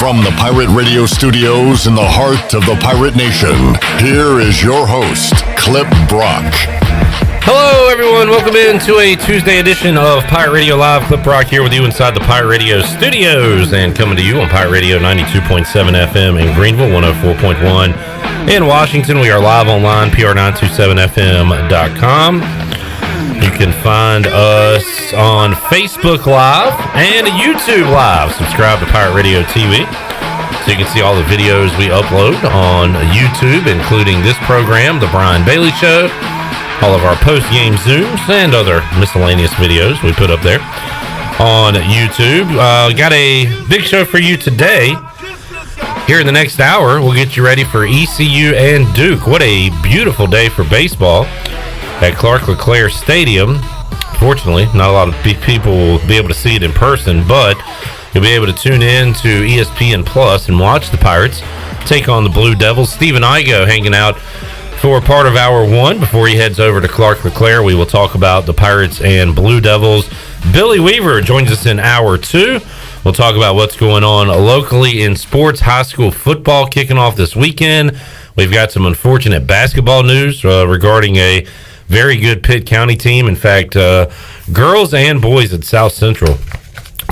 From the Pirate Radio studios in the heart of the Pirate Nation, here is your host, Clip Brock. Hello, everyone. Welcome into a Tuesday edition of Pirate Radio Live. Clip Brock here with you inside the Pirate Radio studios and coming to you on Pirate Radio 92.7 FM in Greenville, 104.1 in Washington. We are live online, pr927fm.com. You can find us on Facebook Live and YouTube Live. Subscribe to Pirate Radio TV so you can see all the videos we upload on YouTube, including this program, The Brian Bailey Show, all of our post-game Zooms, and other miscellaneous videos we put up there on YouTube. Got a big show for you today. Here in the next hour, we'll get you ready for ECU and Duke. What a beautiful day for baseball at Clark LeClaire Stadium. Fortunately, not a lot of people will be able to see it in person, but you'll be able to tune in to ESPN Plus and watch the Pirates take on the Blue Devils. Stephen Igoe hanging out for part of Hour 1 before he heads over to Clark LeClaire. We will talk about the Pirates and Blue Devils. Billy Weaver joins us in Hour 2. We'll talk about what's going on locally in sports. High school football kicking off this weekend. We've got some unfortunate basketball news regarding a very good Pitt County team. In fact, girls and boys at South Central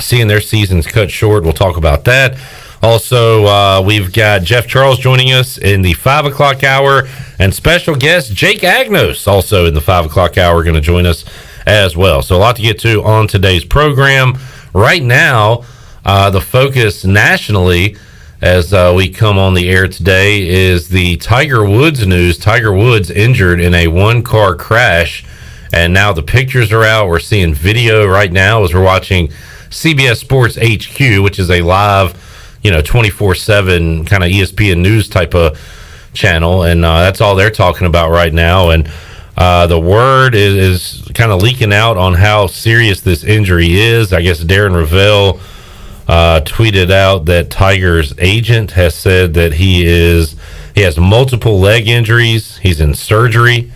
seeing their seasons cut short. We'll talk about that. Also, we've got Jeff Charles joining us in the 5 o'clock hour, and special guest Jake Agnos also in the 5 o'clock hour going to join us as well. So a lot to get to on today's program. Right now, the focus nationally as we come on the air today is the Tiger Woods news. Tiger Woods injured in a one-car crash, and now the pictures are out. We're seeing video right now as we're watching CBS Sports HQ, which is a live, 24/7 kind of ESPN news type of channel, and that's all they're talking about right now. And the word is kind of leaking out on how serious this injury is. I guess Darren Ravel tweeted out that Tiger's agent has said that he has multiple leg injuries. He's in surgery.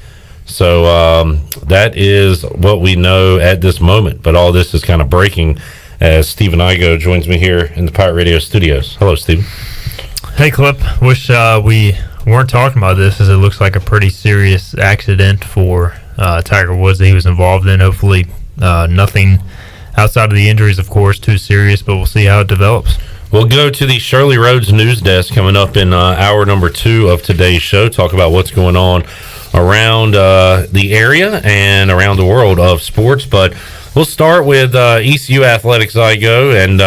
So that is what we know at this moment. But all this is kind of breaking as Stephen Igoe joins me here in the Pirate Radio studios. Hello, Stephen. Hey, Clip. Wish we weren't talking about this, as it looks like a pretty serious accident for Tiger Woods that he was involved in. Hopefully nothing outside of the injuries, of course, too serious, but we'll see how it develops. We'll go to the Shirley Rhodes news desk coming up in hour number 2 of today's show, talk about what's going on around the area and around the world of sports. But we'll start with ECU Athletics, Igoe. And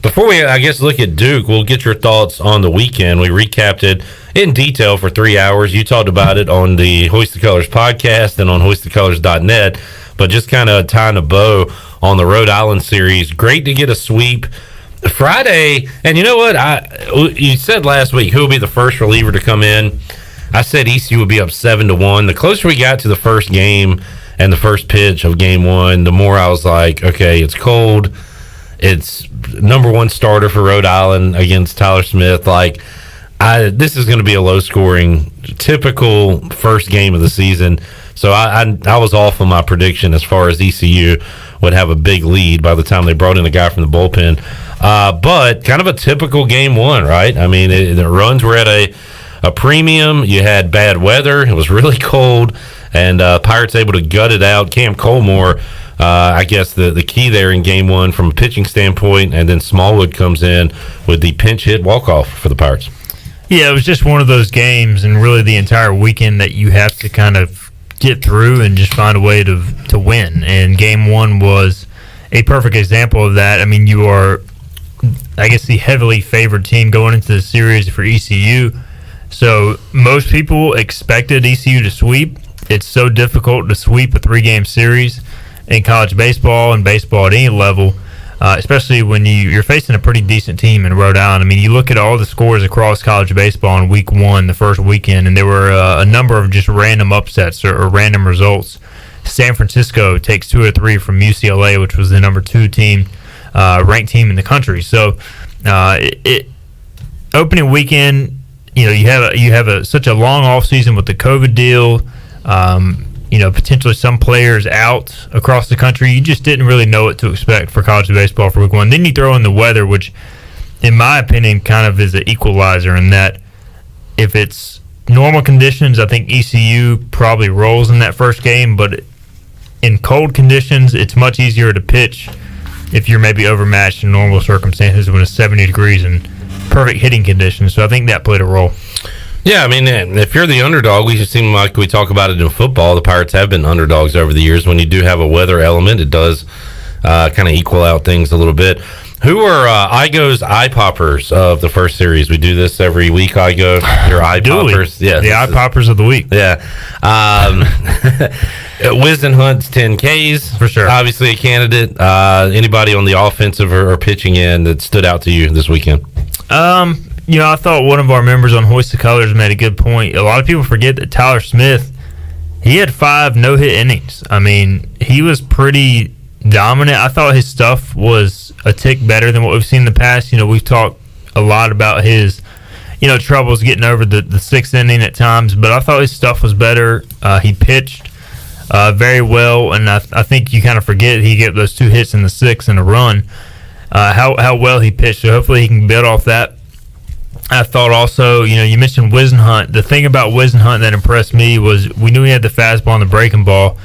before we, I guess, look at Duke, we'll get your thoughts on the weekend. We recapped it in detail for 3 hours. You talked about it on the Hoist the Colors podcast and on hoistthecolors.net. But just kind of tying a bow on the Rhode Island series. Great to get a sweep Friday. And you know what? You said last week who will be the first reliever to come in. I said ECU would be up 7-1. The closer we got to the first game and the first pitch of game 1, the more I was like, okay, it's cold. It's number 1 starter for Rhode Island against Tyler Smith. This is going to be a low-scoring, typical first game of the season. So I was off on my prediction as far as ECU would have a big lead by the time they brought in a guy from the bullpen. But kind of a typical game 1, right? I mean, the runs were at a premium. You had bad weather. It was really cold. And Pirates able to gut it out. Cam Colmore, I guess the key there in game 1 from a pitching standpoint. And then Smallwood comes in with the pinch hit walk-off for the Pirates. Yeah, it was just one of those games, and really the entire weekend that you have to kind of get through and just find a way to win. And game 1 was a perfect example of that. I mean, you are, I guess, the heavily favored team going into the series for ECU. So most people expected ECU to sweep. It's so difficult to sweep a 3-game series in college baseball and baseball at any level, especially when you're facing a pretty decent team in Rhode Island. I mean, you look at all the scores across college baseball in week 1, the first weekend, and there were a number of just random upsets or random results. San Francisco takes 2 or 3 from UCLA, which was the number 2 team, ranked team in the country. So opening weekend, you have such a long off season with the COVID deal. Potentially some players out across the country. You just didn't really know what to expect for college baseball for week 1. Then you throw in the weather, which in my opinion, kind of is an equalizer in that if it's normal conditions, I think ECU probably rolls in that first game, but in cold conditions, it's much easier to pitch if you're maybe overmatched in normal circumstances when it's 70 degrees and perfect hitting conditions. So I think that played a role. Yeah, I mean, if you're the underdog, we just seem like we talk about it in football. The Pirates have been underdogs over the years. When you do have a weather element, it does kind of equal out things a little bit. Who are Igoe's eye poppers of the first series? We do this every week, Igoe. Your eye poppers. Yeah, the eye poppers of the week. Yeah. Wisden Hunt's 10Ks. For sure. Obviously a candidate. Anybody on the offensive or pitching end that stood out to you this weekend? I thought one of our members on Hoist the Colors made a good point. A lot of people forget that Tyler Smith, he had 5 no-hit innings. I mean, he was pretty dominant. I thought his stuff was a tick better than what we've seen in the past. We've talked a lot about his, troubles getting over the 6th inning at times, but I thought his stuff was better. He pitched very well, and I think you kind of forget he gave those 2 hits in the 6th and a run, how well he pitched. So hopefully he can build off that. I thought also, you mentioned Wisden Hunt. The thing about Wisden Hunt that impressed me was we knew he had the fastball and the breaking ball,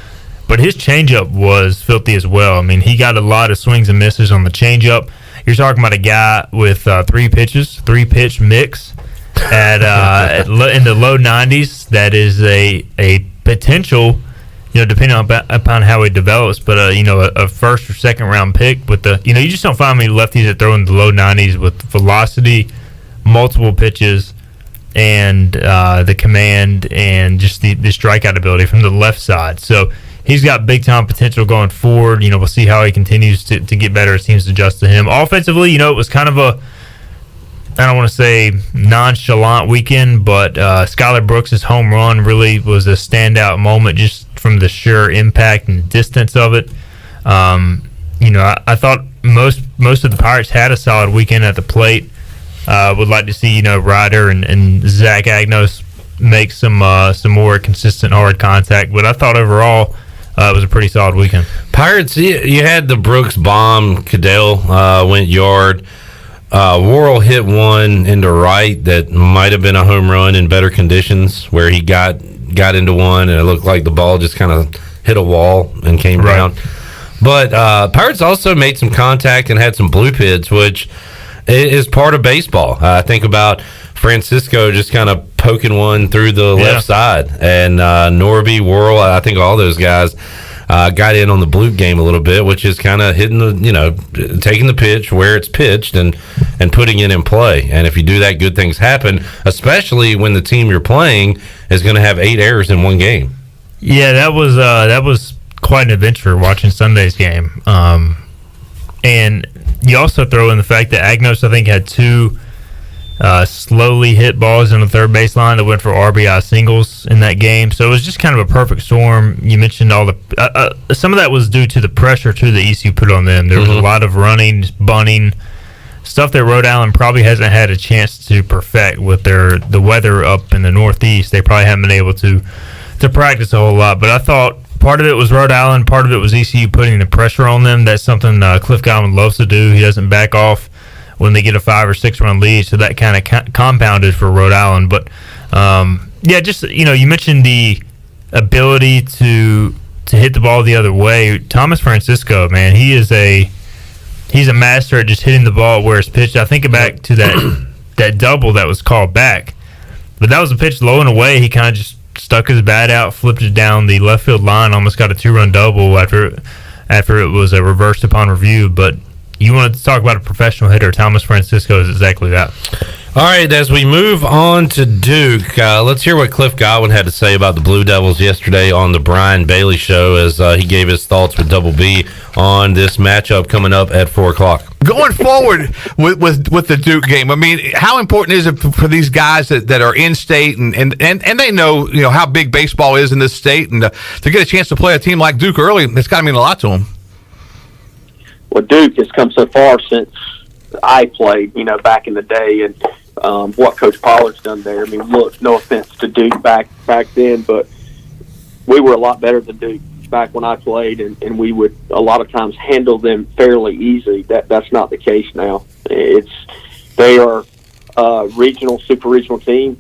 but his changeup was filthy as well. I mean, he got a lot of swings and misses on the changeup. You're talking about a guy with 3 pitch mix in the low 90s. That is a potential, depending upon how he develops, but a first or second round pick with the, you just don't find many lefties that throw in the low 90s with velocity, multiple pitches, and the command and just the strikeout ability from the left side. So he's got big-time potential going forward. We'll see how he continues to get better as teams adjust to him. Offensively, it was kind of a, I don't want to say nonchalant weekend, but Schuyler Brooks' home run really was a standout moment just from the sheer impact and distance of it. I thought most of the Pirates had a solid weekend at the plate. Would like to see, Ryder and Zach Agnos make some more consistent hard contact. But I thought overall it was a pretty solid weekend. Pirates, you had the Brooks bomb. Cadell went yard. Worrell hit one into right that might have been a home run in better conditions, where he got into one and it looked like the ball just kind of hit a wall and came down. But Pirates also made some contact and had some blue pits, which is part of baseball. Think about Francisco just kind of poking one through the left side, and Norby, Worrell, I think all those guys got in on the bloop game a little bit, which is kind of hitting the, taking the pitch where it's pitched and putting it in play. And if you do that, good things happen, especially when the team you're playing is going to have 8 errors in one game. Yeah, that was quite an adventure watching Sunday's game. And you also throw in the fact that Agnos, I think, had 2 slowly hit balls on the third baseline that went for RBI singles in that game. So it was just kind of a perfect storm. You mentioned all the some of that was due to the pressure too that ECU put on them. There was a lot of running, bunting, stuff that Rhode Island probably hasn't had a chance to perfect with the weather up in the Northeast. They probably haven't been able to practice a whole lot. But I thought part of it was Rhode Island, part of it was ECU putting the pressure on them. That's something Cliff Godwin loves to do. He doesn't back off when they get a 5 or 6 run lead, so that kind of compounded for Rhode Island. But you mentioned the ability to hit the ball the other way. Thomas Francisco, man, he's a master at just hitting the ball where it's pitched. I think back to that double that was called back, but that was a pitch low and away. He kind of just stuck his bat out, flipped it down the left field line, almost got a 2-run double after it was reversed upon review. But you wanted to talk about a professional hitter. Thomas Francisco is exactly that. All right, as we move on to Duke, let's hear what Cliff Godwin had to say about the Blue Devils yesterday on the Brian Bailey Show, as he gave his thoughts with Double B on this matchup coming up at 4 o'clock. Going forward with the Duke game, I mean, how important is it for these guys that are in state and they know how big baseball is in this state, and to get a chance to play a team like Duke early, it's got to mean a lot to them. Well, Duke has come so far since I played, back in the day, and what Coach Pollard's done there. I mean, look, no offense to Duke back then, but we were a lot better than Duke back when I played, and we would a lot of times handle them fairly easy. That's not the case now. It's They are a super regional team,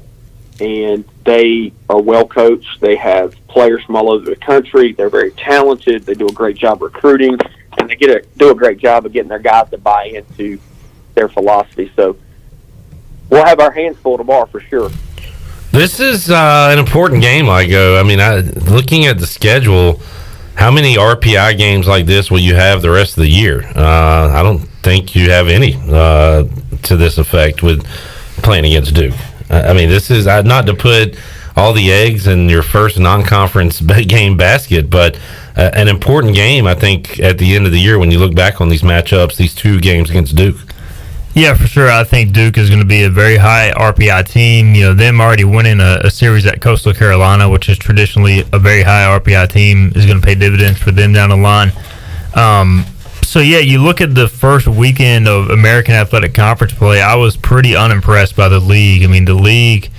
and they are well coached. They have players from all over the country. They're very talented. They do a great job recruiting, and they do a great job of getting their guys to buy into their philosophy. So we'll have our hands full tomorrow for sure. This is an important game, Igoe. I mean, looking at the schedule, how many RPI games like this will you have the rest of the year? I don't think you have any to this effect with playing against Duke. I mean, this is not to put all the eggs in your first non-conference game basket, but an important game, I think, at the end of the year when you look back on these matchups, these two games against Duke. Yeah, for sure. I think Duke is going to be a very high RPI team. You know, them already winning a series at Coastal Carolina, which is traditionally a very high RPI team, is going to pay dividends for them down the line. So, yeah, you look at the first weekend of American Athletic Conference play, I was pretty unimpressed by the league. I mean, the league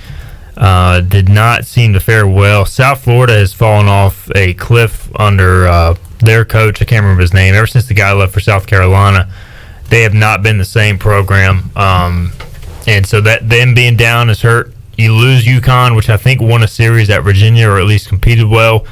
did not seem to fare well. South Florida has fallen off a cliff under their coach. I can't remember his name. Ever since the guy left for South Carolina, they have not been the same program. And so that them being down has hurt. You lose UConn, which I think won a series at Virginia or at least competed well.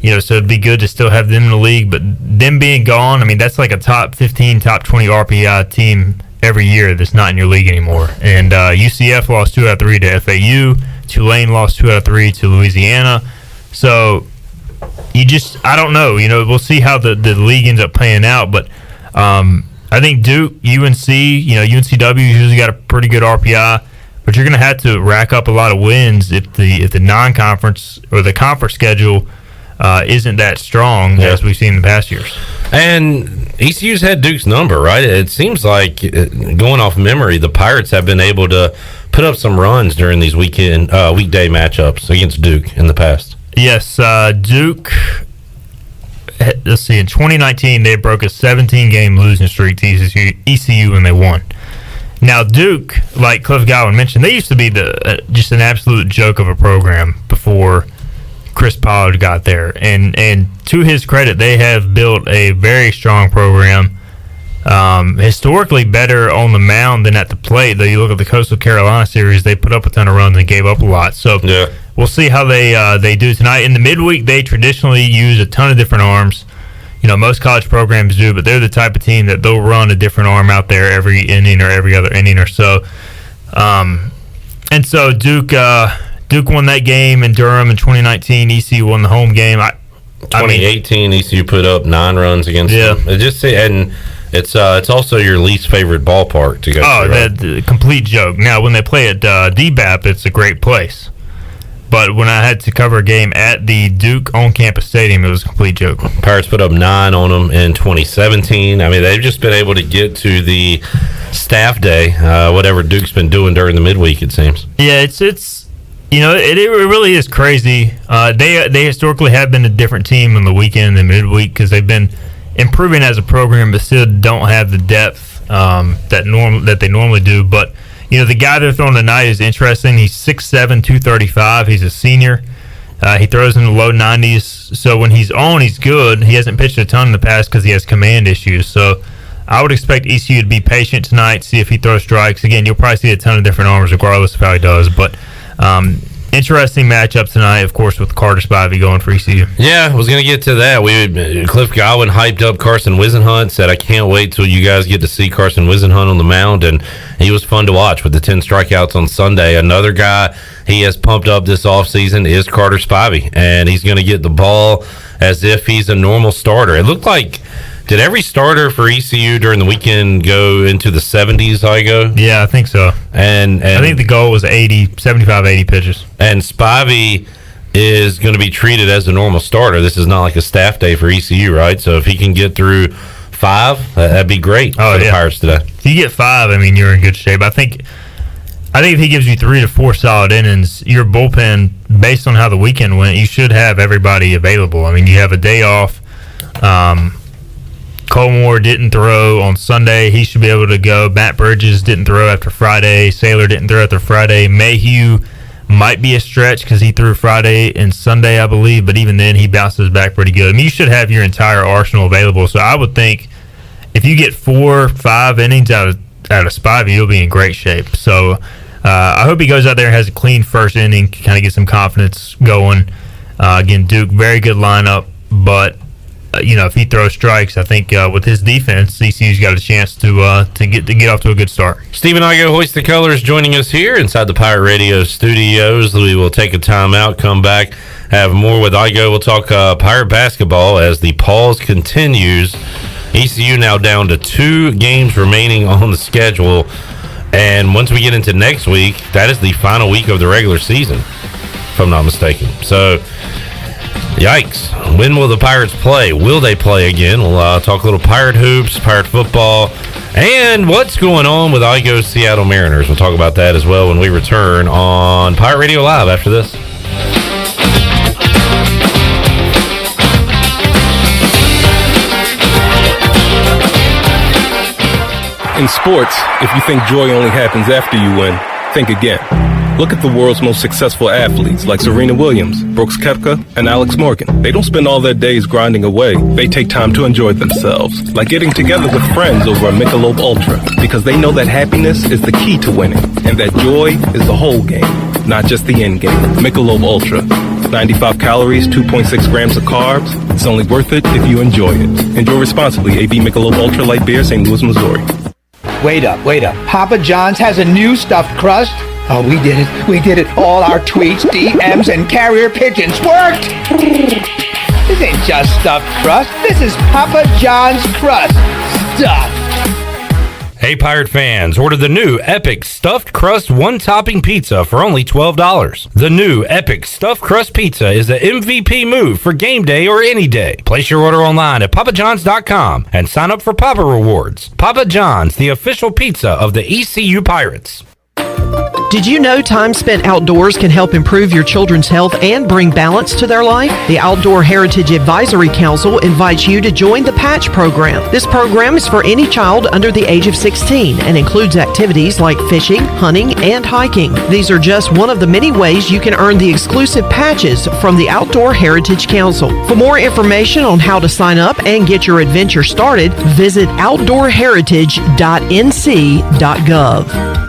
You know, so it'd be good to still have them in the league. But them being gone, I mean, that's like a top 15, top 20 RPI team every year that's not in your league anymore. And UCF lost 2 out of 3 to FAU. Tulane lost 2 out of 3 to Louisiana. So I don't know. You know, we'll see how the league ends up playing out. But I think Duke, UNC, UNCW usually got a pretty good RPI, but you're going to have to rack up a lot of wins if the non-conference or the conference schedule isn't that strong as we've seen in the past years. And ECU's had Duke's number, right? It seems like, going off memory, the Pirates have been able to put up some runs during these weekday matchups against Duke in the past. Yes, Duke. Let's see, in 2019, they broke a 17-game losing streak to ECU when they won. Now, Duke, like Cliff Godwin mentioned, they used to be just an absolute joke of a program before Chris Pollard got there. And to his credit, they have built a very strong program, historically better on the mound than at the plate. Though you look at the Coastal Carolina series, they put up a ton of runs and gave up a lot. So yeah. We'll see how they do tonight. In the midweek, they traditionally use a ton of different arms. You know, most college programs do, but they're the type of team that they'll run a different arm out there every inning or every other inning or so. And so Duke won that game in Durham in 2019. ECU won the home game. 2018, ECU put up 9 runs against them. It's also your least favorite ballpark to go to. Oh, right? Complete joke. Now, when they play at DBAP, it's a great place. But when I had to cover a game at the Duke on-campus stadium, it was a complete joke. Pirates put up 9 on them in 2017. I mean, they've just been able to get to the staff day, whatever Duke's been doing during the midweek, it seems. Yeah, it really is crazy. They historically have been a different team on the weekend than midweek because they've been improving as a program, but still don't have the depth that they normally do. But you know, the guy they're throwing tonight is interesting. He's 6'7", 235. He's a senior. He throws in the low 90s. So when he's on, he's good. He hasn't pitched a ton in the past because he has command issues. So I would expect ECU to be patient tonight, see if he throws strikes. Again, you'll probably see a ton of different arms regardless of how he does. But interesting matchup tonight, of course, with Carter Spivey going for ECU. Yeah, I was going to get to that. Cliff Godwin hyped up Carson Wisenhunt, said, I can't wait till you guys get to see Carson Wisenhunt on the mound, and he was fun to watch with the 10 strikeouts on Sunday. Another guy he has pumped up this offseason is Carter Spivey, and he's going to get the ball as if he's a normal starter. It looked like, did every starter for ECU during the weekend go into the 70s, Igoe? Yeah, I think so. And I think the goal was 75, 80 pitches. And Spivey is going to be treated as a normal starter. This is not like a staff day for ECU, right? So if he can get through 5, that'd be great for the Pirates today. If you get 5, I mean, you're in good shape. I think if he gives you 3 to 4 solid innings, your bullpen, based on how the weekend went, you should have everybody available. I mean, you have a day off. Colmore didn't throw on Sunday. He should be able to go. Matt Bridges didn't throw after Friday. Saylor didn't throw after Friday. Mayhew might be a stretch because he threw Friday and Sunday, I believe, but even then he bounces back pretty good. I mean, you should have your entire arsenal available. So I would think if you get 4 or 5 innings out out of Spivey, he'll be in great shape. So I hope he goes out there and has a clean first inning, kind of get some confidence going. Again, Duke, very good lineup, but if he throws strikes, I think with his defense, ECU's got a chance to get off to a good start. Stephen Igoe, Hoist the Colors, joining us here inside the Pirate Radio studios. We will take a timeout, come back, have more with Igoe. We'll talk Pirate basketball as the pause continues. ECU now down to 2 games remaining on the schedule, and once we get into next week, that is the final week of the regular season, if I'm not mistaken. So, yikes. When will the Pirates play? Will they play again? We'll talk a little Pirate hoops, Pirate football, and what's going on with Igoe's Seattle Mariners. We'll talk about that as well when we return on Pirate Radio Live after this. In sports, if you think joy only happens after you win, think again. Look at the world's most successful athletes like Serena Williams, Brooks Koepka, and Alex Morgan. They don't spend all their days grinding away. They take time to enjoy themselves, like getting together with friends over a Michelob Ultra, because they know that happiness is the key to winning, and that joy is the whole game, not just the end game. Michelob Ultra. 95 calories, 2.6 grams of carbs. It's only worth it if you enjoy it. Enjoy responsibly. AB Michelob Ultra Light Beer, St. Louis, Missouri. Wait up. Papa John's has a new stuffed crust. Oh, we did it. We did it. All our tweets, DMs, and carrier pigeons worked. This ain't just stuffed crust. This is Papa John's crust. Stuffed. Hey, Pirate fans, order the new Epic Stuffed Crust One-Topping Pizza for only $12. The new Epic Stuffed Crust Pizza is the MVP move for game day or any day. Place your order online at papajohns.com and sign up for Papa Rewards. Papa John's, the official pizza of the ECU Pirates. Did you know time spent outdoors can help improve your children's health and bring balance to their life? The Outdoor Heritage Advisory Council invites you to join the Patch program. This program is for any child under the age of 16 and includes activities like fishing, hunting, and hiking. These are just one of the many ways you can earn the exclusive patches from the Outdoor Heritage Council. For more information on how to sign up and get your adventure started, visit outdoorheritage.nc.gov.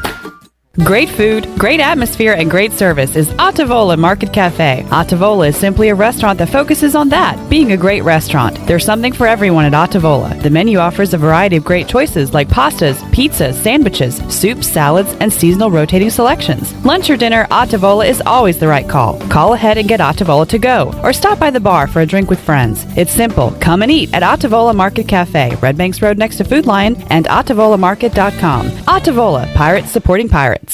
Great food, great atmosphere, and great service is Otavola Market Cafe. Otavola is simply a restaurant that focuses on that, being a great restaurant. There's something for everyone at Otavola. The menu offers a variety of great choices like pastas, pizzas, sandwiches, soups, salads, and seasonal rotating selections. Lunch or dinner, Otavola is always the right call. Call ahead and get Otavola to go, or stop by the bar for a drink with friends. It's simple. Come and eat at Otavola Market Cafe, Red Banks Road next to Food Lion, and OtavolaMarket.com. Otavola, Pirates supporting pirates.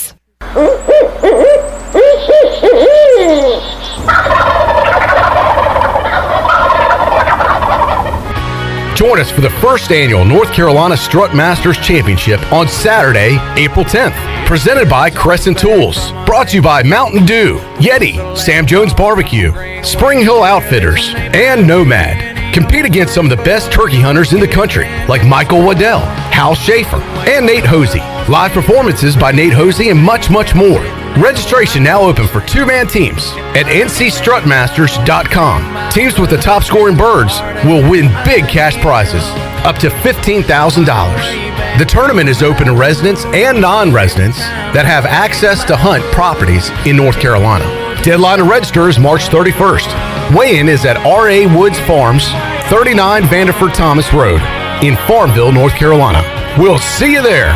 Join us for the first annual North Carolina Strut Masters Championship on Saturday, April 10th. Presented by Crescent Tools. Brought to you by Mountain Dew, Yeti, Sam Jones Barbecue, Spring Hill Outfitters, and Nomad. Compete against some of the best turkey hunters in the country, like Michael Waddell, Hal Schaefer, and Nate Hosey. Live performances by Nate Hosey and much, much more. Registration now open for 2-man teams at ncstrutmasters.com. Teams with the top scoring birds will win big cash prizes, up to $15,000. The tournament is open to residents and non-residents that have access to hunt properties in North Carolina. Deadline to register is March 31st. Weigh-in is at R.A. Woods Farms, 39 Vanderford Thomas Road in Farmville, North Carolina. We'll see you there.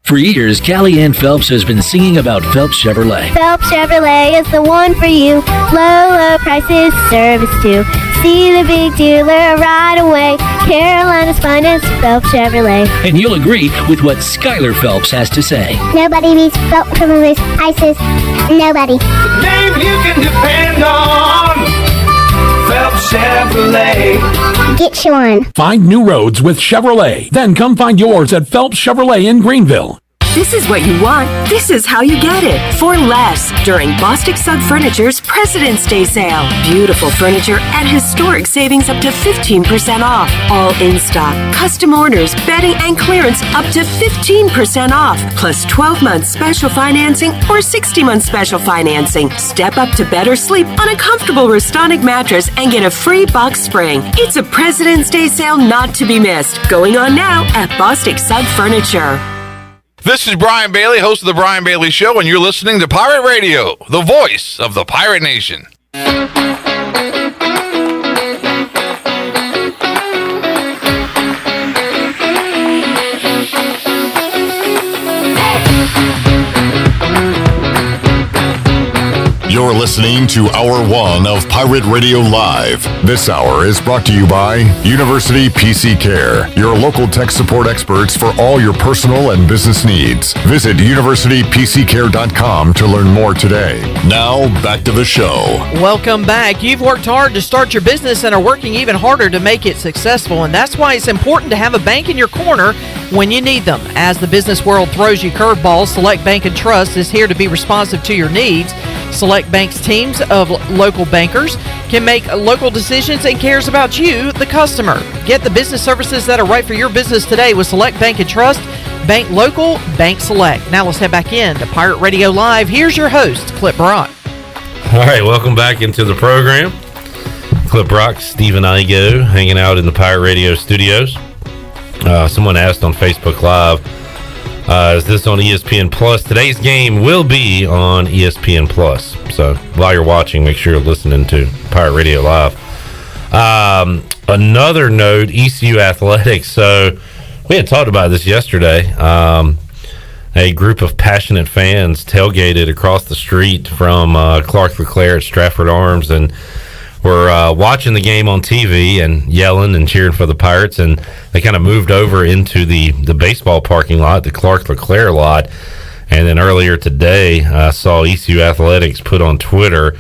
For years, Callie Ann Phelps has been singing about Phelps Chevrolet. Phelps Chevrolet is the one for you. Low prices, service too. See the big dealer right away. Carolina's finest, Phelps Chevrolet. And you'll agree with what Schuyler Phelps has to say. Nobody beats Phelps Chevrolet's prices. Nobody. The name you can depend on. Phelps Chevrolet. Get you one. Find new roads with Chevrolet. Then come find yours at Phelps Chevrolet in Greenville. this is what you want, this is how you get it. For less during Bostic Sugg Furniture's President's Day sale. Beautiful furniture at historic savings up to 15% off. All in stock. Custom orders, bedding, and clearance up to 15% off. Plus 12 months special financing or 60 months special financing. Step up to better sleep on a comfortable Restonic mattress and get a free box spring. It's a President's Day sale not to be missed. Going on now at Bostic Sugg Furniture. This is Brian Bailey, host of The Brian Bailey Show, and you're listening to Pirate Radio, the voice of the Pirate Nation. You're listening to Hour 1 of Pirate Radio Live. This hour is brought to you by University PC Care, your local tech support experts for all your personal and business needs. Visit universitypccare.com to learn more today. Now, back to the show. Welcome back. You've worked hard to start your business and are working even harder to make it successful, and that's why it's important to have a bank in your corner when you need them. As the business world throws you curveballs, Select Bank and Trust is here to be responsive to your needs. Select Bank's teams of local bankers can make local decisions and cares about you, the customer. Get the business services that are right for your business today with Select Bank and Trust. Bank local, bank select. Now let's head back in to Pirate Radio Live. Here's your host, Clip Brock. All right, welcome back into the program. Clip Brock, Stephen Igoe, hanging out in the Pirate Radio studios. Someone asked on Facebook Live, is this on ESPN Plus? Today's game will be on ESPN Plus. So while you're watching, make sure you're listening to Pirate Radio Live. Another note, ECU Athletics. So we had talked about this yesterday. A group of passionate fans tailgated across the street from Clark LeClaire at Stratford Arms, and were watching the game on TV and yelling and cheering for the Pirates, and they kind of moved over into the baseball parking lot, the Clark LeClaire lot. And then earlier today, I saw ECU Athletics put on Twitter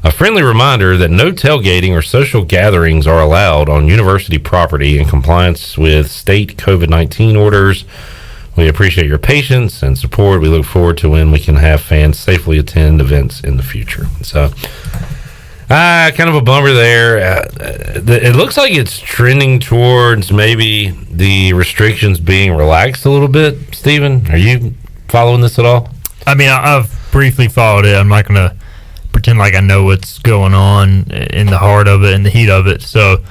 a friendly reminder that no tailgating or social gatherings are allowed on university property in compliance with state COVID-19 orders. We appreciate your patience and support. We look forward to when we can have fans safely attend events in the future. So, kind of a bummer there. It looks like it's trending towards maybe the restrictions being relaxed a little bit. Stephen, are you following this at all? I mean, I've briefly followed it. I'm not going to pretend like I know what's going on in the heart of it and the heat of it. So,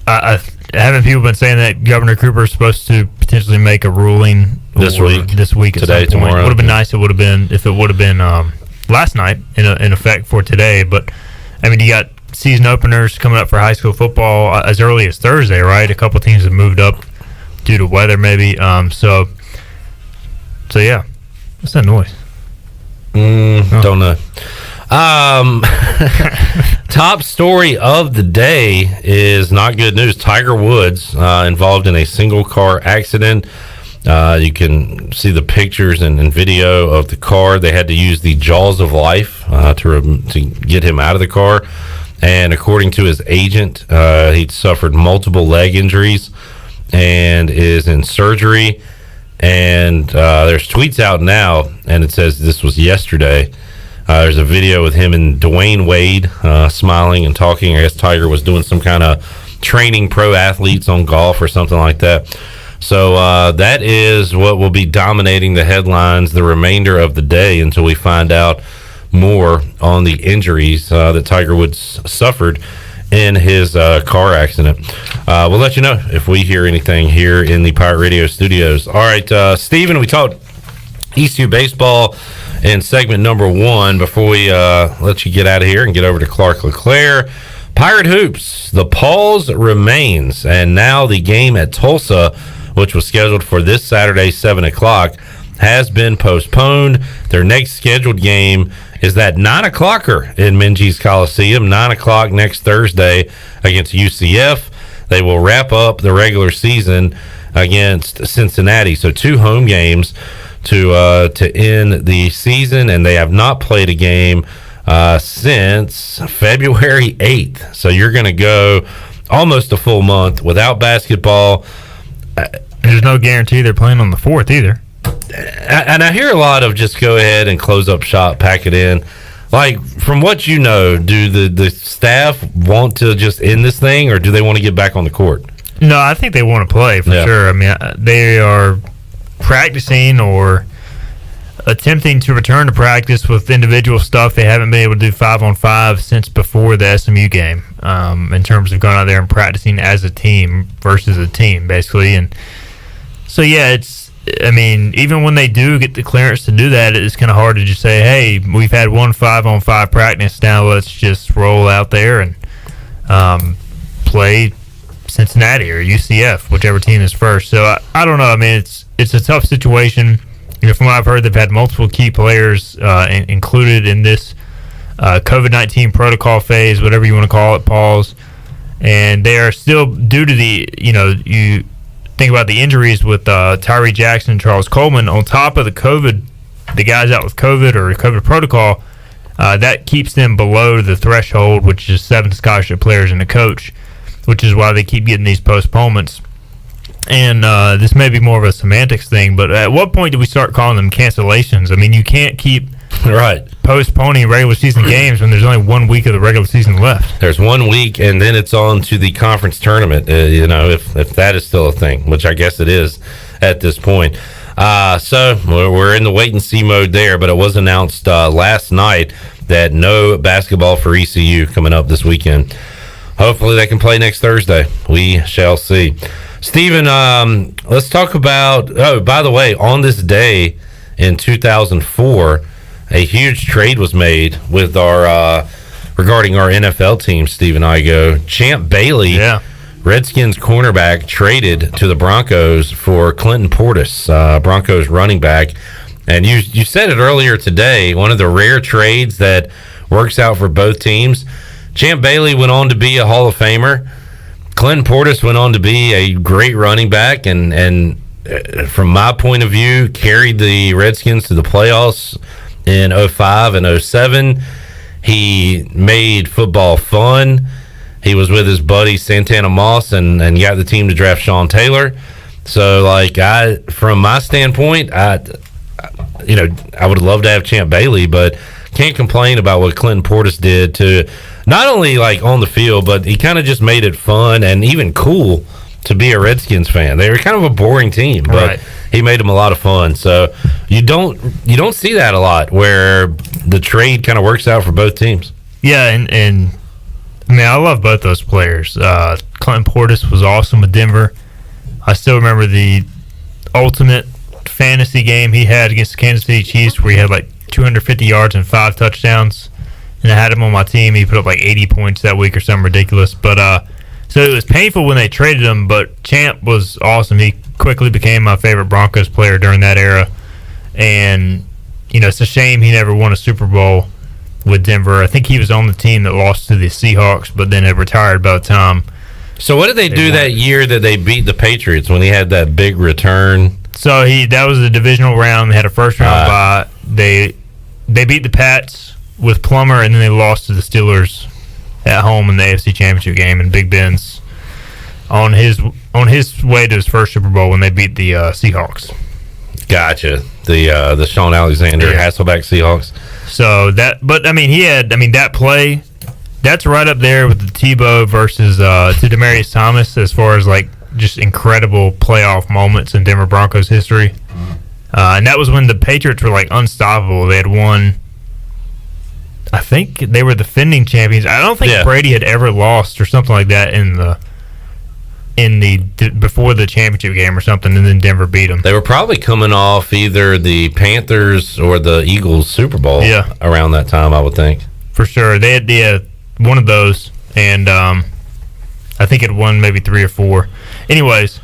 haven't people been saying that Governor Cooper is supposed to potentially make a ruling this week at today, some point? Tomorrow? Would have been nice. It would have been if it would have been last night in effect for today, but. I mean, you got season openers coming up for high school football as early as Thursday, right? A couple teams have moved up due to weather, maybe. So yeah. What's that noise? Don't know. Top story of the day is not good news. Tiger Woods involved in a single car accident. You can see the pictures and video of the car. They had to use the jaws of life to get him out of the car. And according to his agent, he'd suffered multiple leg injuries and is in surgery. And there's tweets out now, and it says this was yesterday. There's a video with him and Dwayne Wade smiling and talking. I guess Tiger was doing some kind of training pro athletes on golf or something like that. So that is what will be dominating the headlines the remainder of the day until we find out more on the injuries that Tiger Woods suffered in his car accident. We'll let you know if we hear anything here in the Pirate Radio studios. All right, Stephen, we talked ECU baseball in segment number 1 before we let you get out of here and get over to Clark LeClaire. Pirate Hoops, the pause remains, and now the game at Tulsa, which was scheduled for this Saturday, 7 o'clock, has been postponed. Their next scheduled game is that 9 o'clocker in Minges Coliseum, 9 o'clock next Thursday against UCF. They will wrap up the regular season against Cincinnati. So 2 home games to end the season, and they have not played a game since February 8th. So you're going to go almost a full month without basketball. There's no guarantee they're playing on the 4th either. and I hear a lot of just go ahead and close up shop, pack it in. Like, from what you know, do the staff want to just end this thing, or do they want to get back on the court? No, I think they want to play for sure. I mean, they are practicing or attempting to return to practice with individual stuff. They haven't been able to do 5-on-5 since before the SMU game, in terms of going out there and practicing as a team versus a team, basically. And so, yeah, I mean, even when they do get the clearance to do that, it's kind of hard to just say, hey, we've had one 5-on-5 practice, now let's just roll out there and play Cincinnati or UCF, whichever team is first. So I don't know. I mean, it's a tough situation. You know, from what I've heard, they've had multiple key players included in this COVID-19 protocol phase, whatever you want to call it, pause. And they are still, due to you think about the injuries with Tyree Jackson and Charles Coleman, on top of the guys out with COVID or COVID protocol, that keeps them below the threshold, which is 7 scholarship players and a coach, which is why they keep getting these postponements. And this may be more of a semantics thing, but at what point do we start calling them cancellations? I mean, you can't keep postponing regular season games when there's only 1 week of the regular season left. There's 1 week, and then it's on to the conference tournament, if that is still a thing, which I guess it is at this point. So we're in the wait-and-see mode there, but it was announced last night that no basketball for ECU coming up this weekend. Hopefully they can play next Thursday. We shall see. Stephen, let's talk about, by the way, on this day in 2004, a huge trade was made with regarding our NFL team, Stephen Igoe. Champ Bailey, Redskins cornerback, traded to the Broncos for Clinton Portis, Broncos running back. And you said it earlier today, one of the rare trades that works out for both teams. Champ Bailey went on to be a Hall of Famer. Clinton Portis went on to be a great running back, and from my point of view, carried the Redskins to the playoffs in 05 and 07. He made football fun. He was with his buddy Santana Moss and got the team to draft Sean Taylor. So, from my standpoint, I would love to have Champ Bailey, but can't complain about what Clinton Portis did to not only on the field, but he kind of just made it fun and even cool to be a Redskins fan. They were kind of a boring team, but he made them a lot of fun. So you don't see that a lot, where the trade kind of works out for both teams. Yeah, and I mean, I love both those players. Clinton Portis was awesome with Denver. I still remember the ultimate fantasy game he had against the Kansas City Chiefs, where he had 250 yards and 5 touchdowns. And I had him on my team. He put up 80 points that week or something ridiculous. But so it was painful when they traded him, but Champ was awesome. He quickly became my favorite Broncos player during that era. And, it's a shame he never won a Super Bowl with Denver. I think he was on the team that lost to the Seahawks, but then had retired by the time. So what did they do that year that they beat the Patriots, when he had that big return? So that was the divisional round. They had a first round bye. They beat the Pats with Plummer, and then they lost to the Steelers at home in the AFC Championship game, and Big Ben's on his way to his first Super Bowl when they beat the Seahawks. Gotcha. The Sean Alexander Hasselbeck Seahawks. So that play, that's right up there with the Tebow versus to Demarcus Thomas, as far as just incredible playoff moments in Denver Broncos history. And that was when the Patriots were unstoppable. They had won, I think they were defending champions. I don't think Brady had ever lost or something like that in the before the championship game or something, and then Denver beat them. They were probably coming off either the Panthers or the Eagles Super Bowl around that time, I would think. For sure. They had one of those, and I think it won maybe 3 or 4. Anyways,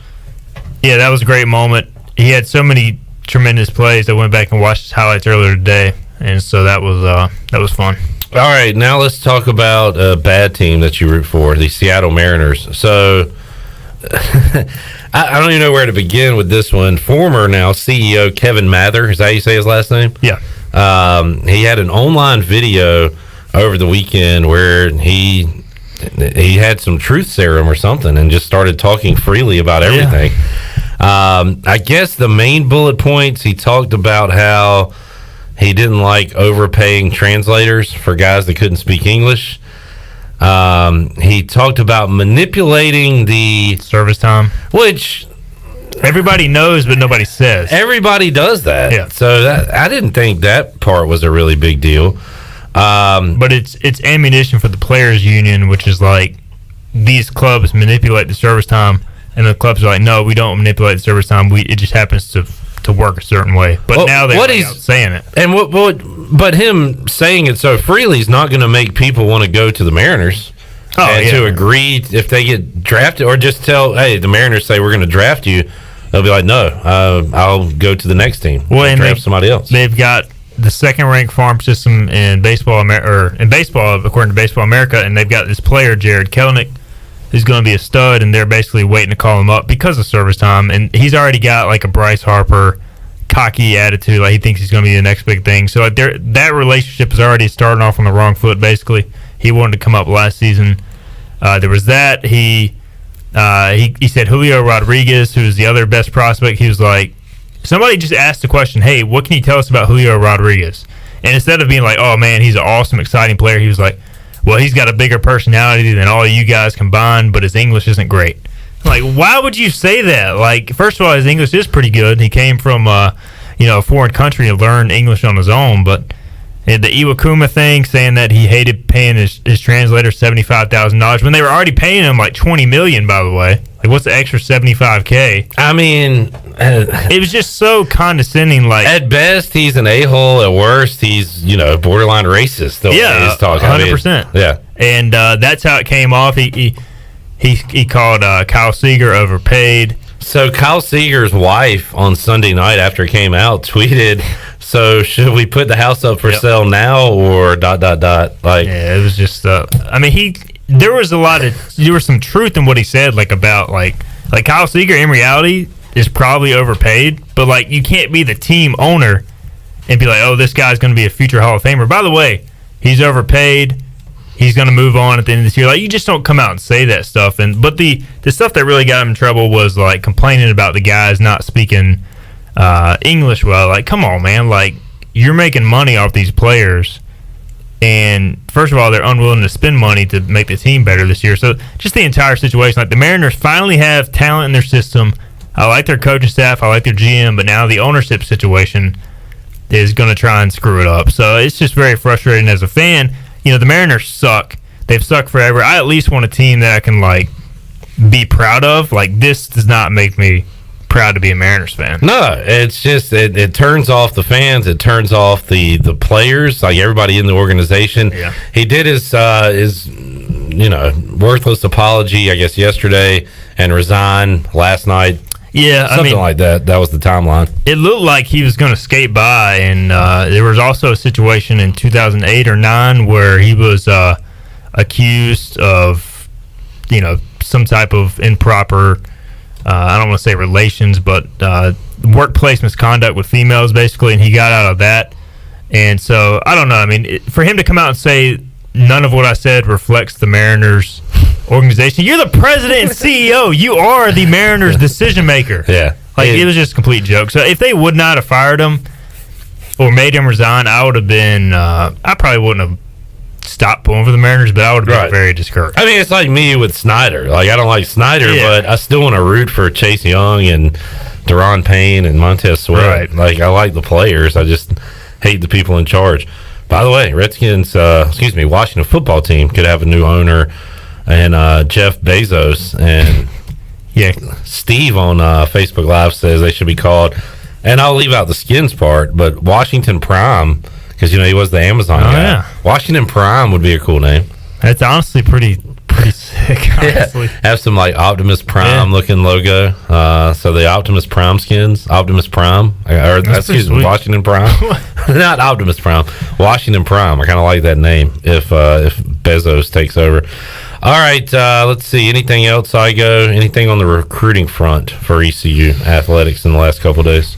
that was a great moment. He had so many tremendous plays. I went back and watched his highlights earlier today, and so that was fun. All right, now let's talk about a bad team that you root for, the Seattle Mariners. So I don't even know where to begin with this one. Former now CEO Kevin Mather, is that how you say his last name? Yeah. He had an online video over the weekend where he had some truth serum or something and just started talking freely about everything. I guess the main bullet points, he talked about how he didn't like overpaying translators for guys that couldn't speak English. He talked about manipulating the service time, which everybody knows, but nobody says. Everybody does that. Yeah. So I didn't think that part was a really big deal. But it's ammunition for the players' union, which is like these clubs manipulate the service time, and the clubs are like, no, we don't manipulate the service time. It just happens to work a certain way. But now they're out saying it. And but him saying it so freely is not going to make people want to go to the Mariners to agree if they get drafted, or just tell, hey, the Mariners say we're going to draft you. They'll be like, no, I'll go to the next team. And draft somebody else. They've got the second-ranked farm system in baseball, according to Baseball America, and they've got this player, Jared Kelenic, who's going to be a stud, and they're basically waiting to call him up because of service time. And he's already got like a Bryce Harper cocky attitude, like he thinks he's going to be the next big thing. So that relationship is already starting off on the wrong foot. Basically, he wanted to come up last season. There was that. He said Julio Rodriguez, who's the other best prospect. He was like, somebody just asked the question, hey, what can you tell us about Julio Rodriguez? And instead of being like, oh man, he's an awesome, exciting player, he was like, well, he's got a bigger personality than all of you guys combined, but his English isn't great. Like, why would you say that? Like, first of all, his English is pretty good. He came from a foreign country and learned English on his own. But the Iwakuma thing, saying that he hated paying his translator $75,000 when they were already paying him like $20 million, by the way. Like, what's the extra $75K? I mean, it was just so condescending. Like, at best, he's an a-hole. At worst, he's borderline racist. The way he's talking. 100%. Yeah, and that's how it came off. He called Kyle Seager overpaid. So Kyle Seager's wife on Sunday night after it came out tweeted, so should we put the house up for sale now or ... Like, yeah, it was just I mean, there was some truth in what he said, like about like Kyle Seager in reality is probably overpaid, but like you can't be the team owner and be like, oh, this guy's going to be a future Hall of Famer. By the way, he's overpaid. He's going to move on at the end of this year. Like, you just don't come out and say that stuff. But the stuff that really got him in trouble was like complaining about the guys not speaking English well. Like, come on, man. Like, you're making money off these players, and first of all, they're unwilling to spend money to make the team better this year. So just the entire situation. Like, the Mariners finally have talent in their system. I like their coaching staff. I like their GM. But now the ownership situation is going to try and screw it up. So it's just very frustrating as a fan. The Mariners suck. They've sucked forever. I at least want a team that I can, like, be proud of. Like, this does not make me proud to be a Mariners fan. No, it's just it turns off the fans. It turns off the players, like everybody in the organization. Yeah. He did his worthless apology, I guess, yesterday and resigned last night. Yeah, something like that. That was the timeline. It looked like he was going to skate by, and there was also a situation in 2008 or 9 where he was accused of, some type of improper, I don't want to say relations, but workplace misconduct with females, basically, and he got out of that. And so, I don't know. I mean, for him to come out and say none of what I said reflects the Mariners organization. You're the president and CEO. You are the Mariners decision maker. Yeah. It was just a complete joke. So if they would not have fired him or made him resign, I would have been I probably wouldn't have stopped pulling for the Mariners, but I would have been very discouraged. I mean, it's like me with Snyder. Like, I don't like Snyder, but I still want to root for Chase Young and Deron Payne and Montez Sweat. Right. Like, I like the players. I just hate the people in charge. By the way, Washington football team could have a new owner, and Jeff Bezos and Steve on Facebook Live says they should be called, and I'll leave out the Skins part, but Washington Prime, because he was the Amazon guy. Yeah. Washington Prime would be a cool name. That's honestly pretty sick. Honestly, have some like Optimus Prime looking logo. So the Optimus Prime skins, Optimus Prime, Washington Prime, not Optimus Prime, Washington Prime. I kind of like that name if Bezos takes over. All right, let's see. Anything else, Igoe? Anything on the recruiting front for ECU Athletics in the last couple of days?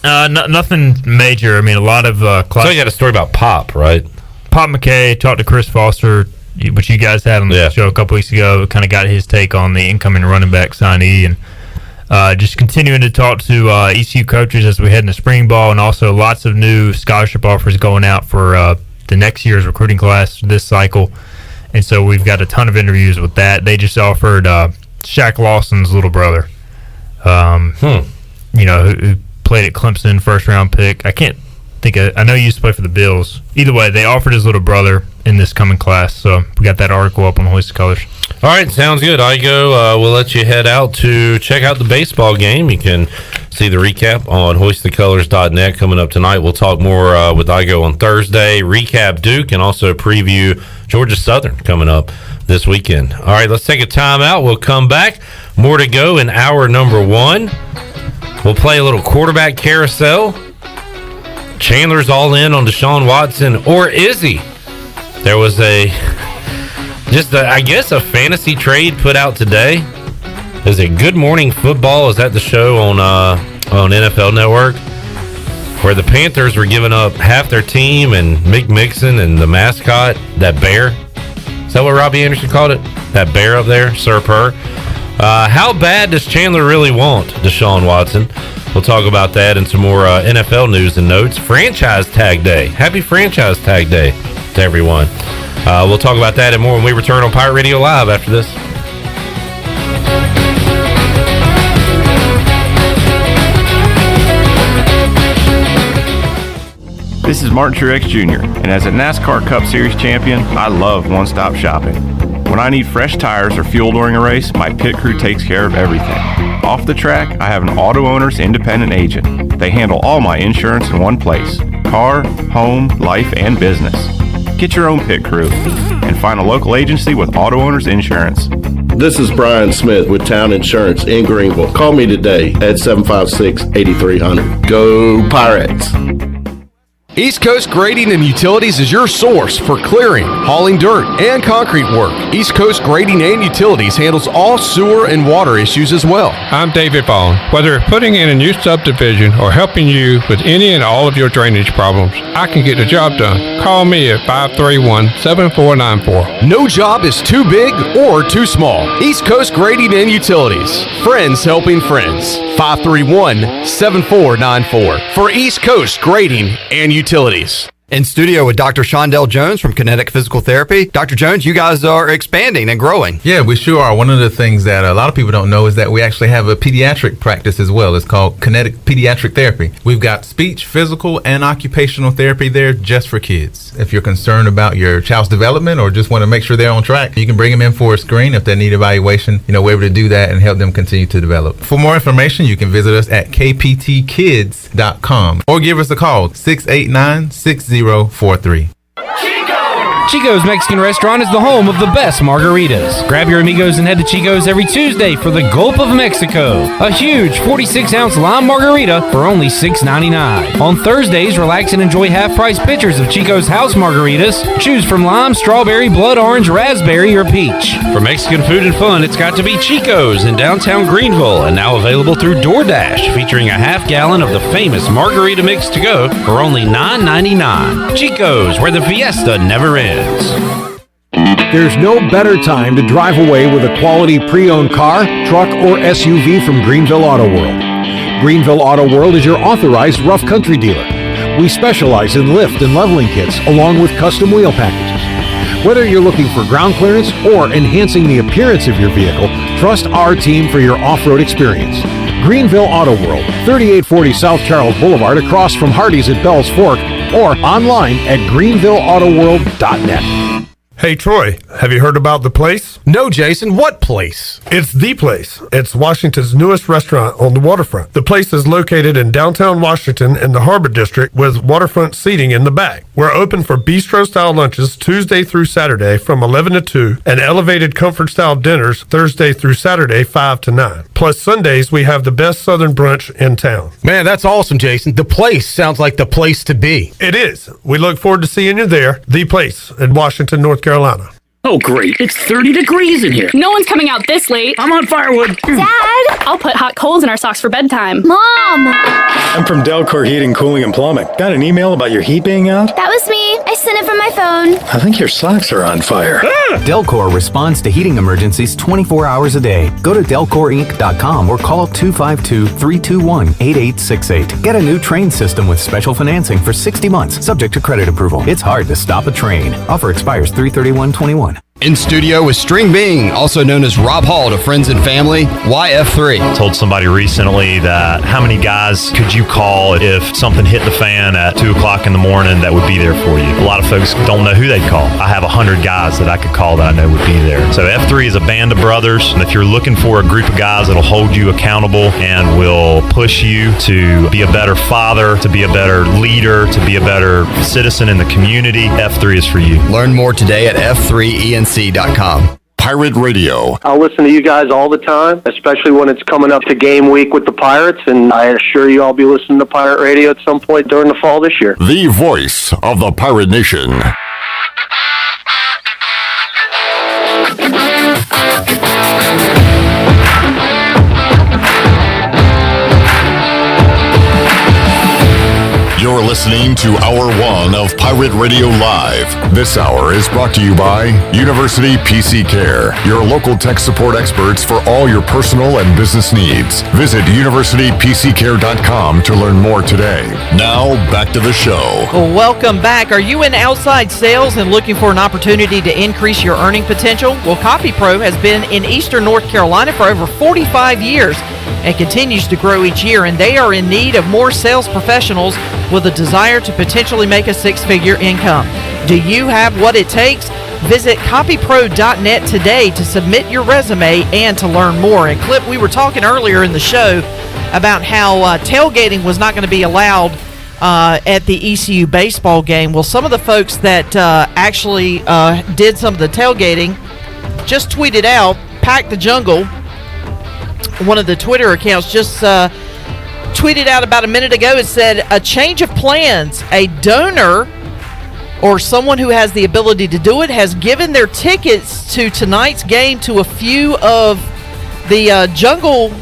Nothing major. I mean, a lot of So you got a story about Pop, right? Pop McKay talked to Chris Foster, which you guys had on the show a couple weeks ago. Kind of got his take on the incoming running back signee, and Just continuing to talk to ECU coaches as we head into spring ball, and also lots of new scholarship offers going out for the next year's recruiting class this cycle. And so we've got a ton of interviews with that. They just offered Shaq Lawson's little brother, who played at Clemson, first-round pick. I know he used to play for the Bills. Either way, they offered his little brother in this coming class. So we got that article up on Hoist the Colors. All right, sounds good. Igo, we'll let you head out to check out the baseball game. You can see the recap on hoistthecolors.net coming up tonight. We'll talk more with Igo on Thursday, recap Duke, and also preview Georgia Southern coming up this weekend. All right, let's take a timeout. We'll come back. More to go in hour number 1. We'll play a little quarterback carousel. Chandler's all in on Desean Watson, or is he? There was a fantasy trade put out today. Is it Good Morning Football? Is that the show on NFL Network? Where the Panthers were giving up half their team and Mick Mixon and the mascot, that bear. Is that what Robbie Anderson called it? That bear up there, Sir Purr. How bad does Chandler really want Desean Watson? We'll talk about that and some more NFL news and notes. Franchise Tag Day. Happy Franchise Tag Day to everyone. We'll talk about that and more when we return on Pirate Radio Live after this. This is Martin Truex Jr., and as a NASCAR Cup Series champion, I love one-stop shopping. When I need fresh tires or fuel during a race, my pit crew takes care of everything. Off the track, I have an auto owner's independent agent. They handle all my insurance in one place: car, home, life, and business. Get your own pit crew and find a local agency with auto owner's insurance. This is Brian Smith with Town Insurance in Greenville. Call me today at 756-8300. Go Pirates! East Coast Grading and Utilities is your source for clearing, hauling dirt, and concrete work. East Coast Grading and Utilities handles all sewer and water issues as well. I'm David Bond. Whether putting in a new subdivision or helping you with any and all of your drainage problems, I can get the job done. Call me at 531-7494. No job is too big or too small. East Coast Grading and Utilities. Friends helping friends. 531-7494 for East Coast Grading and Utilities. In studio with Dr. Shondell Jones from Kinetic Physical Therapy. Dr. Jones, you guys are expanding and growing. Yeah, we sure are. One of the things that a lot of people don't know is that we actually have a pediatric practice as well. It's called Kinetic Pediatric Therapy. We've got speech, physical, and occupational therapy there just for kids. If you're concerned about your child's development or just want to make sure they're on track, you can bring them in for a screen. If they need evaluation, we're able to do that and help them continue to develop. For more information, you can visit us at kptkids.com or give us a call, 689-6043. Chico's Mexican Restaurant is the home of the best margaritas. Grab your amigos and head to Chico's every Tuesday for the Gulp of Mexico, a huge 46-ounce lime margarita for only $6.99. On Thursdays, relax and enjoy half-price pitchers of Chico's house margaritas. Choose from lime, strawberry, blood orange, raspberry, or peach. For Mexican food and fun, it's got to be Chico's in downtown Greenville, and now available through DoorDash, featuring a half-gallon of the famous margarita mix to go for only $9.99. Chico's, where the fiesta never ends. There's no better time to drive away with a quality pre-owned car, truck, or SUV from Greenville Auto World. Greenville Auto World is your authorized rough country dealer. We specialize in lift and leveling kits along with custom wheel packages. Whether you're looking for ground clearance or enhancing the appearance of your vehicle, trust our team for your off-road experience. Greenville Auto World, 3840 South Charles Boulevard across from Hardee's at Bell's Fork, or online at greenvilleautoworld.net. Hey, Troy, have you heard about The Place? No, Jason. What place? It's The Place. It's Washington's newest restaurant on the waterfront. The Place is located in downtown Washington in the Harbor District with waterfront seating in the back. We're open for bistro-style lunches Tuesday through Saturday from 11 to 2 and elevated comfort-style dinners Thursday through Saturday 5 to 9. Plus Sundays, we have the best Southern brunch in town. Man, that's awesome, Jason. The Place sounds like the place to be. It is. We look forward to seeing you there. The Place in Washington, North Carolina. Oh, great. It's 30 degrees in here. No one's coming out this late. I'm on firewood. Dad! I'll put hot coals in our socks for bedtime. Mom! I'm from Delcor Heating, Cooling, and Plumbing. Got an email about your heat being out? That was me. I sent it from my phone. I think your socks are on fire. Delcor responds to heating emergencies 24 hours a day. Go to delcorinc.com or call 252-321-8868. Get a new train system with special financing for 60 months, subject to credit approval. It's hard to stop a train. Offer expires 3/31/21. In studio with String Bean, also known as Rob Hall to friends and family, YF3. Told somebody recently that how many guys could you call if something hit the fan at 2 o'clock in the morning that would be there for you? A lot of folks don't know who they'd call. I have 100 guys that I could call that I know would be there. So F3 is a band of brothers, and if you're looking for a group of guys that'll hold you accountable and will push you to be a better father, to be a better leader, to be a better citizen in the community, F3 is for you. Learn more today at f3enc.com. Pirate Radio. I'll listen to you guys all the time, especially when it's coming up to game week with the Pirates, and I assure you I'll be listening to Pirate Radio at some point during the fall this year. The voice of the Pirate Nation. You're listening to Hour 1 of Pirate Radio Live. This hour is brought to you by University PC Care, your local tech support experts for all your personal and business needs. Visit universitypccare.com to learn more today. Now, back to the show. Welcome back. Are you in outside sales and looking for an opportunity to increase your earning potential? Well, Copy Pro has been in Eastern North Carolina for over 45 years and continues to grow each year, and they are in need of more sales professionals with a desire to potentially make a six-figure income. Do you have what it takes? Visit copypro.net today to submit your resume and to learn more. And Clip, we were talking earlier in the show about how tailgating was not going to be allowed at the ECU baseball game. Well, some of the folks that actually did some of the tailgating just tweeted out, Pack the Jungle, one of the Twitter accounts just tweeted out about a minute ago. It said, a change of plans. A donor or someone who has the ability to do it has given their tickets to tonight's game to a few of the Jungle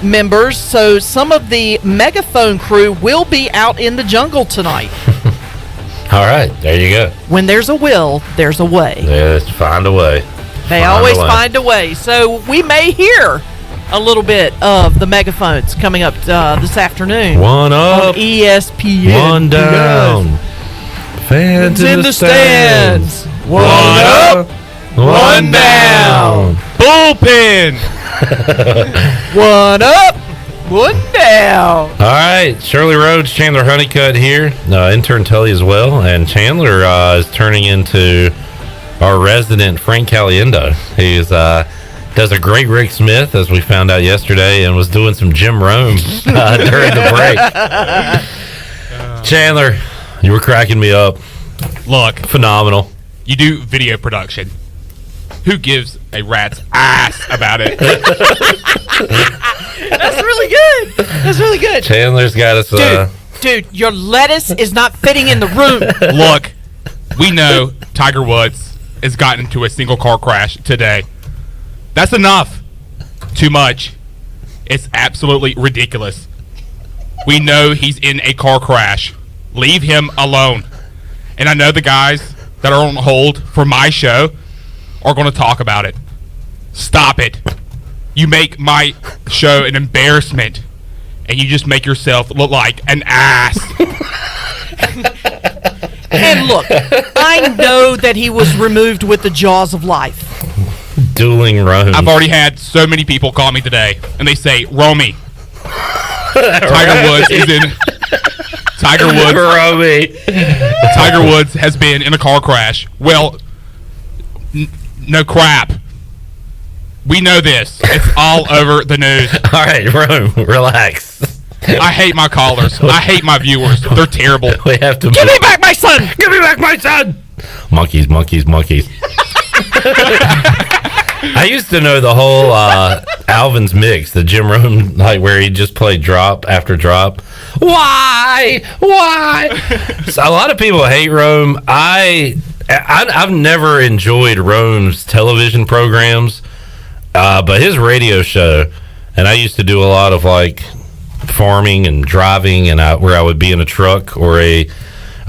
members. So some of the Megaphone crew will be out in the jungle tonight. All right, there you go. When there's a will, there's a way. Let's find a way. They always find a way. So we may hear a little bit of the Megaphones coming up this afternoon. One up, on ESPN. One down. Fans in the stands. One up, one down. Bullpen. One up, one down. All right, Shirley Rhodes, Chandler Honeycutt here, intern Tully as well, and Chandler is turning into our resident Frank Caliendo. He's does a great Rick Smith, as we found out yesterday, and was doing some Jim Rome during the break. Chandler, you were cracking me up. Look. Phenomenal. You do video production. Who gives a rat's ass about it? That's really good. That's really good. Chandler's got us. Dude, your lettuce is not fitting in the room. Look, we know Tiger Woods has gotten into a single car crash today. That's enough. Too much. It's absolutely ridiculous. We know he's in a car crash. Leave him alone. And I know the guys that are on hold for my show are going to talk about it. Stop it. You make my show an embarrassment, and you just make yourself look like an ass. And look, I know that he was removed with the jaws of life. Dueling Rome. I've already had so many people call me today, and they say, Romy, Tiger Woods is in... Tiger Woods has been in a car crash. Well, no crap. We know this. It's all over the news. All right, Rome, relax. I hate my callers. I hate my viewers. They're terrible. We have to Give me back my son! Give me back my son! Monkeys. I used to know the whole Alvin's mix, the Jim Rome, like where he just played drop after drop. Why? So a lot of people hate Rome. I I've never enjoyed Rome's television programs, but his radio show, and I used to do a lot of like farming and driving, and where I would be in a truck or a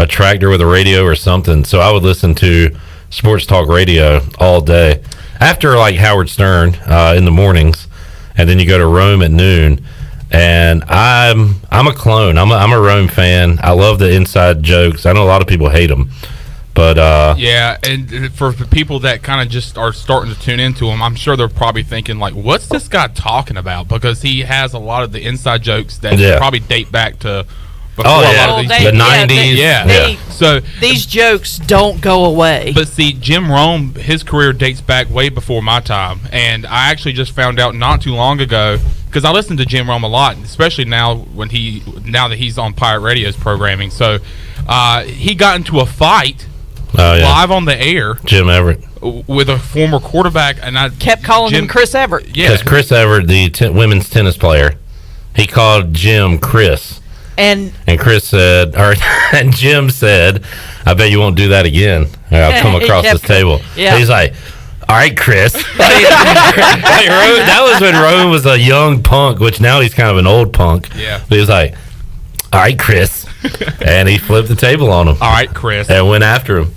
tractor with a radio or something. So I would listen to sports talk radio all day after like Howard Stern in the mornings, and then you go to Rome at noon. And I'm a clone. I'm a Rome fan. I love the inside jokes. I know a lot of people hate them, but yeah. And for the people that kind of just are starting to tune into him, I'm sure they're probably thinking like, "What's this guy talking about?" Because he has a lot of the inside jokes that probably date back to before a lot of these the 90s. So these jokes don't go away. But see, Jim Rome, his career dates back way before my time, and I actually just found out not too long ago. Because I listen to Jim Rome a lot, especially now that he's on Pirate Radio's programming. So he got into a fight live on the air. Jim Everett with a former quarterback, and I kept calling him Chris Everett. Yeah, because Chris Everett, the women's tennis player, he called Jim Chris, and Chris said, and Jim said, "I bet you won't do that again. I'll come across this table." Yeah. He's like, "All right, Chris." That was when Rome was a young punk, which now he's kind of an old punk. Yeah. But he was like, "All right, Chris," and he flipped the table on him. All right, Chris, and went after him.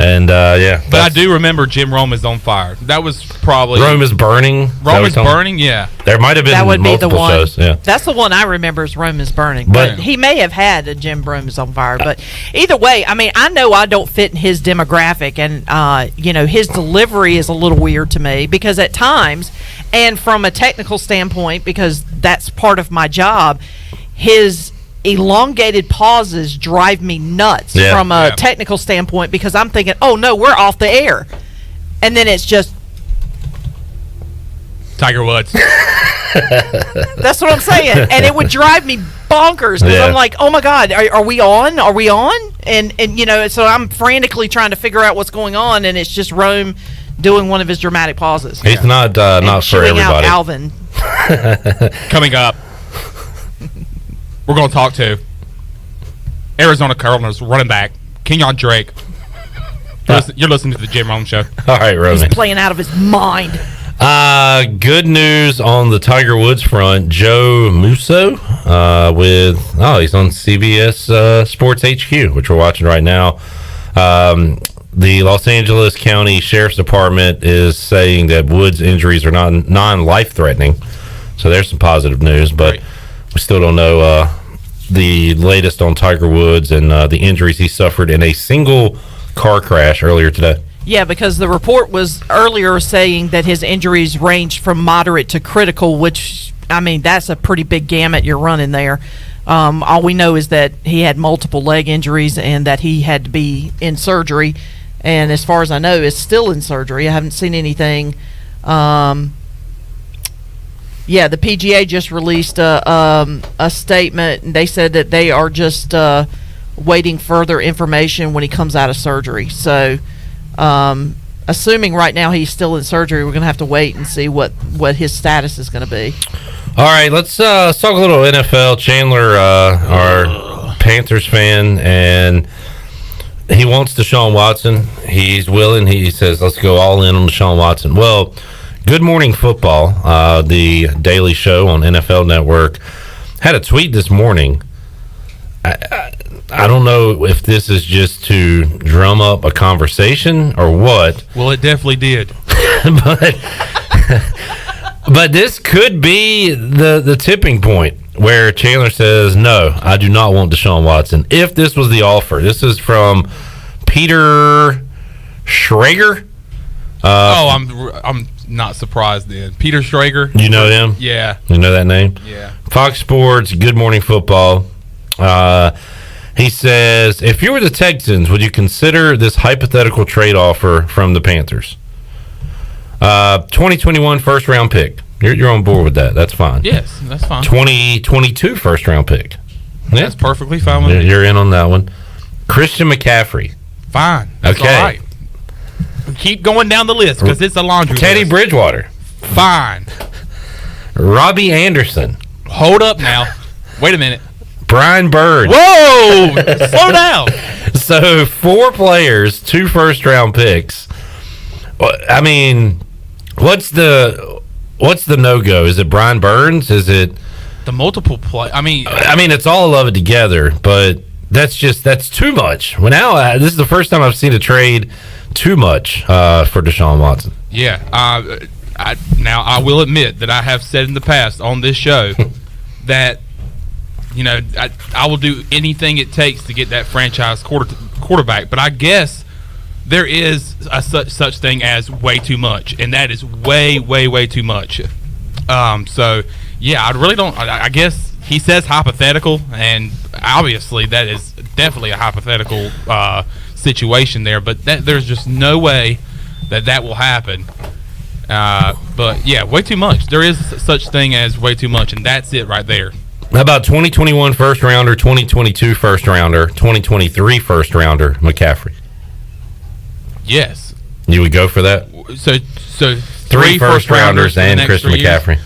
And but I do remember Jim Rome is on fire. That was probably Rome is burning. Rome is burning. Yeah, there might have been that would multiple be the one. shows. Yeah, that's the one I remember is Rome is burning. But he may have had a Jim Rome is on fire. But either way, I mean, I know I don't fit in his demographic, and his delivery is a little weird to me because at times, and from a technical standpoint, because that's part of my job, his elongated pauses drive me nuts from a technical standpoint because I'm thinking, oh no, we're off the air, and then it's just Tiger Woods. That's what I'm saying, and it would drive me bonkers because I'm like, oh my god, are we on? Are we on? And so I'm frantically trying to figure out what's going on, and it's just Rome doing one of his dramatic pauses. He's not for everybody. Out Alvin. Coming up, we're going to talk to Arizona Cardinals running back Kenyon Drake. You're listening to the Jim Rome Show. All right, Roman. He's playing out of his mind. Good news on the Tiger Woods front. Joe Musso he's on CBS Sports HQ, which we're watching right now. The Los Angeles County Sheriff's Department is saying that Woods' injuries are not non-life-threatening. So there's some positive news, but we still don't know the latest on Tiger Woods and the injuries he suffered in a single car crash earlier today. Yeah, because the report was earlier saying that his injuries ranged from moderate to critical, which, I mean, that's a pretty big gamut you're running there. All we know is that he had multiple leg injuries and that he had to be in surgery. And as far as I know, is still in surgery. I haven't seen anything. The PGA just released a statement, and they said that they are just waiting further information when he comes out of surgery. So, assuming right now he's still in surgery, we're going to have to wait and see what his status is going to be. All right, let's talk a little NFL. Chandler, our Panthers fan, and he wants Desean Watson. He's willing. He says, let's go all in on Desean Watson. Well, Good Morning Football, the daily show on NFL Network, had a tweet this morning. I don't know if this is just to drum up a conversation or what. Well, it definitely did. But this could be the tipping point where Chandler says, no, I do not want Desean Watson. If this was the offer. This is from Peter Schrager. I'm not surprised then. Peter Schrager. You know him? Yeah. You know that name? Yeah. Fox Sports, Good Morning Football. He says, if you were the Texans, would you consider this hypothetical trade offer from the Panthers? 2021 first round pick. You're on board with that. That's fine. Yes, that's fine. 2022 first round pick. Yeah. That's perfectly fine with me. You're in on that one. Christian McCaffrey. Fine. That's okay. All right. Keep going down the list because it's a laundry Teddy list. Bridgewater. Fine. Robbie Anderson. Hold up now. Wait a minute. Brian Bird. Whoa! Slow down. So 4 players, 2 first-round picks. I mean, what's the no-go? Is it Brian Burns? Is it the multiple play? I mean, it's all love it together, but that's too much. Well, now this is the first time I've seen a trade too much for Desean Watson. Yeah. Now I will admit that I have said in the past on this show that I will do anything it takes to get that franchise quarterback, but I guess there is a such thing as way too much, and that is way too much. So yeah, I really don't. I guess he says hypothetical, and obviously that is definitely a hypothetical situation there. But there's just no way that will happen. But yeah, way too much. There is such thing as way too much, and that's it right there. How about 2021 first rounder, 2022 first rounder, 2023 first rounder, McCaffrey? Yes. You would go for that? So 3 first rounders and Christian McCaffrey.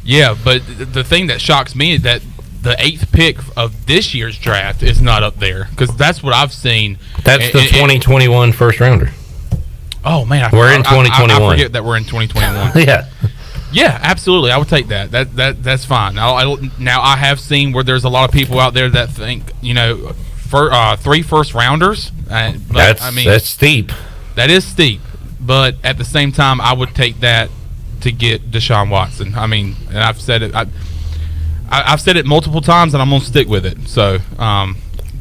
Yeah, but the thing that shocks me is that the 8th pick of this year's draft is not up there, because that's what I've seen. That's the 2021 first rounder. Oh man, we're in 2021. I forget that we're in 2021. Yeah. Yeah, absolutely. I would take that. That's fine. Now I have seen where there's a lot of people out there that think 3 first rounders. That's steep. That is steep, but at the same time, I would take that to get Desean Watson. I mean, and I've said it. I've said it multiple times, and I'm gonna stick with it. So,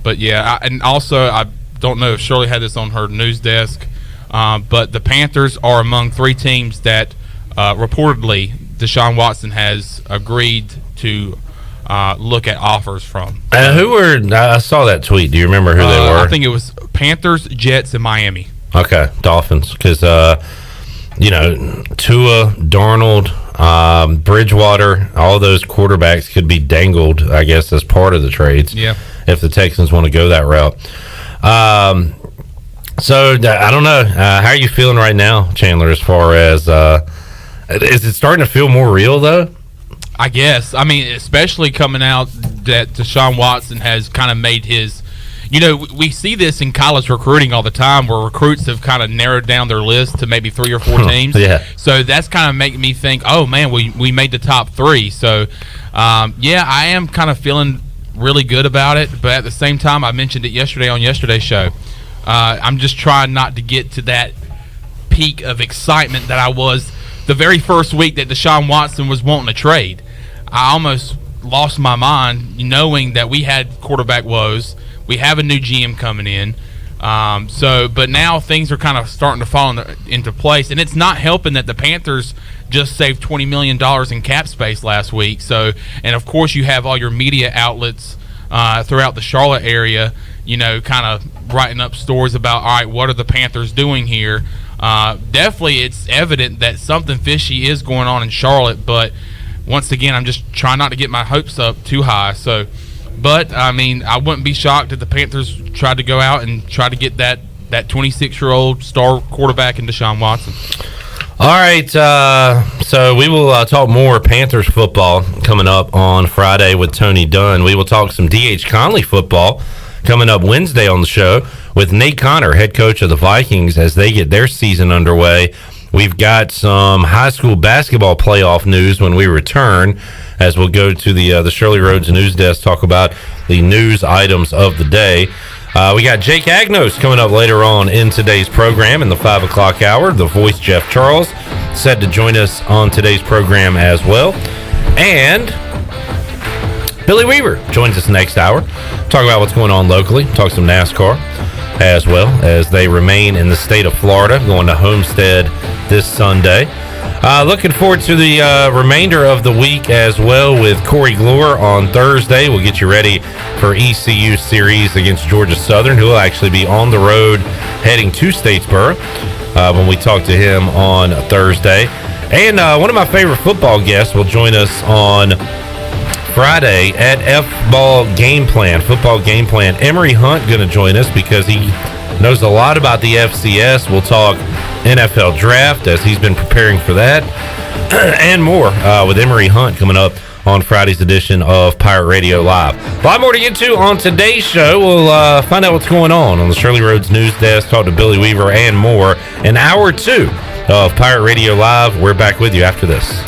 but yeah, and also I don't know if Shirley had this on her news desk, but the Panthers are among 3 teams that. Reportedly, Desean Watson has agreed to look at offers from. Who were? I saw that tweet. Do you remember who they were? I think it was Panthers, Jets, and Miami. Okay, Dolphins, because Tua, Darnold, Bridgewater, all those quarterbacks could be dangled, I guess, as part of the trades. Yeah. If the Texans want to go that route. So I don't know. How are you feeling right now, Chandler? As far as is it starting to feel more real, though? I guess. I mean, especially coming out that Desean Watson has kind of made his we see this in college recruiting all the time where recruits have kind of narrowed down their list to maybe 3 or 4 teams. Yeah. So that's kind of making me think, oh, man, we made the top 3. So, yeah, I am kind of feeling really good about it. But at the same time, I mentioned it yesterday on yesterday's show. I'm just trying not to get to that peak of excitement that I was the very first week that Desean Watson was wanting to trade. I almost lost my mind knowing that we had quarterback woes. We have a new GM coming in. But now things are kind of starting to fall into place. And it's not helping that the Panthers just saved $20 million in cap space last week. So, and of course you have all your media outlets throughout the Charlotte area, kind of writing up stories about, all right, what are the Panthers doing here? Definitely it's evident that something fishy is going on in Charlotte, but once again, I'm just trying not to get my hopes up too high. So, but I mean, I wouldn't be shocked if the Panthers tried to go out and try to get that 26-year-old star quarterback in Desean Watson. All right, so we will talk more Panthers football coming up on Friday with Tony Dunn. We will talk some D.H. Conley football coming up Wednesday on the show with Nate Connor, head coach of the Vikings, as they get their season underway. We've got some high school basketball playoff news when we return, as we'll go to the Shirley Rhodes news desk, talk about the news items of the day. We got Jake Agnos coming up later on in today's program in the 5 o'clock hour. The voice, Jeff Charles, set to join us on today's program as well. And Billy Weaver joins us next hour. Talk about what's going on locally. Talk some NASCAR as well, as they remain in the state of Florida, going to Homestead this Sunday. Looking forward to the remainder of the week as well with Corey Glore on Thursday. We'll get you ready for ECU series against Georgia Southern, who will actually be on the road heading to Statesboro when we talk to him on Thursday. And one of my favorite football guests will join us on Friday at football game plan. Emery Hunt going to join us because he knows a lot about the FCS. We'll talk NFL draft as he's been preparing for that and more with Emery Hunt coming up on Friday's edition of Pirate Radio Live. A lot more to get to on today's show. We'll find out what's going on the Shirley Rhodes News Desk, talk to Billy Weaver, and more in hour 2 of Pirate Radio Live. We're back with you after this.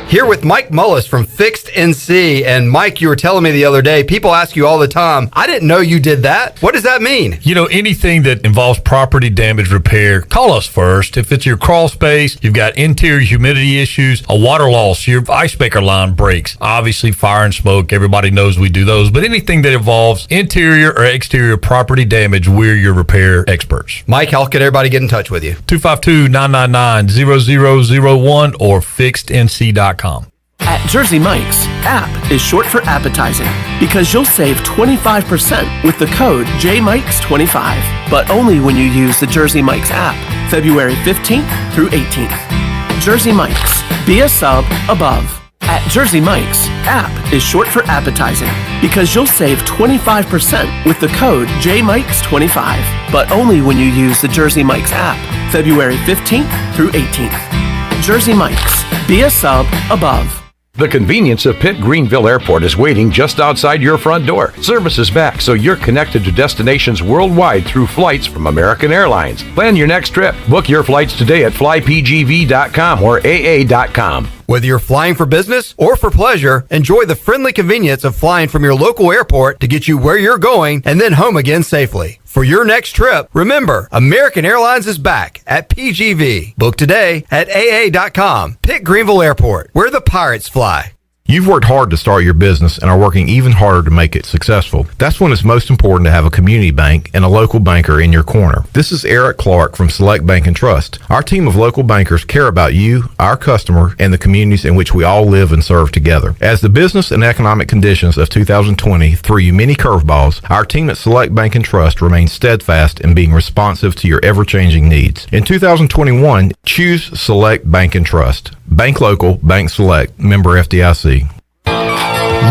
Here with Mike Mullis from Fixed NC. And Mike, you were telling me the other day, people ask you all the time, I didn't know you did that. What does that mean? You know, anything that involves property damage repair, call us first. If it's your crawl space, you've got interior humidity issues, a water loss, your ice maker line breaks, obviously fire and smoke, everybody knows we do those. But anything that involves interior or exterior property damage, we're your repair experts. Mike, how can everybody get in touch with you? 252-999-0001 or fixednc.com. At Jersey Mike's, app is short for appetizing because you'll save 25% with the code JMikes25, but only when you use the Jersey Mike's app, February 15th through 18th. Jersey Mike's, be a sub above. At Jersey Mike's, app is short for appetizing because you'll save 25% with the code JMikes25, but only when you use the Jersey Mike's app, February 15th through 18th. Jersey Mike's, be a sub above. The convenience of Pitt Greenville Airport is waiting just outside your front door. Service is back, so you're connected to destinations worldwide through flights from American Airlines. Plan your next trip. Book your flights today at flypgv.com or aa.com. Whether you're flying for business or for pleasure, enjoy the friendly convenience of flying from your local airport to get you where you're going and then home again safely. For your next trip, remember, American Airlines is back at PGV. Book today at aa.com. Pitt Greenville Airport, where the pirates fly. You've worked hard to start your business and are working even harder to make it successful. That's when it's most important to have a community bank and a local banker in your corner. This is Eric Clark from Select Bank and Trust. Our team of local bankers care about you, our customer, and the communities in which we all live and serve together. As the business and economic conditions of 2020 threw you many curveballs, our team at Select Bank and Trust remains steadfast in being responsive to your ever-changing needs. In 2021, choose Select Bank and Trust. Bank local, bank select, member FDIC.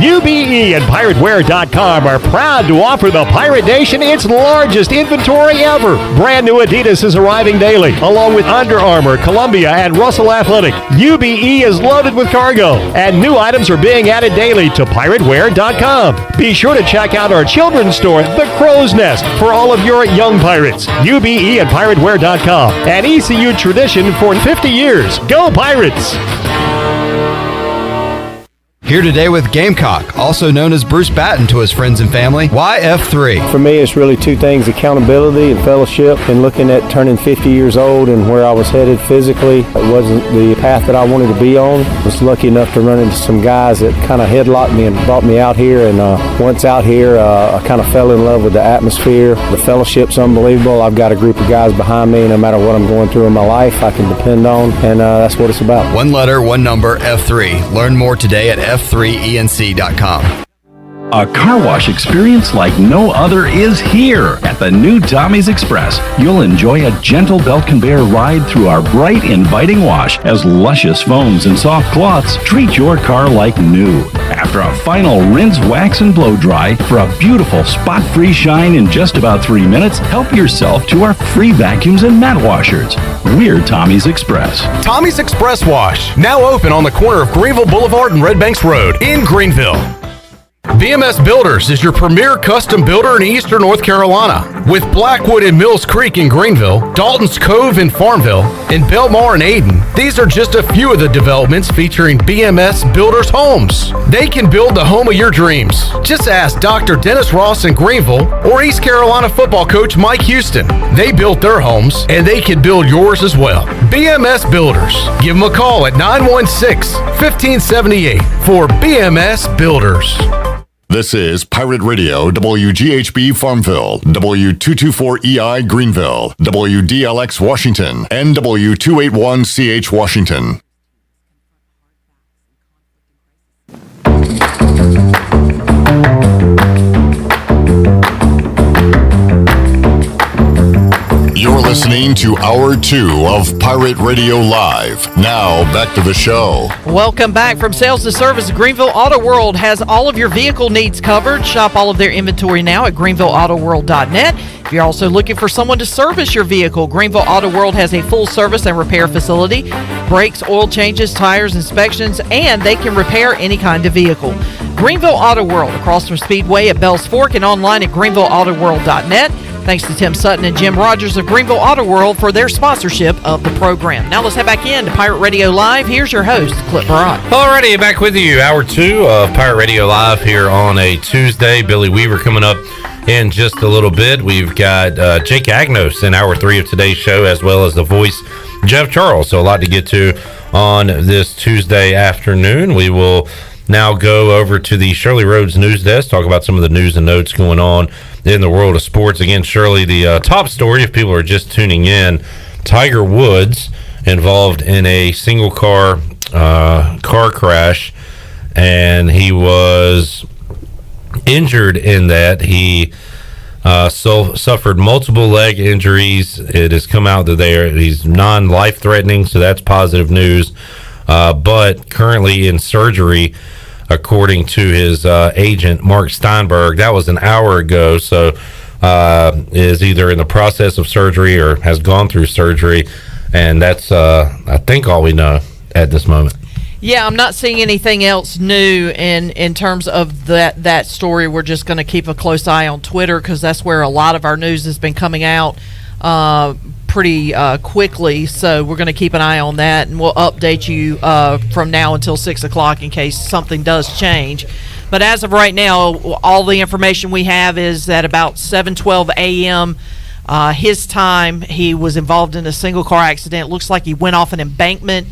UBE and PirateWear.com are proud to offer the Pirate Nation its largest inventory ever. Brand new Adidas is arriving daily, along with Under Armour, Columbia, and Russell Athletic. UBE is loaded with cargo, and new items are being added daily to PirateWear.com. Be sure to check out our children's store, The Crow's Nest, for all of your young pirates. UBE and PirateWear.com, an ECU tradition for 50 years. Go Pirates! Here today with Gamecock, also known as Bruce Batten to his friends and family. Why F3? For me, it's really two things, accountability and fellowship, and looking at turning 50 years old and where I was headed physically. It wasn't the path that I wanted to be on. I was lucky enough to run into some guys that kind of headlocked me and brought me out here, and once out here, I kind of fell in love with the atmosphere. The fellowship's unbelievable. I've got a group of guys behind me, no matter what I'm going through in my life, I can depend on, and that's what it's about. One letter, one number, F3. Learn more today at f3enc.com. A car wash experience like no other is here at the new Tommy's Express. You'll enjoy a gentle belt conveyor ride through our bright, inviting wash as luscious foams and soft cloths treat your car like new. After a final rinse, wax, and blow dry for a beautiful spot-free shine in just about 3 minutes, help yourself to our free vacuums and mat washers. We're Tommy's Express. Tommy's Express Wash, now open on the corner of Greenville Boulevard and Red Banks Road in Greenville. BMS Builders is your premier custom builder in Eastern North Carolina. With Blackwood and Mills Creek in Greenville, Dalton's Cove in Farmville, and Belmar and Ayden, these are just a few of the developments featuring BMS Builders homes. They can build the home of your dreams. Just ask Dr. Dennis Ross in Greenville or East Carolina football coach Mike Houston. They built their homes, and they can build yours as well. BMS Builders. Give them a call at 916-1578 for BMS Builders. This is Pirate Radio, WGHB Farmville, W224EI Greenville, WDLX Washington, and W281CH Washington. You're listening listening to Hour 2 of Pirate Radio Live. Now, back to the show. Welcome back. From sales to service, Greenville Auto World has all of your vehicle needs covered. Shop all of their inventory now at greenvilleautoworld.net. If you're also looking for someone to service your vehicle, Greenville Auto World has a full service and repair facility. Brakes, oil changes, tires, inspections, and they can repair any kind of vehicle. Greenville Auto World, across from Speedway at Bells Fork and online at greenvilleautoworld.net. Thanks to Tim Sutton and Jim Rogers of Greenville Auto World for their sponsorship of the program. Now let's head back in to Pirate Radio Live. Here's your host, Clip Barat. Alrighty, back with you. Hour 2 of Pirate Radio Live here on a Tuesday. Billy Weaver coming up in just a little bit. We've got Jake Agnos in Hour 3 of today's show, as well as the voice, Jeff Charles. So a lot to get to on this Tuesday afternoon. We will now go over to the Shirley Rhodes News Desk, talk about some of the news and notes going on in the world of sports. Again, Shirley, the top story, if people are just tuning in, Tiger Woods involved in a single car crash, and he was injured in that. He suffered multiple leg injuries. It has come out that he's non-life threatening, so that's positive news, but currently in surgery, according to his agent, Mark Steinberg. That was an hour ago, so is either in the process of surgery or has gone through surgery, and that's, I think, all we know at this moment. Yeah, I'm not seeing anything else new in terms of that story. We're just going to keep a close eye on Twitter because that's where a lot of our news has been coming out pretty quickly. So we're going to keep an eye on that, and we'll update you from now until 6 o'clock in case something does change. But as of right now, all the information we have is that about 7:12 a.m. His time, he was involved in a single car accident. It looks like he went off an embankment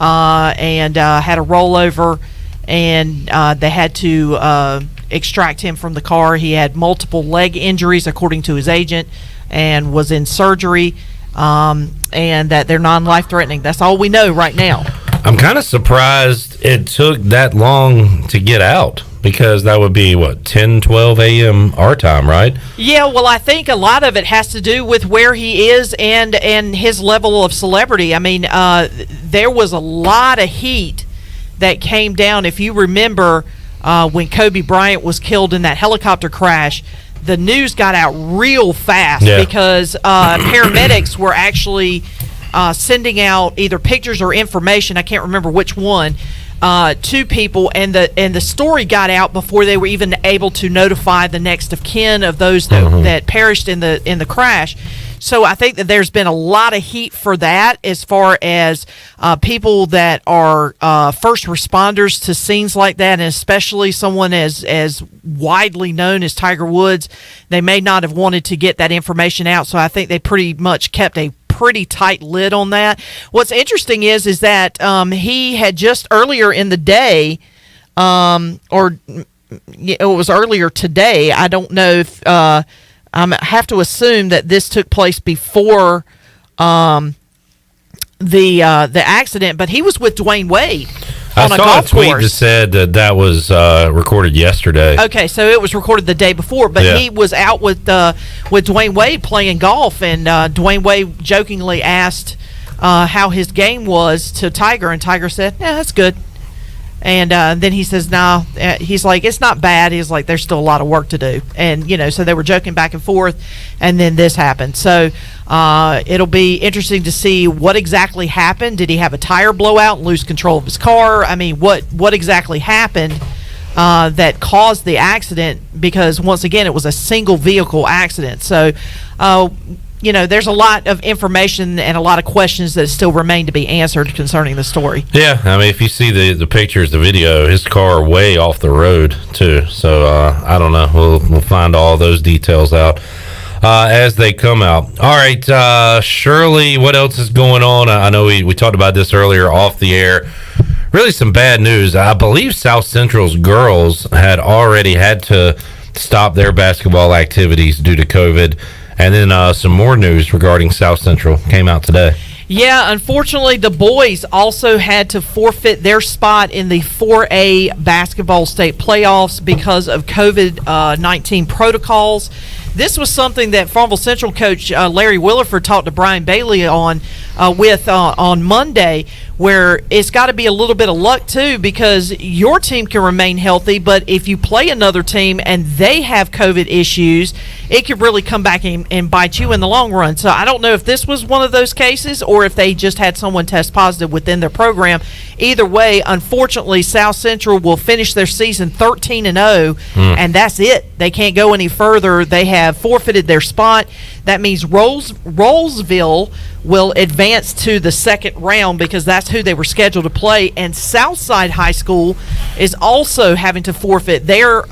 and had a rollover, and they had to extract him from the car. He had multiple leg injuries, according to his agent, and was in surgery, and that they're non-life threatening. That's all we know right now. I'm kind of surprised it took that long to get out, because that would be, 10, 12 a.m. our time, right? Yeah, well, I think a lot of it has to do with where he is and his level of celebrity. I mean, there was a lot of heat that came down. If you remember when Kobe Bryant was killed in that helicopter crash, the news got out real fast because paramedics were actually sending out either pictures or information, I can't remember which one, to people, and the story got out before they were even able to notify the next of kin of those that perished in the crash. So I think that there's been a lot of heat for that, as far as people that are first responders to scenes like that, and especially someone as widely known as Tiger Woods. They may not have wanted to get that information out, so I think they pretty much kept a pretty tight lid on that. What's interesting is that he had just earlier in the day, or it was earlier today, I don't know if I have to assume that this took place before the accident, but he was with Dwayne Wade on a golf tweet course. that said that was recorded yesterday. Okay, so it was recorded the day before, but he was out with Dwayne Wade playing golf, and Dwayne Wade jokingly asked how his game was to Tiger, and Tiger said, "Yeah, that's good." And then he says, "No," he's like, "It's not bad." He's like, "There's still a lot of work to do," and so they were joking back and forth, and then this happened. So it'll be interesting to see what exactly happened. Did he have a tire blowout and lose control of his car? I mean, what exactly happened that caused the accident? Because once again, it was a single vehicle accident. So there's a lot of information and a lot of questions that still remain to be answered concerning the story. Yeah, I mean, if you see the pictures, the video, his car way off the road too. So I don't know. We'll find all those details out as they come out. All right, Shirley, what else is going on? I know we talked about this earlier off the air. Really some bad news. I believe South Central's girls had already had to stop their basketball activities due to COVID. And then some more news regarding South Central came out today. Yeah, unfortunately, the boys also had to forfeit their spot in the 4A basketball state playoffs because of COVID-19 protocols. this was something that Farmville Central coach Larry Williford talked to Brian Bailey on on Monday, where it's got to be a little bit of luck too, because your team can remain healthy, but if you play another team and they have COVID issues, it could really come back and bite you in the long run. So I don't know if this was one of those cases or if they just had someone test positive within their program. Either way, unfortunately, South Central will finish their season 13-0, and that's it. They can't go any further. They have forfeited their spot. That means Rollsville will advance to the second round because that's who they were scheduled to play, and Southside High School is also having to forfeit their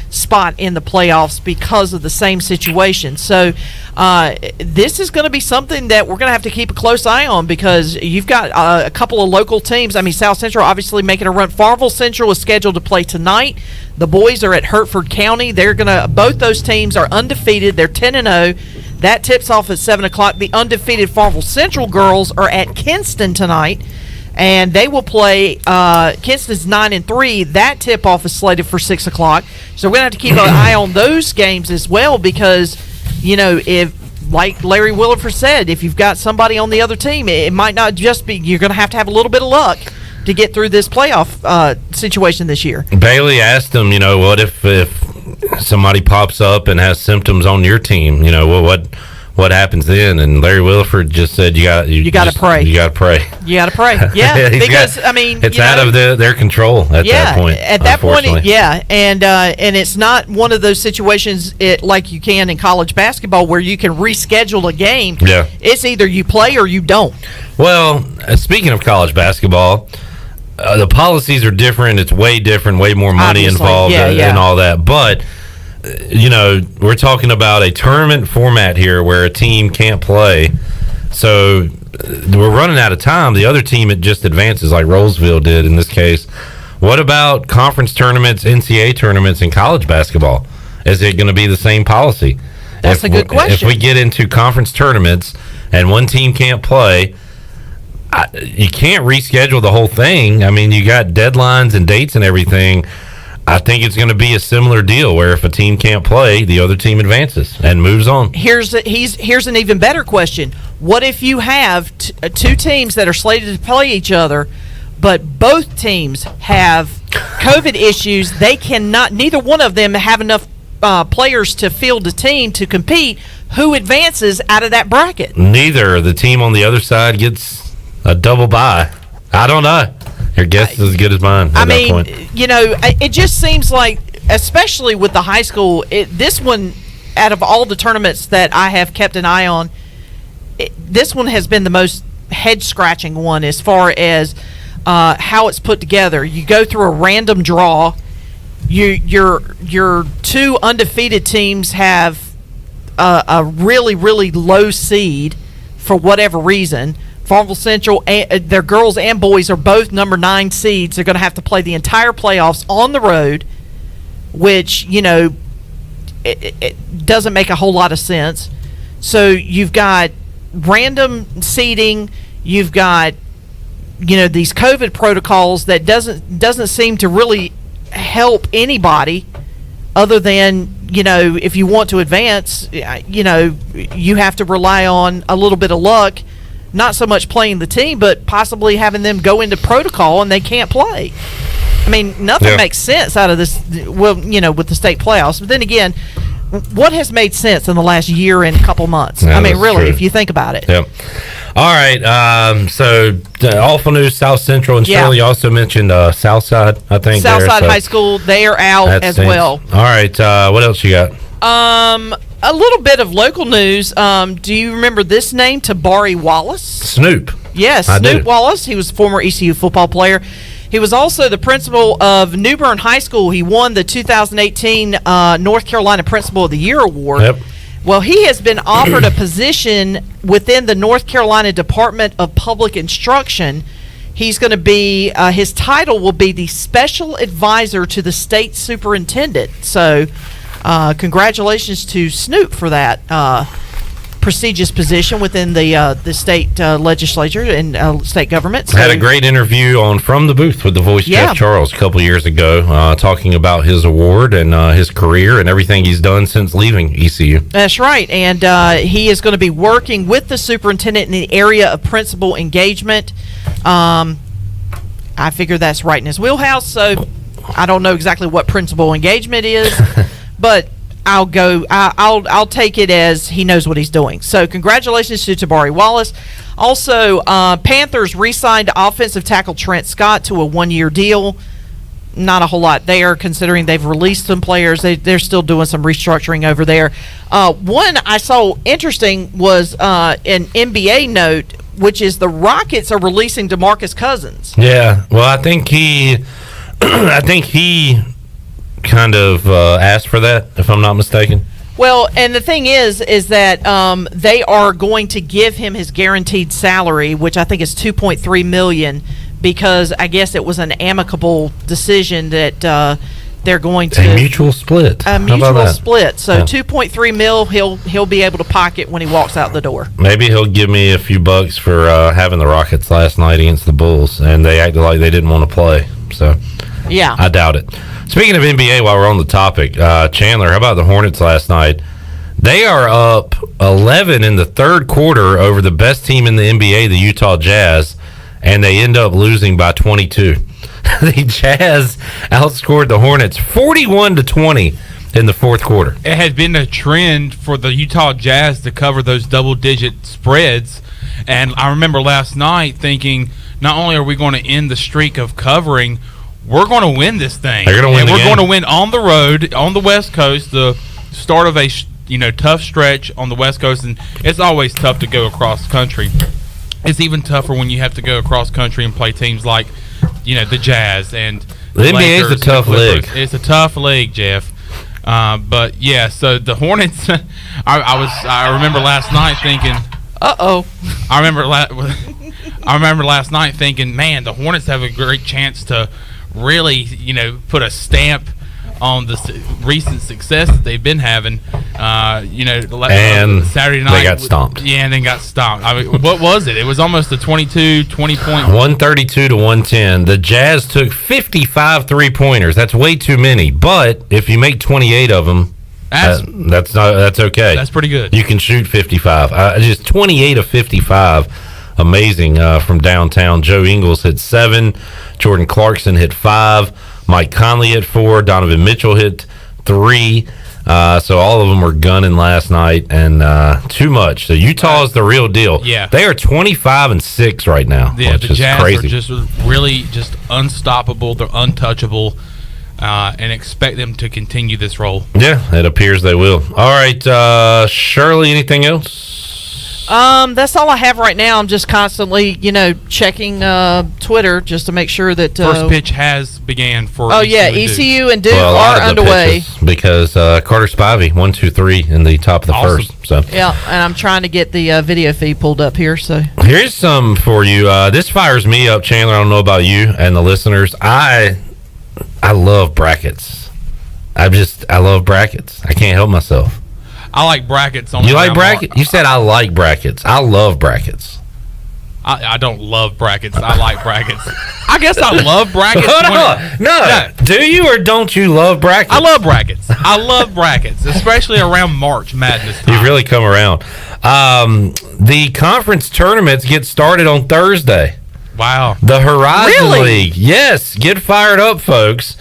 spot in the playoffs because of the same situation. So this is going to be something that we're going to have to keep a close eye on, because you've got a couple of local teams. I mean, South Central obviously making a run. Farmville Central is scheduled to play tonight. The boys are at Hertford County. Both those teams are undefeated. They're 10-0. That tips off at 7 o'clock. The undefeated Farmville Central girls are at Kinston tonight, and they will play. Kinston's 9-3. That tip off is slated for 6 o'clock. So we're gonna have to keep an eye on those games as well, because if, like Larry Williford said, if you've got somebody on the other team, it might not just be. You're gonna have to have a little bit of luck to get through this playoff situation this year. Bailey asked him, what if somebody pops up and has symptoms on your team? What happens then? And Larry Williford just said, you got to pray. You got to pray. You got to pray. Yeah, because it's out of their control at that point. At that point, and it's not one of those situations like you can in college basketball where you can reschedule a game. Yeah, it's either you play or you don't. Well, speaking of college basketball, the policies are different. It's way different, way more money involved and all that. But, we're talking about a tournament format here where a team can't play. So we're running out of time. The other team, it just advances like Rollsville did in this case. What about conference tournaments, NCAA tournaments in college basketball? Is it going to be the same policy? That's a good question. If we get into conference tournaments and one team can't play, you can't reschedule the whole thing. I mean, you got deadlines and dates and everything. I think it's going to be a similar deal where if a team can't play, the other team advances and moves on. Here's an even better question. What if you have two teams that are slated to play each other, but both teams have COVID issues? They cannot. Neither one of them have enough players to field a team to compete. Who advances out of that bracket? Neither. The team on the other side gets a double bye. I don't know. Your guess is as good as mine. I mean, it just seems like, especially with the high school, this one, out of all the tournaments that I have kept an eye on, this one has been the most head-scratching one as far as how it's put together. You go through a random draw. Your two undefeated teams have a really, really low seed for whatever reason. Farmville Central, their girls and boys are both number 9 seeds. They're going to have to play the entire playoffs on the road, which, it doesn't make a whole lot of sense. So you've got random seeding. You've got, these COVID protocols that doesn't seem to really help anybody other than, if you want to advance, you have to rely on a little bit of luck. Not so much playing the team, but possibly having them go into protocol and they can't play. I mean, nothing makes sense out of this, with the state playoffs. But then again, what has made sense in the last year and a couple months? Yeah, I mean, really, true. if you think about it. Yep. All right. So, Awful News, South Central, and Shirley also mentioned Southside, I think. Southside High School, they are out as well. All right. What else you got? A little bit of local news. Do you remember this name, Tabari Wallace? Snoop. Yes, Snoop Wallace. He was a former ECU football player. He was also the principal of New Bern High School. He won the 2018 North Carolina Principal of the Year award. Yep. Well, he has been offered a position within the North Carolina Department of Public Instruction. He's going to be, his title will be the Special Advisor to the State Superintendent. So, congratulations to Snoop for that. prestigious position within the state legislature and state government. So, had a great interview on From the Booth with the voice Jeff Charles a couple years ago, talking about his award and his career and everything he's done since leaving ECU. That's right, and he is going to be working with the superintendent in the area of principal engagement. I figure that's right in his wheelhouse, so I don't know exactly what principal engagement is, but I'll take it as he knows what he's doing. So congratulations to Tabari Wallace. Also, Panthers re-signed offensive tackle Trent Scott to a 1-year deal. Not a whole lot there, considering they've released some players. They're still doing some restructuring over there. One I saw interesting was an NBA note, which is the Rockets are releasing DeMarcus Cousins. Yeah, well, I think he kind of asked for that, if I'm not mistaken. Well, and the thing is that they are going to give him his guaranteed salary, which I think is $2.3 million, because I guess it was an amicable decision that they're going to a mutual split. A mutual split. So yeah. $2.3 million he'll be able to pocket when he walks out the door. Maybe he'll give me a few bucks for having the Rockets last night against the Bulls, and they acted like they didn't want to play. So yeah, I doubt it. Speaking of NBA, while we're on the topic, Chandler, how about the Hornets last night? They are up 11 in the third quarter over the best team in the NBA, the Utah Jazz, and they end up losing by 22. The Jazz outscored the Hornets 41-20 in the fourth quarter. It had been a trend for the Utah Jazz to cover those double-digit spreads, and I remember last night thinking, not only are we going to end the streak of covering, we're going to win this thing. They're going to win, and we're going to win on the road, on the West Coast, the start of a tough stretch on the West Coast, and it's always tough to go across country. It's even tougher when you have to go across country and play teams like, the Jazz and the NBA is a tough league. It's a tough league, Jeff. But yeah, so the Hornets. I remember last night thinking, I remember last night thinking, man, the Hornets have a great chance to really, put a stamp on the recent success that they've been having. And Saturday night they got stomped. Yeah, and then got stomped. I mean, what was it? It was almost a 20 point. 132-110. The Jazz took 55 3-pointers. That's way too many. But if you make 28 of them, that's okay. That's pretty good. You can shoot 55. Just 28 of 55. Amazing from downtown. Joe Ingles hit 7. Jordan Clarkson hit 5. Mike Conley hit 4. Donovan Mitchell hit 3. So all of them were gunning last night, and too much. So Utah is the real deal. Yeah, they are 25-6 right now. Yeah, which the is Jazz crazy. are just really just unstoppable. They're untouchable, and expect them to continue this role. Yeah, it appears they will. All right, Shirley, anything else? That's all I have right now. I'm just constantly, checking Twitter just to make sure that first pitch has began for. ECU and Duke are underway because Carter Spivey 1-2-3 in the top of the first. So yeah, and I'm trying to get the video feed pulled up here. So here's some for you. This fires me up, Chandler. I don't know about you and the listeners. I love brackets. I love brackets. I can't help myself. I like brackets. You like brackets? You said I like brackets. I love brackets. I don't love brackets. I like brackets. I guess I love brackets. No. Do you or don't you love brackets? I love brackets. I love brackets, especially around March Madness time. You've really come around. The conference tournaments get started on Thursday. Wow. The Horizon League. Yes. Get fired up, folks.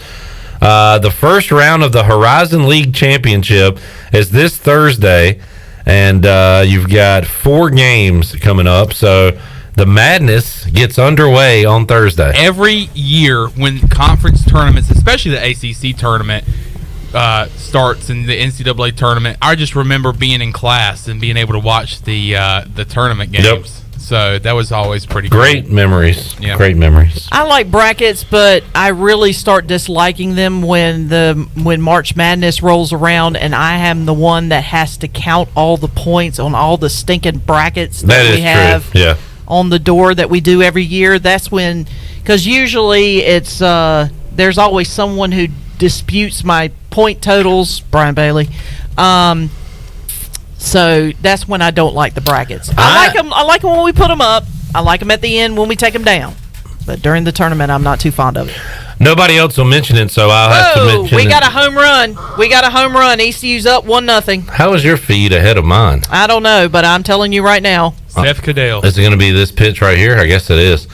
The first round of the Horizon League Championship is this Thursday, and you've got 4 games coming up. So the madness gets underway on Thursday. Every year when conference tournaments, especially the ACC tournament, starts in the NCAA tournament, I just remember being in class and being able to watch the tournament games. Yep. So that was always pretty great cool. Memories. Yeah. Great memories. I like brackets, but I really start disliking them when March Madness rolls around and I am the one that has to count all the points on all the stinking brackets that we have on the door that we do every year. That's when, because usually it's there's always someone who disputes my point totals. Brian Bailey. So that's when I don't like the brackets. I like them. I like them when we put them up. I like them at the end when we take them down. But during the tournament, I'm not too fond of it. Nobody else will mention it, so I'll have to mention we it. got a home run. We got a home run. ECU's up 1-0. How is your feed ahead of mine? I don't know, but I'm telling you right now. Seth Cadell. Is it going to be this pitch right here? I guess it is.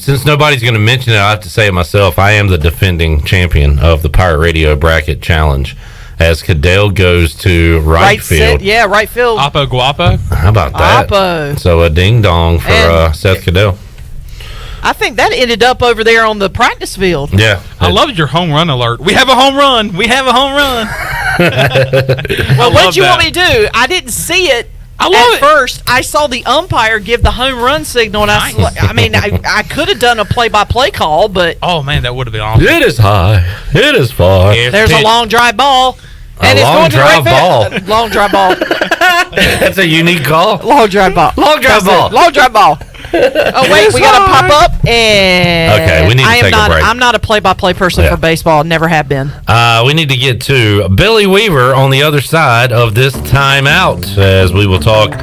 Since nobody's going to mention it, I have to say it myself. I am the defending champion of the Pirate Radio Bracket Challenge. As Cadell goes to right field. Right field. Oppo Guapo. How about that? Oppo. So a ding dong for Seth Cadell. I think that ended up over there on the practice field. Yeah. I loved your home run alert. We have a home run. We have a home run. Well, what did you want me to do? I didn't see it. At first, I saw the umpire give the home run signal, and I could have done a play-by-play call, but... Oh, man, that would have been awesome. It is high. It is far. There's a long drive ball. And it's going to the right field. Long drive ball. That's a unique call. Long drive ball. Long drive ball. Long drive ball. Oh, wait, we got to pop up. And okay, we need to take a break. I'm not a play-by-play person for baseball. Never have been. We need to get to Billy Weaver on the other side of this timeout, as we will talk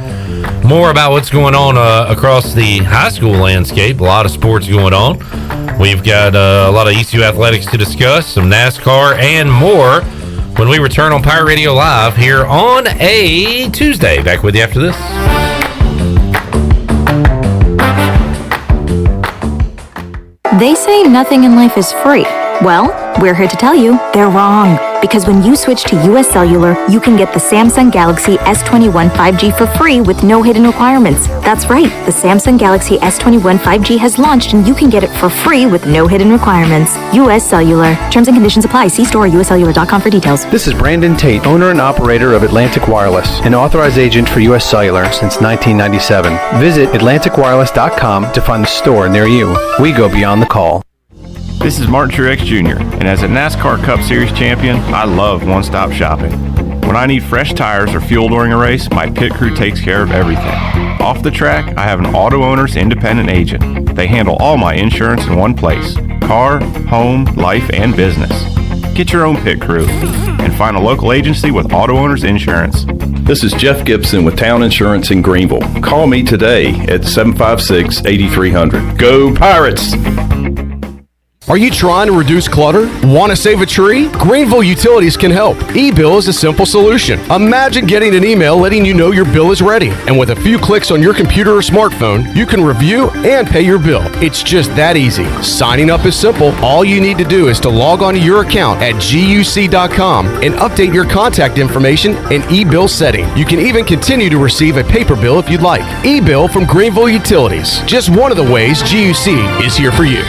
more about what's going on across the high school landscape. A lot of sports going on. We've got a lot of ECU athletics to discuss, some NASCAR, and more when we return on Pirate Radio Live here on a Tuesday. Back with you after this. They say nothing in life is free. Well, we're here to tell you they're wrong. Because when you switch to US Cellular, you can get the Samsung Galaxy S21 5G for free with no hidden requirements. That's right, the Samsung Galaxy S21 5G has launched and you can get it for free with no hidden requirements. US Cellular. Terms and conditions apply. See store or uscellular.com for details. This is Brandon Tate, owner and operator of Atlantic Wireless, an authorized agent for US Cellular since 1997. Visit atlanticwireless.com to find the store near you. We go beyond the call. This is Martin Truex Jr., and as a NASCAR Cup Series champion, I love one-stop shopping. When I need fresh tires or fuel during a race, my pit crew takes care of everything. Off the track, I have an auto owner's independent agent. They handle all my insurance in one place: car, home, life, and business. Get your own pit crew and find a local agency with auto owner's insurance. This is Jeff Gibson with Town Insurance in Greenville. Call me today at 756-8300. Go Pirates! Are you trying to reduce clutter? Want to save a tree? Greenville Utilities can help. E-bill is a simple solution. Imagine getting an email letting you know your bill is ready. And with a few clicks on your computer or smartphone, you can review and pay your bill. It's just that easy. Signing up is simple. All you need to do is to log onto your account at guc.com and update your contact information and e-bill setting. You can even continue to receive a paper bill if you'd like. E-bill from Greenville Utilities. Just one of the ways GUC is here for you.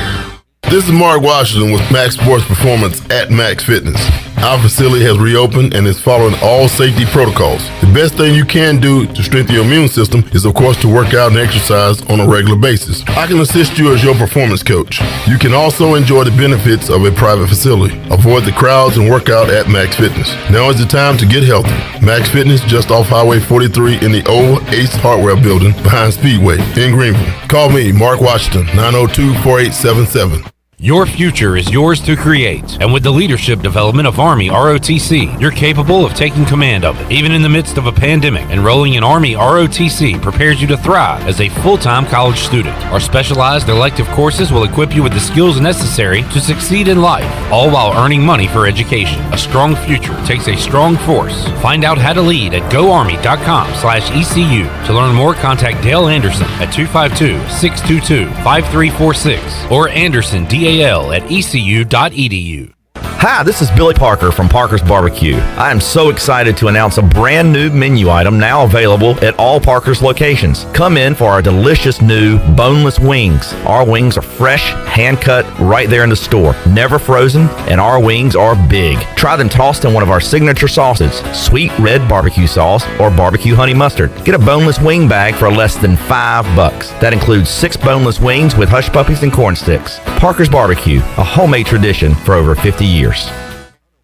This is Mark Washington with Max Sports Performance at Max Fitness. Our facility has reopened and is following all safety protocols. The best thing you can do to strengthen your immune system is, of course, to work out and exercise on a regular basis. I can assist you as your performance coach. You can also enjoy the benefits of a private facility. Avoid the crowds and work out at Max Fitness. Now is the time to get healthy. Max Fitness, just off Highway 43 in the old Ace Hardware building behind Speedway in Greenville. Call me, Mark Washington, 902-4877. Your future is yours to create, and with the leadership development of Army ROTC, you're capable of taking command of it. Even in the midst of a pandemic, enrolling in Army ROTC prepares you to thrive as a full-time college student. Our specialized elective courses will equip you with the skills necessary to succeed in life, all while earning money for education. A strong future takes a strong force. Find out how to lead at goarmy.com/ECU. To learn more, contact Dale Anderson at 252-622-5346 or Anderson DAL at ecu.edu. Hi, this is Billy Parker from Parker's Barbecue. I am so excited to announce a brand new menu item now available at all Parker's locations. Come in for our delicious new boneless wings. Our wings are fresh, hand-cut, right there in the store. Never frozen, and our wings are big. Try them tossed in one of our signature sauces, sweet red barbecue sauce or barbecue honey mustard. Get a boneless wing bag for less than $5. That includes 6 boneless wings with hush puppies and corn sticks. Parker's Barbecue, a homemade tradition for over 50 years.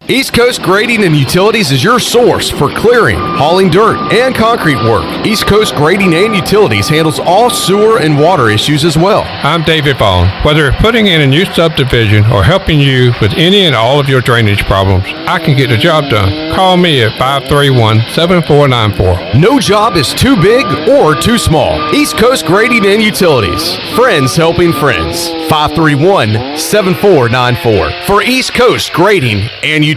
East Coast Grading and Utilities is your source for clearing, hauling dirt, and concrete work. East Coast Grading and Utilities handles all sewer and water issues as well. I'm David Vaughn. Whether putting in a new subdivision or helping you with any and all of your drainage problems, I can get the job done. Call me at 531-7494. No job is too big or too small. East Coast Grading and Utilities. Friends helping friends. 531-7494 for East Coast Grading and Utilities.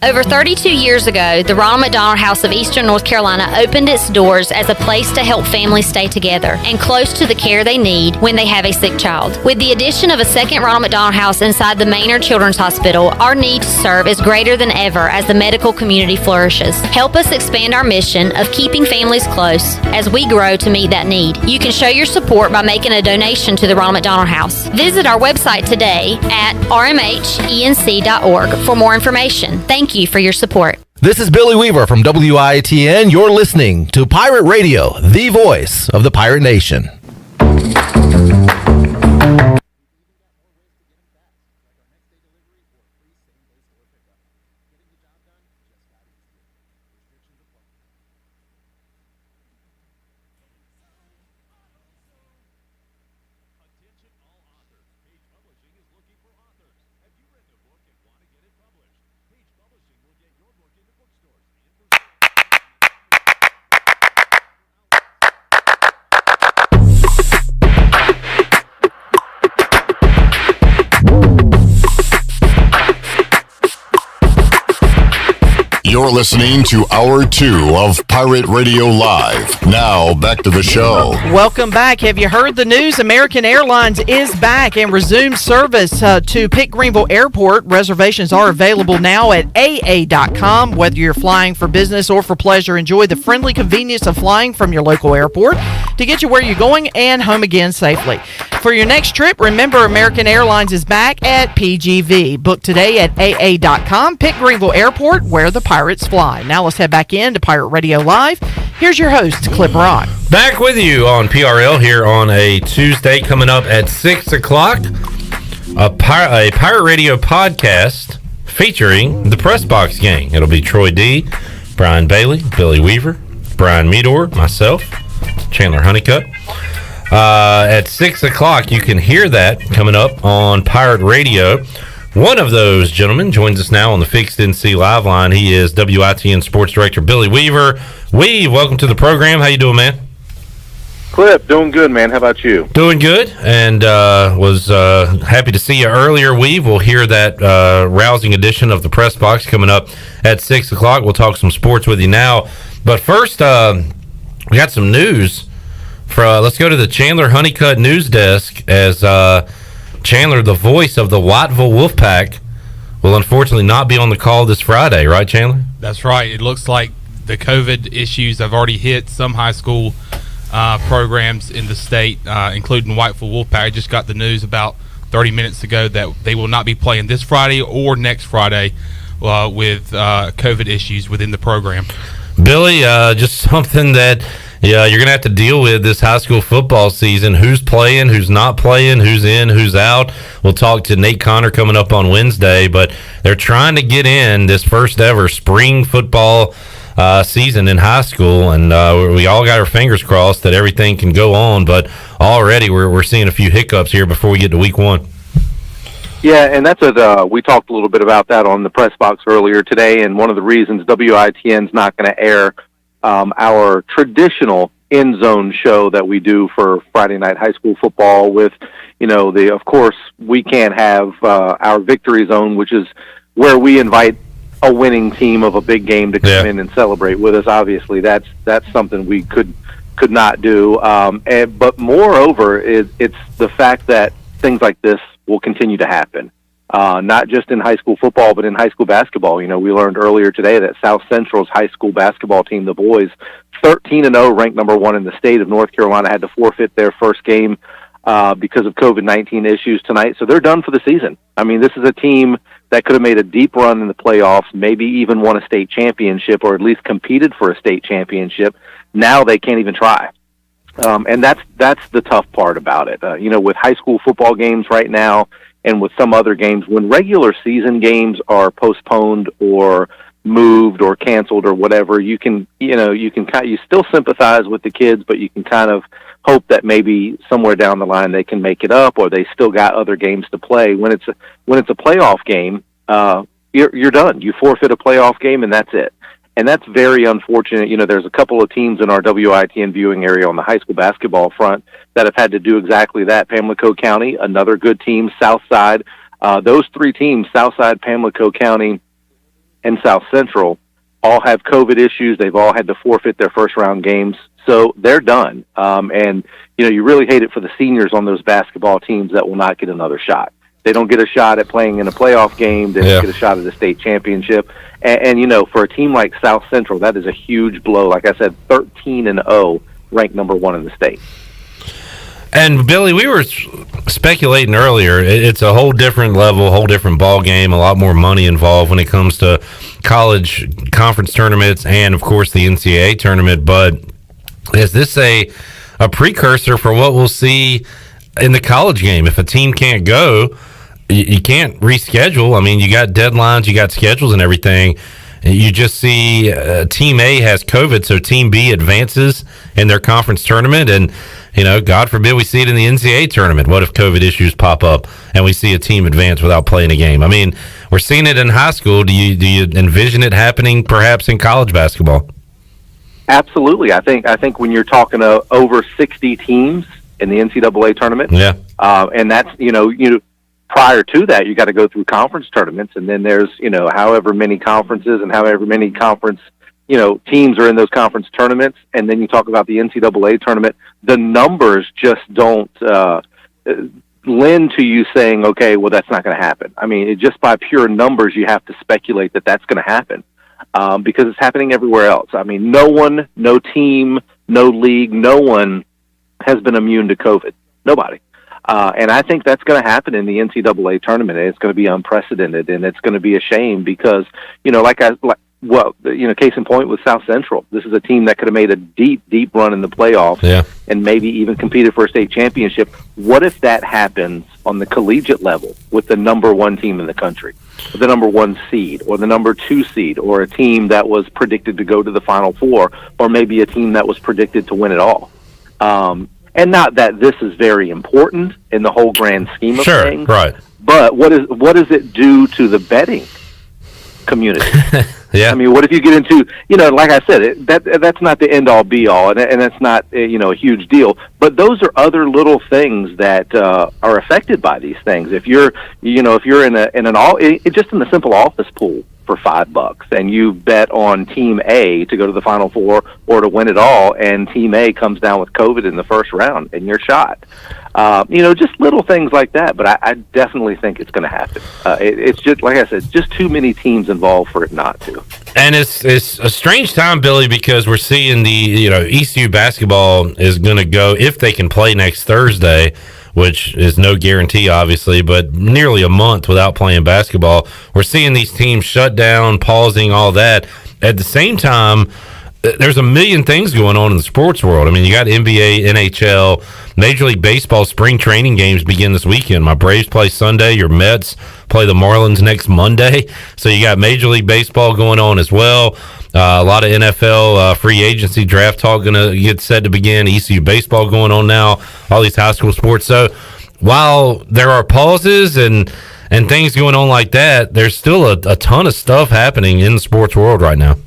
Over 32 years ago, the Ronald McDonald House of Eastern North Carolina opened its doors as a place to help families stay together and close to the care they need when they have a sick child. With the addition of a second Ronald McDonald House inside the Maynard Children's Hospital, our need to serve is greater than ever as the medical community flourishes. Help us expand our mission of keeping families close as we grow to meet that need. You can show your support by making a donation to the Ronald McDonald House. Visit our website today at rmhenc.org for more information. Thank you for your support. This is Billy Weaver from WITN. You're listening to Pirate Radio, the voice of the Pirate Nation. You're listening to Hour 2 of Pirate Radio Live. Now, back to the show. Welcome back. Have you heard the news? American Airlines is back and resumed service to Pitt Greenville Airport. Reservations are available now at AA.com. Whether you're flying for business or for pleasure, enjoy the friendly convenience of flying from your local airport to get you where you're going and home again safely. For your next trip, remember American Airlines is back at PGV. Book today at AA.com. Pitt Greenville Airport, where the Pirates fly. Now let's head back in to Pirate Radio Live. Here's your host, Clip Rock. Back with you on PRL here on a Tuesday coming up at 6 o'clock. A Pirate Radio podcast featuring the Press Box Gang. It'll be Troy D., Brian Bailey, Billy Weaver, Brian Meador, myself, Chandler Honeycutt. At 6 o'clock, you can hear that coming up on Pirate Radio. One of those gentlemen joins us now on the Fixed NC Live line. He is WITN Sports Director Billy Weaver. Weave, welcome to the program. How you doing, man? Clip, doing good, man. How about you? Doing good, and was happy to see you earlier, Weave. We'll hear that rousing edition of the Press Box coming up at 6 o'clock. We'll talk some sports with you now. But first, we got some news. Let's go to the Chandler Honeycutt news desk as Chandler, the voice of the Whiteville Wolfpack, will unfortunately not be on the call this Friday, right, Chandler? That's right. It looks like the COVID issues have already hit some high school programs in the state, including Whiteville Wolfpack. I just got the news about 30 minutes ago that they will not be playing this Friday or next Friday with COVID issues within the program. Billy, just something that you're going to have to deal with this high school football season. Who's playing, who's not playing, who's in, who's out. We'll talk to Nate Connor coming up on Wednesday, but they're trying to get in this first ever spring football season in high school, and we all got our fingers crossed that everything can go on, but already we're seeing a few hiccups here before we get to week one. Yeah, and that's we talked a little bit about that on the press box earlier today, and one of the reasons WITN's not going to air our traditional end zone show that we do for Friday night high school football with, of course, we can't have our victory zone, which is where we invite a winning team of a big game to come in and celebrate with us. Obviously, that's something we could not do. But moreover, it's the fact that things like this will continue to happen. Not just in high school football, but in high school basketball. We learned earlier today that South Central's high school basketball team, the boys, 13-0, ranked number 1 in the state of North Carolina, had to forfeit their first game because of COVID-19 issues tonight. So they're done for the season. I mean, this is a team that could have made a deep run in the playoffs, maybe even won a state championship or at least competed for a state championship. Now they can't even try. And that's the tough part about it. With high school football games right now, and with some other games, when regular season games are postponed or moved or canceled or whatever, you still sympathize with the kids, but you can kind of hope that maybe somewhere down the line they can make it up, or they still got other games to play. When it's a playoff game, you're done. You forfeit a playoff game, and that's it. And that's very unfortunate. There's a couple of teams in our WITN viewing area on the high school basketball front that have had to do exactly that. Pamlico County, another good team, Southside. Those three teams, Southside, Pamlico County, and South Central, all have COVID issues. They've all had to forfeit their first-round games. So they're done. And you really hate it for the seniors on those basketball teams that will not get another shot. They don't get a shot at playing in a playoff game. They don't get a shot at the state championship. And for a team like South Central, that is a huge blow. Like I said, 13-0, ranked number 1 in the state. And Billy, we were speculating earlier. It's a whole different level, whole different ball game. A lot more money involved when it comes to college conference tournaments and, of course, the NCAA tournament. But is this a precursor for what we'll see in the college game? If a team can't go, you can't reschedule. I mean, you got deadlines, you got schedules and everything. You just see Team A has COVID, so Team B advances in their conference tournament. And, God forbid we see it in the NCAA tournament. What if COVID issues pop up and we see a team advance without playing a game? I mean, we're seeing it in high school. Do you envision it happening perhaps in college basketball? Absolutely. I think when you're talking over 60 teams in the NCAA tournament, and that's, prior to that, you got to go through conference tournaments, and then there's, however many conferences and however many conference, teams are in those conference tournaments, and then you talk about the NCAA tournament, the numbers just don't lend to you saying, okay, well, that's not going to happen. I mean, just by pure numbers, you have to speculate that that's going to happen because it's happening everywhere else. I mean, no team, no league, no one has been immune to COVID. Nobody. And I think that's going to happen in the NCAA tournament. It's going to be unprecedented, and it's going to be a shame because, case in point with South Central, this is a team that could have made a deep run in the playoffs and maybe even competed for a state championship. What if that happens on the collegiate level with the number 1 team in the country, the number 1 seed, or the number 2 seed, or a team that was predicted to go to the Final Four, or maybe a team that was predicted to win it all? And not that this is very important in the whole grand scheme of things, right? But what does it do to the betting community? I mean, what if you get into, like I said, that's not the end all be all, and that's not a huge deal. But those are other little things that are affected by these things. If you're in the simple office pool for $5 and you bet on Team A to go to the Final Four or to win it all, and Team A comes down with COVID in the first round and you're shot. Just little things like that, but I definitely think it's going to happen. It's just, like I said, just too many teams involved for it not to. And it's a strange time, Billy, because we're seeing the, ECU basketball is going to go, if they can play next Thursday, which is no guarantee, obviously, but nearly a month without playing basketball. We're seeing these teams shut down, pausing, all that. At the same time, there's a million things going on in the sports world. I mean, you got NBA, NHL, Major League Baseball spring training games begin this weekend. My Braves play Sunday. Your Mets play the Marlins next Monday. So you got Major League Baseball going on as well. A lot of NFL free agency draft talk going to get set to begin. ECU baseball going on now. All these high school sports. So while there are pauses and things going on like that, there's still a ton of stuff happening in the sports world right now.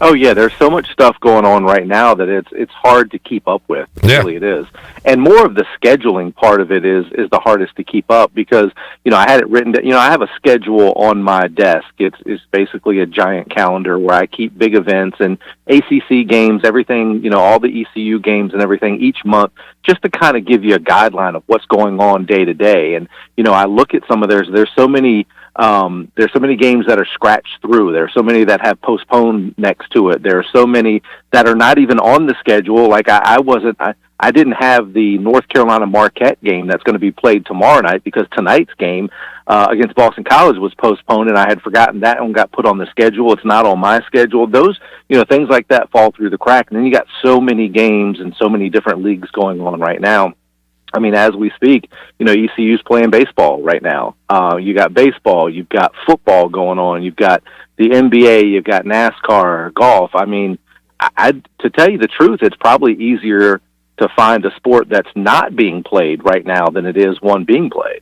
Oh yeah, there's so much stuff going on right now that it's hard to keep up with. Really, it is. And more of the scheduling part of it is the hardest to keep up because I had it written. I have a schedule on my desk. It's basically a giant calendar where I keep big events and ACC games, everything. All the ECU games and everything each month, just to kind of give you a guideline of what's going on day to day. And I look at some of there's so many. There's so many games that are scratched through. There are so many that have postponed next to it. There are so many that are not even on the schedule. Like I didn't have the North Carolina Marquette game that's going to be played tomorrow night because tonight's game against Boston College was postponed, and I had forgotten that one got put on the schedule. It's not on my schedule. Those, things like that fall through the crack. And then you got so many games and so many different leagues going on right now. I mean, as we speak, ECU's playing baseball right now. You got baseball, you've got football going on, you've got the NBA, you've got NASCAR, golf. I mean, to tell you the truth, it's probably easier to find a sport that's not being played right now than it is one being played.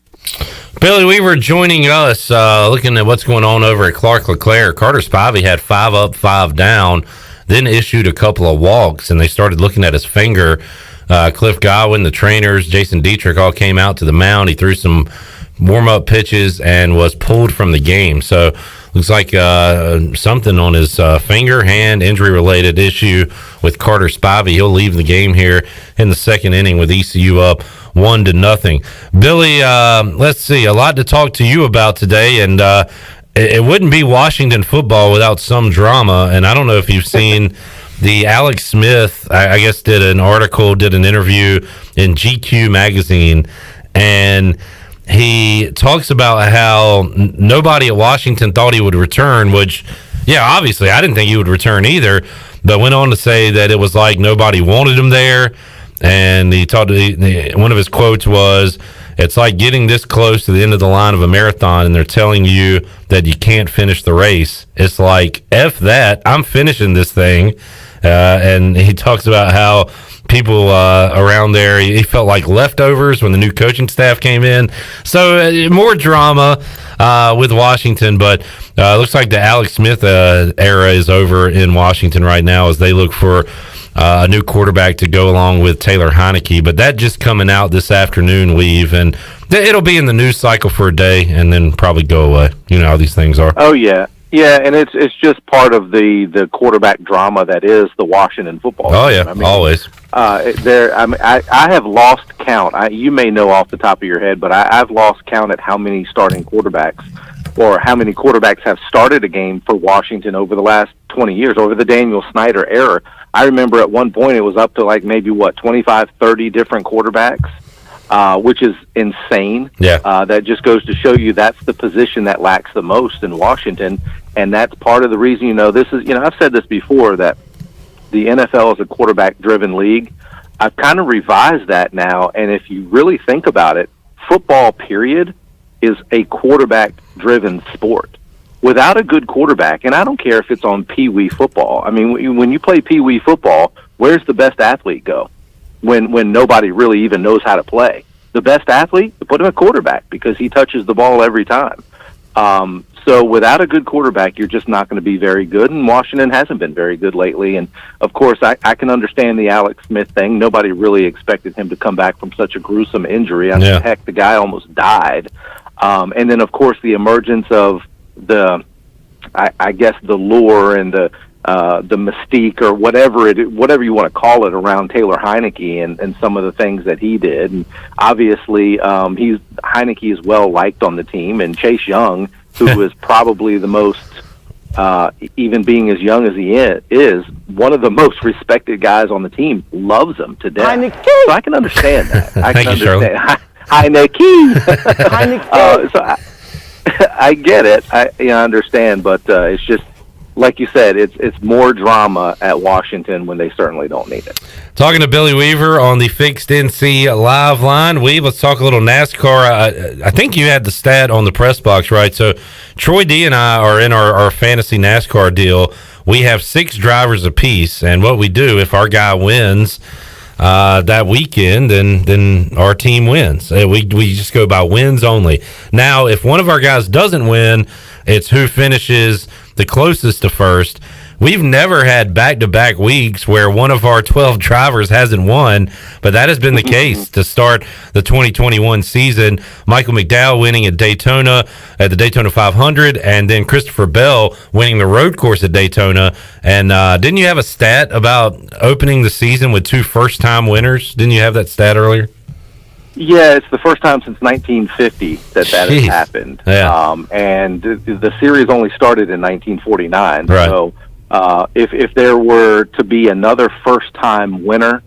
Billy Weaver joining us, looking at what's going on over at Clark LeClaire. Carter Spivey had 5 up, 5 down, then issued a couple of walks, and they started looking at his finger. Cliff Godwin, the trainers, Jason Dietrich all came out to the mound. He threw some warm-up pitches and was pulled from the game. So looks like something on his finger, hand, injury-related issue with Carter Spivey. He'll leave the game here in the second inning with ECU up 1-0. Billy, let's see, a lot to talk to you about today, and it wouldn't be Washington football without some drama. And I don't know if you've seen the Alex Smith, I guess, did an interview in GQ magazine, and he talks about how nobody at Washington thought he would return, which, yeah, obviously I didn't think he would return either, but went on to say that it was like nobody wanted him there. And he talked. One of his quotes was, "It's like getting this close to the end of the line of a marathon, and they're telling you that you can't finish the race. It's like, F that, I'm finishing this thing." And he talks about how people around there, he felt like leftovers when the new coaching staff came in. So more drama with Washington, but looks like the Alex Smith era is over in Washington right now as they look for a new quarterback to go along with Taylor Heineke. But that just coming out this afternoon, Weave, and it'll be in the news cycle for a day and then probably go away. You know how these things are. Oh, yeah. Yeah, and it's just part of the quarterback drama that is the Washington football team. Oh, yeah, I mean, always. I have lost count. You may know off the top of your head, but I've lost count at how many starting quarterbacks or how many quarterbacks have started a game for Washington over the last 20 years, over the Daniel Snyder era. I remember at one point it was up to like maybe, 25, 30 different quarterbacks. Which is insane. Yeah. That just goes to show you that's the position that lacks the most in Washington, and that's part of the reason, this is, I've said this before, that the NFL is a quarterback-driven league. I've kind of revised that now, and if you really think about it, football, period, is a quarterback-driven sport. Without a good quarterback, and I don't care if it's on Pee-wee football. I mean, when you play Pee-wee football, where's the best athlete go? When nobody really even knows how to play. The best athlete, you put him at quarterback because he touches the ball every time. So without a good quarterback, you're just not going to be very good, and Washington hasn't been very good lately. And, of course, I can understand the Alex Smith thing. Nobody really expected him to come back from such a gruesome injury. I mean, heck, the guy almost died. And then, of course, the emergence of I guess the lure and the mystique or whatever you want to call it around Taylor Heineke and some of the things that he did. And obviously, Heineke is well liked on the team, and Chase Young, who is probably the most, even being as young as he is one of the most respected guys on the team, loves him to death. Heineke. So I can understand that. I can understand. Heineke. Heineke. So I get it. I understand, but it's just, like you said, it's more drama at Washington when they certainly don't need it. Talking to Billy Weaver on the Fixed NC Live line. Weave, let's talk a little NASCAR. I think you had the stat on the press box, right? So Troy D and I are in our fantasy NASCAR deal. We have 6 drivers apiece, and what we do, if our guy wins that weekend, then our team wins. We just go by wins only. Now, if one of our guys doesn't win, it's who finishes the closest to first. We've never had back-to-back weeks where one of our 12 drivers hasn't won, but that has been the case to start the 2021 season. Michael McDowell winning at Daytona, at the Daytona 500, and then Christopher Bell winning the road course at Daytona. And didn't you have a stat about opening the season with 2 first-time winners? Didn't you have that stat earlier? Yeah, it's the first time since 1950 that has happened. Yeah. And the series only started in 1949. Right. So if there were to be another first-time winner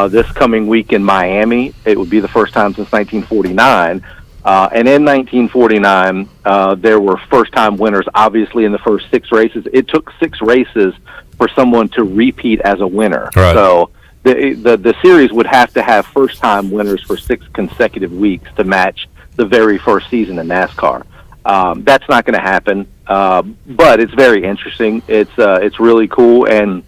this coming week in Miami, it would be the first time since 1949. And in 1949, there were first-time winners, obviously, in the first 6 races. It took 6 races for someone to repeat as a winner. Right. So the series would have to have first-time winners for 6 consecutive weeks to match the very first season in NASCAR. That's not going to happen, but it's very interesting. It's really cool, and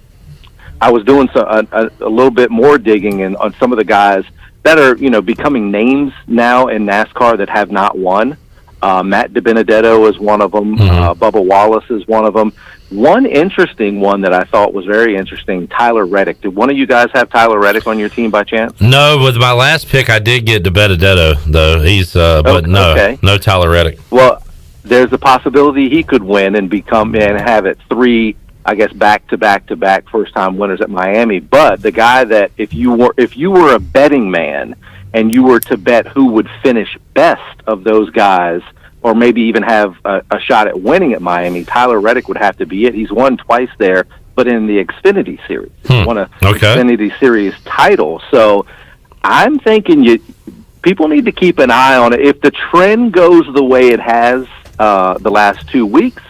I was doing a little bit more digging on some of the guys that are, becoming names now in NASCAR that have not won. Matt DiBenedetto is one of them. Bubba Wallace is one of them. One interesting one that I thought was very interesting, Tyler Reddick. Did one of you guys have Tyler Reddick on your team by chance? No, with my last pick, I did get DiBenedetto, though. He's, but no Tyler Reddick. Well, there's a possibility he could win and have it 3, I guess, back-to-back first-time winners at Miami. But the guy that if you were a betting man and you were to bet who would finish best of those guys, or maybe even have a shot at winning at Miami, Tyler Reddick would have to be it. He's won twice there, but in the Xfinity Series. He won a Xfinity Series title. So I'm thinking people need to keep an eye on it. If the trend goes the way it has the last 2 weeks,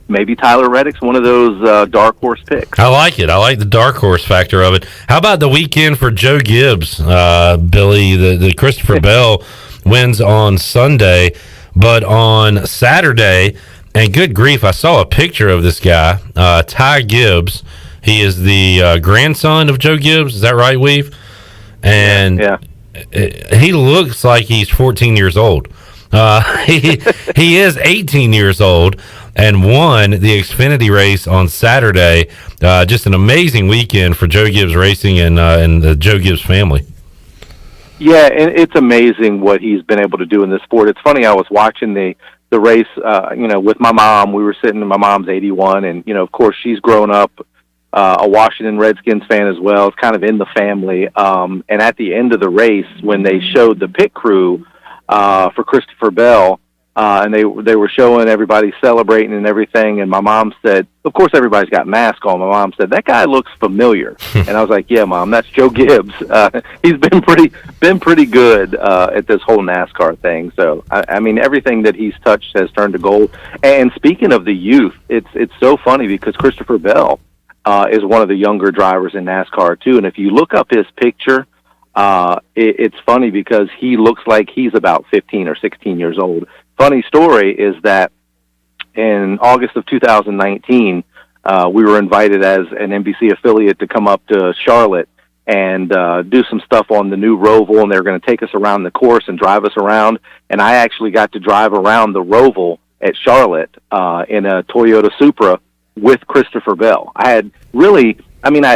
maybe Tyler Reddick's one of those dark horse picks. I like it. I like the dark horse factor of it. How about the weekend for Joe Gibbs, Billy? The Christopher Bell wins on Sunday, but on Saturday, and good grief, I saw a picture of this guy, Ty Gibbs. He is the grandson of Joe Gibbs. Is that right, Weave? And he looks like he's 14 years old. He is 18 years old and won the Xfinity race on Saturday. Just an amazing weekend for Joe Gibbs Racing and the Joe Gibbs family. Yeah, and it's amazing what he's been able to do in this sport. It's funny, I was watching the race, with my mom. We were sitting, my mom's 81, and, of course, she's grown up a Washington Redskins fan as well. It's kind of in the family. And at the end of the race, when they showed the pit crew for Christopher Bell, and they were showing everybody celebrating and everything, and my mom said, of course everybody's got masks on. My mom said, that guy looks familiar. And I was like, yeah, Mom, that's Joe Gibbs. He's been pretty good at this whole NASCAR thing. So I mean, everything that he's touched has turned to gold. And speaking of the youth, it's so funny because Christopher Bell is one of the younger drivers in NASCAR too. And if you look up his picture, it's funny because he looks like he's about 15 or 16 years old. Funny story is that in August of 2019, we were invited as an NBC affiliate to come up to Charlotte and do some stuff on the new Roval, and they were going to take us around the course and drive us around. And I actually got to drive around the Roval at Charlotte in a Toyota Supra with Christopher Bell. I had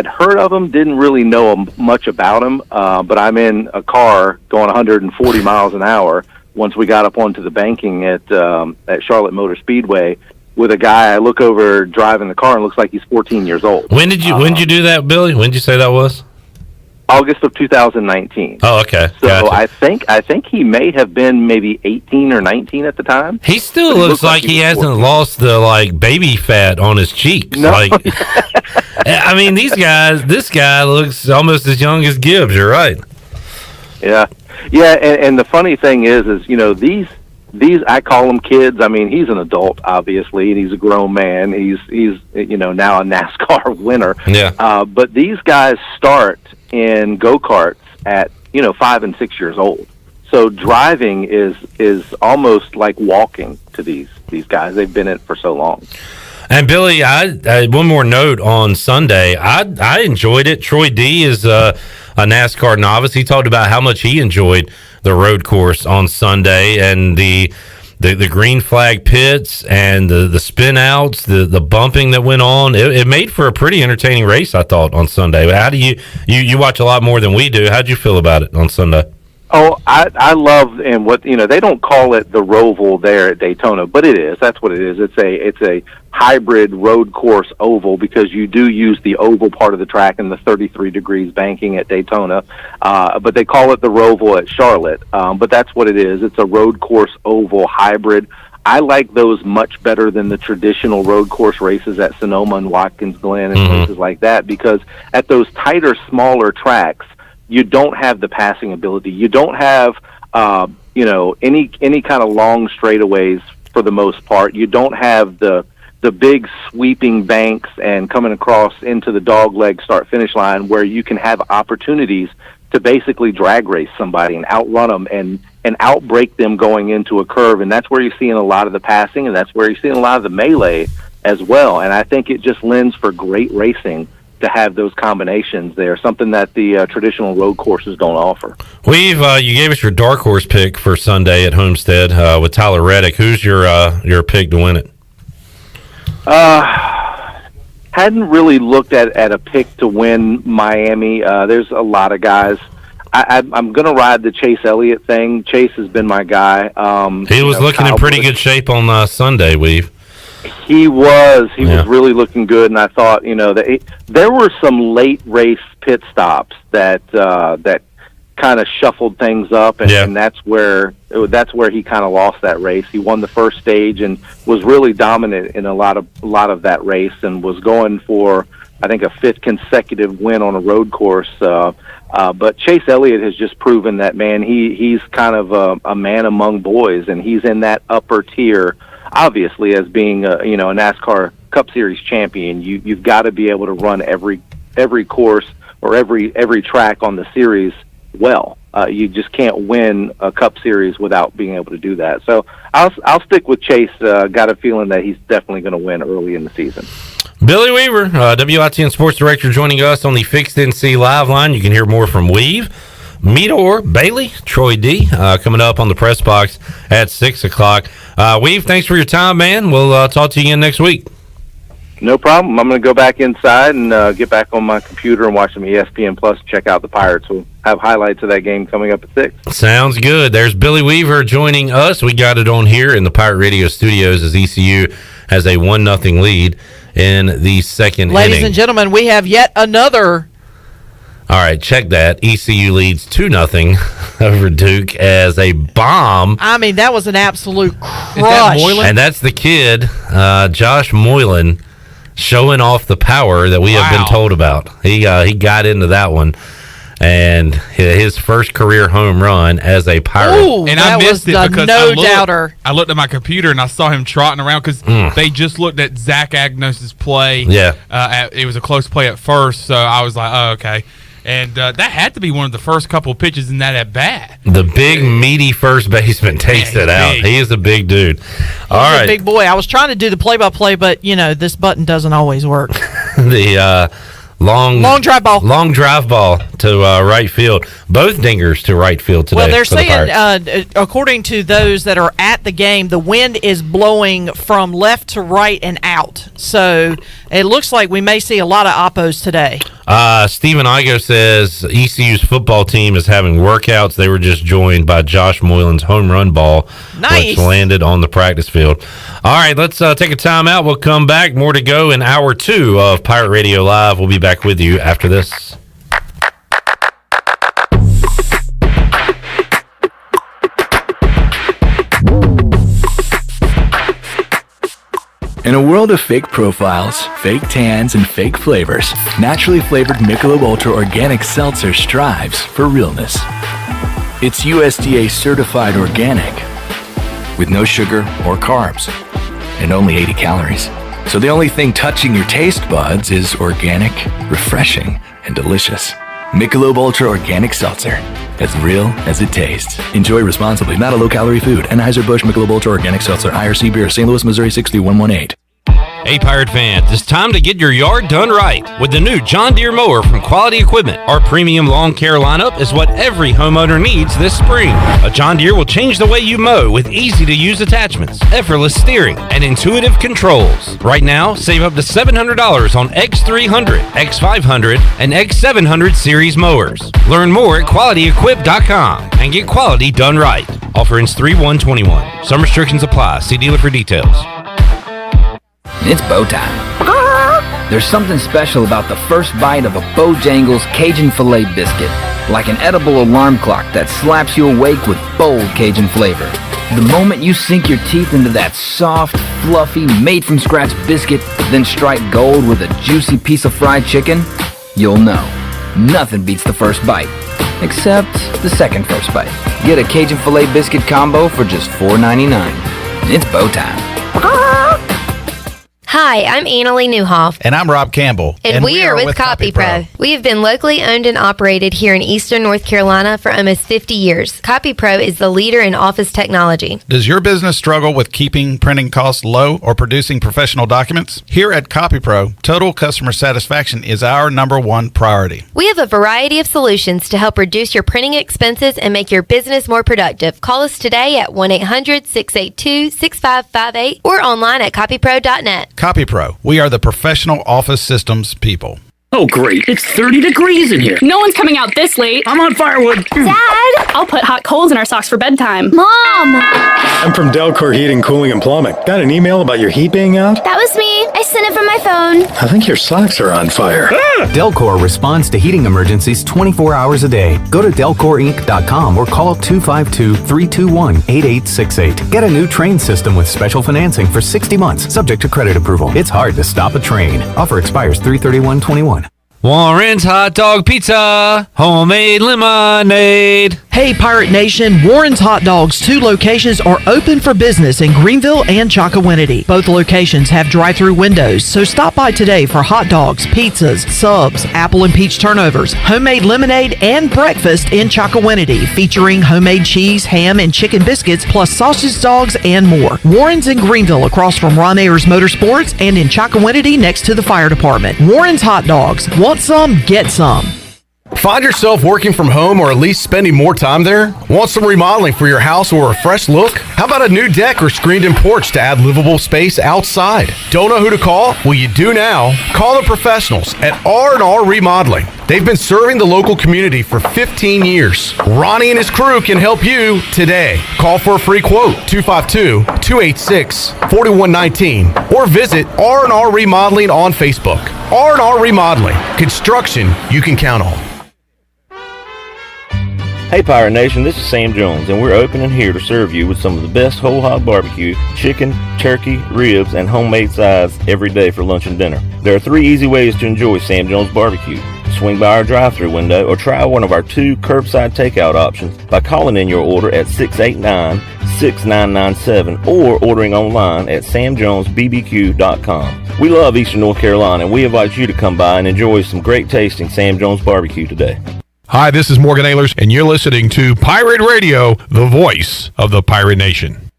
heard of him, didn't really know much about him, but I'm in a car going 140 miles an hour once we got up onto the banking at Charlotte Motor Speedway with a guy. I look over driving the car and looks like he's 14 years old. When did you do that, Billy? When did you say that was? August of 2019. Oh, okay. So gotcha. I think he may have been maybe 18 or 19 at the time. He still looks like he hasn't 14. Lost the baby fat on his cheeks. No. I mean, this guy looks almost as young as Gibbs. You're right. Yeah. Yeah, and the funny thing is these I call them kids. I mean, he's an adult, obviously, and he's a grown man. He's now a NASCAR winner. Yeah. But these guys start in go-karts at 5 and 6 years old. So driving is almost like walking to these guys. They've been in it for so long. And Billy, I one more note on Sunday. I enjoyed it. Troy D is a NASCAR novice. He talked about how much he enjoyed the road course on Sunday and the green flag pits and the spin outs, the bumping that went on. It made for a pretty entertaining race, I thought, on Sunday. How do you watch a lot more than we do? How'd you feel about it on Sunday? Oh, I love, and what they don't call it the Roval there at Daytona, but it is. That's what it is. It's a hybrid road course oval because you do use the oval part of the track and the 33 degrees banking at Daytona, but they call it the Roval at Charlotte. But that's what it is. It's a road course oval hybrid. I like those much better than the traditional road course races at Sonoma and Watkins Glen and places like that, because at those tighter, smaller tracks, you don't have the passing ability. You don't have, any kind of long straightaways for the most part. You don't have the the big sweeping banks and coming across into the dog leg start finish line where you can have opportunities to basically drag race somebody and outrun them and outbreak them going into a curve. And that's where you're seeing a lot of the passing, and that's where you're seeing a lot of the melee as well. And I think it just lends for great racing to have those combinations there, something that the traditional road courses don't offer. You gave us your dark horse pick for Sunday at Homestead with Tyler Reddick. Who's your pick to win it? Hadn't really looked at a pick to win Miami. There's a lot of guys. I'm going to ride the Chase Elliott thing. Chase has been my guy. He was looking in pretty good shape on Sunday, Weave. He was really looking good, and I thought, that there were some late race pit stops that kind of shuffled things up, and that's where he kind of lost that race. He won the first stage and was really dominant in a lot of that race, and was going for, I think, a 5th consecutive win on a road course. But Chase Elliott has just proven that, man, he's kind of a man among boys, and he's in that upper tier. Obviously, as being a NASCAR Cup Series champion, you've got to be able to run every course or every track on the series well. You just can't win a Cup Series without being able to do that. So I'll stick with Chase. Got a feeling that he's definitely going to win early in the season. Billy Weaver, WITN Sports Director, joining us on the Fixed NC Live line. You can hear more from Weave, Meador, Bailey, Troy D, coming up on the press box at 6 o'clock. Weave, thanks for your time, man. We'll talk to you again next week. No problem. I'm going to go back inside and get back on my computer and watch some ESPN Plus and check out the Pirates. We'll have highlights of that game coming up at 6. Sounds good. There's Billy Weaver joining us. We got it on here in the Pirate Radio studios as ECU has a 1-0 lead in the second inning. Ladies and gentlemen, we have yet another. All right, check that. ECU leads 2-0 over Duke as a bomb. I mean, that was an absolute crush. And that's the kid, Josh Moylan, showing off the power that we have been told about. He got into that one, and his first career home run as a Pirate. Ooh, and I missed it because I looked at my computer and I saw him trotting around because they just looked at Zach Agnos' play. Yeah. It was a close play at first, so I was like, oh, okay. And that had to be one of the first couple pitches in that at bat. The big, meaty first baseman takes it out. Big. He is a big dude. All right. A big boy. I was trying to do the play-by-play, but, this button doesn't always work. The long drive ball to right field. Both dingers to right field today. Well, they're saying, according to those that are at the game, the wind is blowing from left to right and out. So it looks like we may see a lot of oppos today. Stephen Igoe says ECU's football team is having workouts. They were just joined by Josh Moylan's home run ball, which landed on the practice field. All right, let's take a timeout. We'll come back. More to go in hour 2 of Pirate Radio Live. We'll be back with you after this. In a world of fake profiles, fake tans, and fake flavors, naturally flavored Michelob Ultra Organic Seltzer strives for realness. It's USDA certified organic, with no sugar or carbs, and only 80 calories. So the only thing touching your taste buds is organic, refreshing, and delicious. Michelob Ultra Organic Seltzer, as real as it tastes. Enjoy responsibly, not a low-calorie food. Anheuser-Busch Michelob Ultra Organic Seltzer, IRC Beer, St. Louis, Missouri 63118. Hey Pirate fans, it's time to get your yard done right with the new John Deere mower from Quality Equipment. Our premium lawn care lineup is what every homeowner needs this spring. A John Deere will change the way you mow with easy-to-use attachments, effortless steering, and intuitive controls. Right now, save up to $700 on X300, X500, and X700 series mowers. Learn more at QualityEquip.com and get quality done right. Offer ends 3/1/21. Some restrictions apply. See dealer for details. It's bow time. There's something special about the first bite of a Bojangles Cajun Filet biscuit, like an edible alarm clock that slaps you awake with bold Cajun flavor. The moment you sink your teeth into that soft, fluffy, made-from-scratch biscuit, then strike gold with a juicy piece of fried chicken, you'll know. Nothing beats the first bite, except the second first bite. Get a Cajun Filet biscuit combo for just $4.99. It's bow time. Hi, I'm Annalie Newhoff. And I'm Rob Campbell. And we are with CopyPro. We have been locally owned and operated here in Eastern North Carolina for almost 50 years. CopyPro is the leader in office technology. Does your business struggle with keeping printing costs low or producing professional documents? Here at CopyPro, total customer satisfaction is our #1 priority. We have a variety of solutions to help reduce your printing expenses and make your business more productive. Call us today at 1-800-682-6558 or online at copypro.net. CopyPro, we are the professional office systems people. Oh, great. It's 30 degrees in here. No one's coming out this late. I'm on firewood. Dad! I'll put hot coals in our socks for bedtime. Mom! I'm from Delcor Heating, Cooling, and Plumbing. Got an email about your heat being out? That was me. I sent it from my phone. I think your socks are on fire. Delcor responds to heating emergencies 24 hours a day. Go to delcorinc.com or call 252-321-8868. Get a new train system with special financing for 60 months, subject to credit approval. It's hard to stop a train. Offer expires 3/31/21. Warren's Hot Dog Pizza, homemade lemonade. Hey, Pirate Nation, Warren's Hot Dogs, 2 locations are open for business in Greenville and Chocowinity. Both locations have drive-through windows, so stop by today for hot dogs, pizzas, subs, apple and peach turnovers, homemade lemonade, and breakfast in Chocowinity, featuring homemade cheese, ham, and chicken biscuits, plus sausage dogs and more. Warren's in Greenville, across from Ron Ayers Motorsports, and in Chocowinity, next to the fire department. Warren's Hot Dogs. Want some? Get some. Find yourself working from home or at least spending more time there? Want some remodeling for your house or a fresh look? How about a new deck or screened-in porch to add livable space outside? Don't know who to call? Well, you do now. Call the professionals at R&R Remodeling. They've been serving the local community for 15 years. Ronnie and his crew can help you today. Call for a free quote, 252-286-4119, or visit R&R Remodeling on Facebook. R&R Remodeling, construction you can count on. Hey Pirate Nation, this is Sam Jones, and we're open and here to serve you with some of the best whole hog barbecue, chicken, turkey, ribs, and homemade sides every day for lunch and dinner. There are 3 easy ways to enjoy Sam Jones barbecue. Swing by our drive-thru window or try one of our 2 curbside takeout options by calling in your order at 689-6997 or ordering online at samjonesbbq.com. We love Eastern North Carolina, and we invite you to come by and enjoy some great tasting Sam Jones barbecue today. Hi, this is Morgan Ehlers, and you're listening to Pirate Radio, the voice of the Pirate Nation.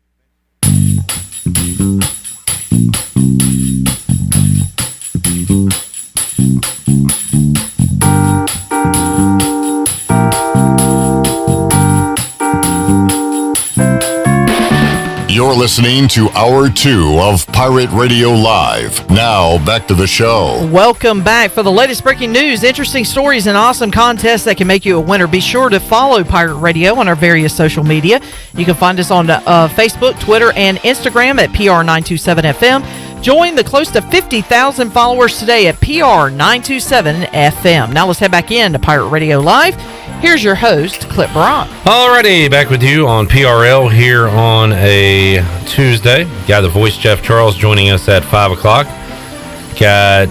You're listening to Hour 2 of Pirate Radio Live. Now, back to the show. Welcome back. For the latest breaking news, interesting stories, and awesome contests that can make you a winner, be sure to follow Pirate Radio on our various social media. You can find us on Facebook, Twitter, and Instagram at PR927FM. Join the close to 50,000 followers today at PR927FM. Now let's head back in to Pirate Radio Live. Here's your host, Clip Brock. Alrighty, back with you on PRL here on a Tuesday. Got the voice, Jeff Charles, joining us at 5 o'clock. Got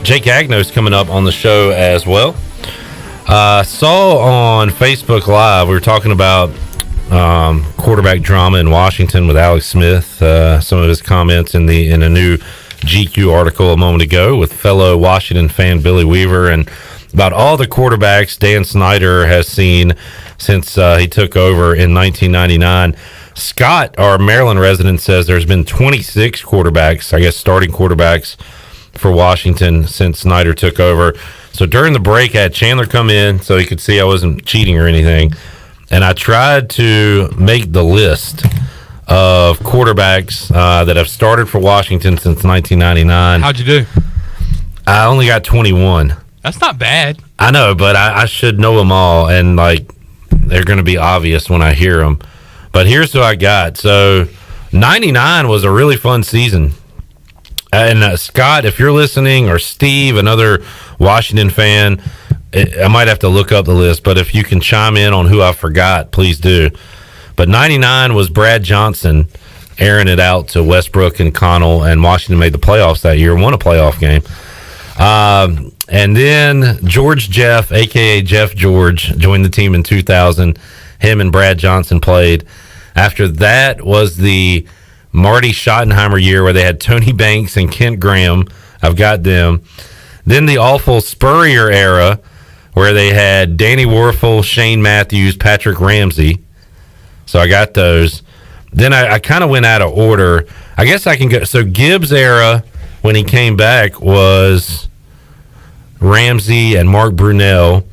Jake Agnos coming up on the show as well. Saw on Facebook Live, we were talking about quarterback drama in Washington with Alex Smith. Some of his comments in a new GQ article a moment ago with fellow Washington fan Billy Weaver, and about all the quarterbacks Dan Snyder has seen since he took over in 1999. Scott, our Maryland resident, says there's been 26 quarterbacks, I guess starting quarterbacks for Washington since Snyder took over. So during the break, I had Chandler come in so he could see I wasn't cheating or anything. And I tried to make the list of quarterbacks that have started for Washington since 1999. How'd you do? I only got 21. That's not bad. I know, but I should know them all, and like they're going to be obvious when I hear them. But here's who I got. So 99 was a really fun season. And Scott, if you're listening, or Steve, another Washington fan, I might have to look up the list, but if you can chime in on who I forgot, please do. But 99 was Brad Johnson airing it out to Westbrook and Connell, and Washington made the playoffs that year, won a playoff game. And then George Jeff, a.k.a. Jeff George, joined the team in 2000. Him and Brad Johnson played. After that was the Marty Schottenheimer year where they had Tony Banks and Kent Graham. I've got them. Then the awful Spurrier era where they had Danny Warfel, Shane Matthews, Patrick Ramsey. So I got those. Then I kind of went out of order. I guess I can go. So Gibbs era, when he came back, was Ramsey and Mark Brunell.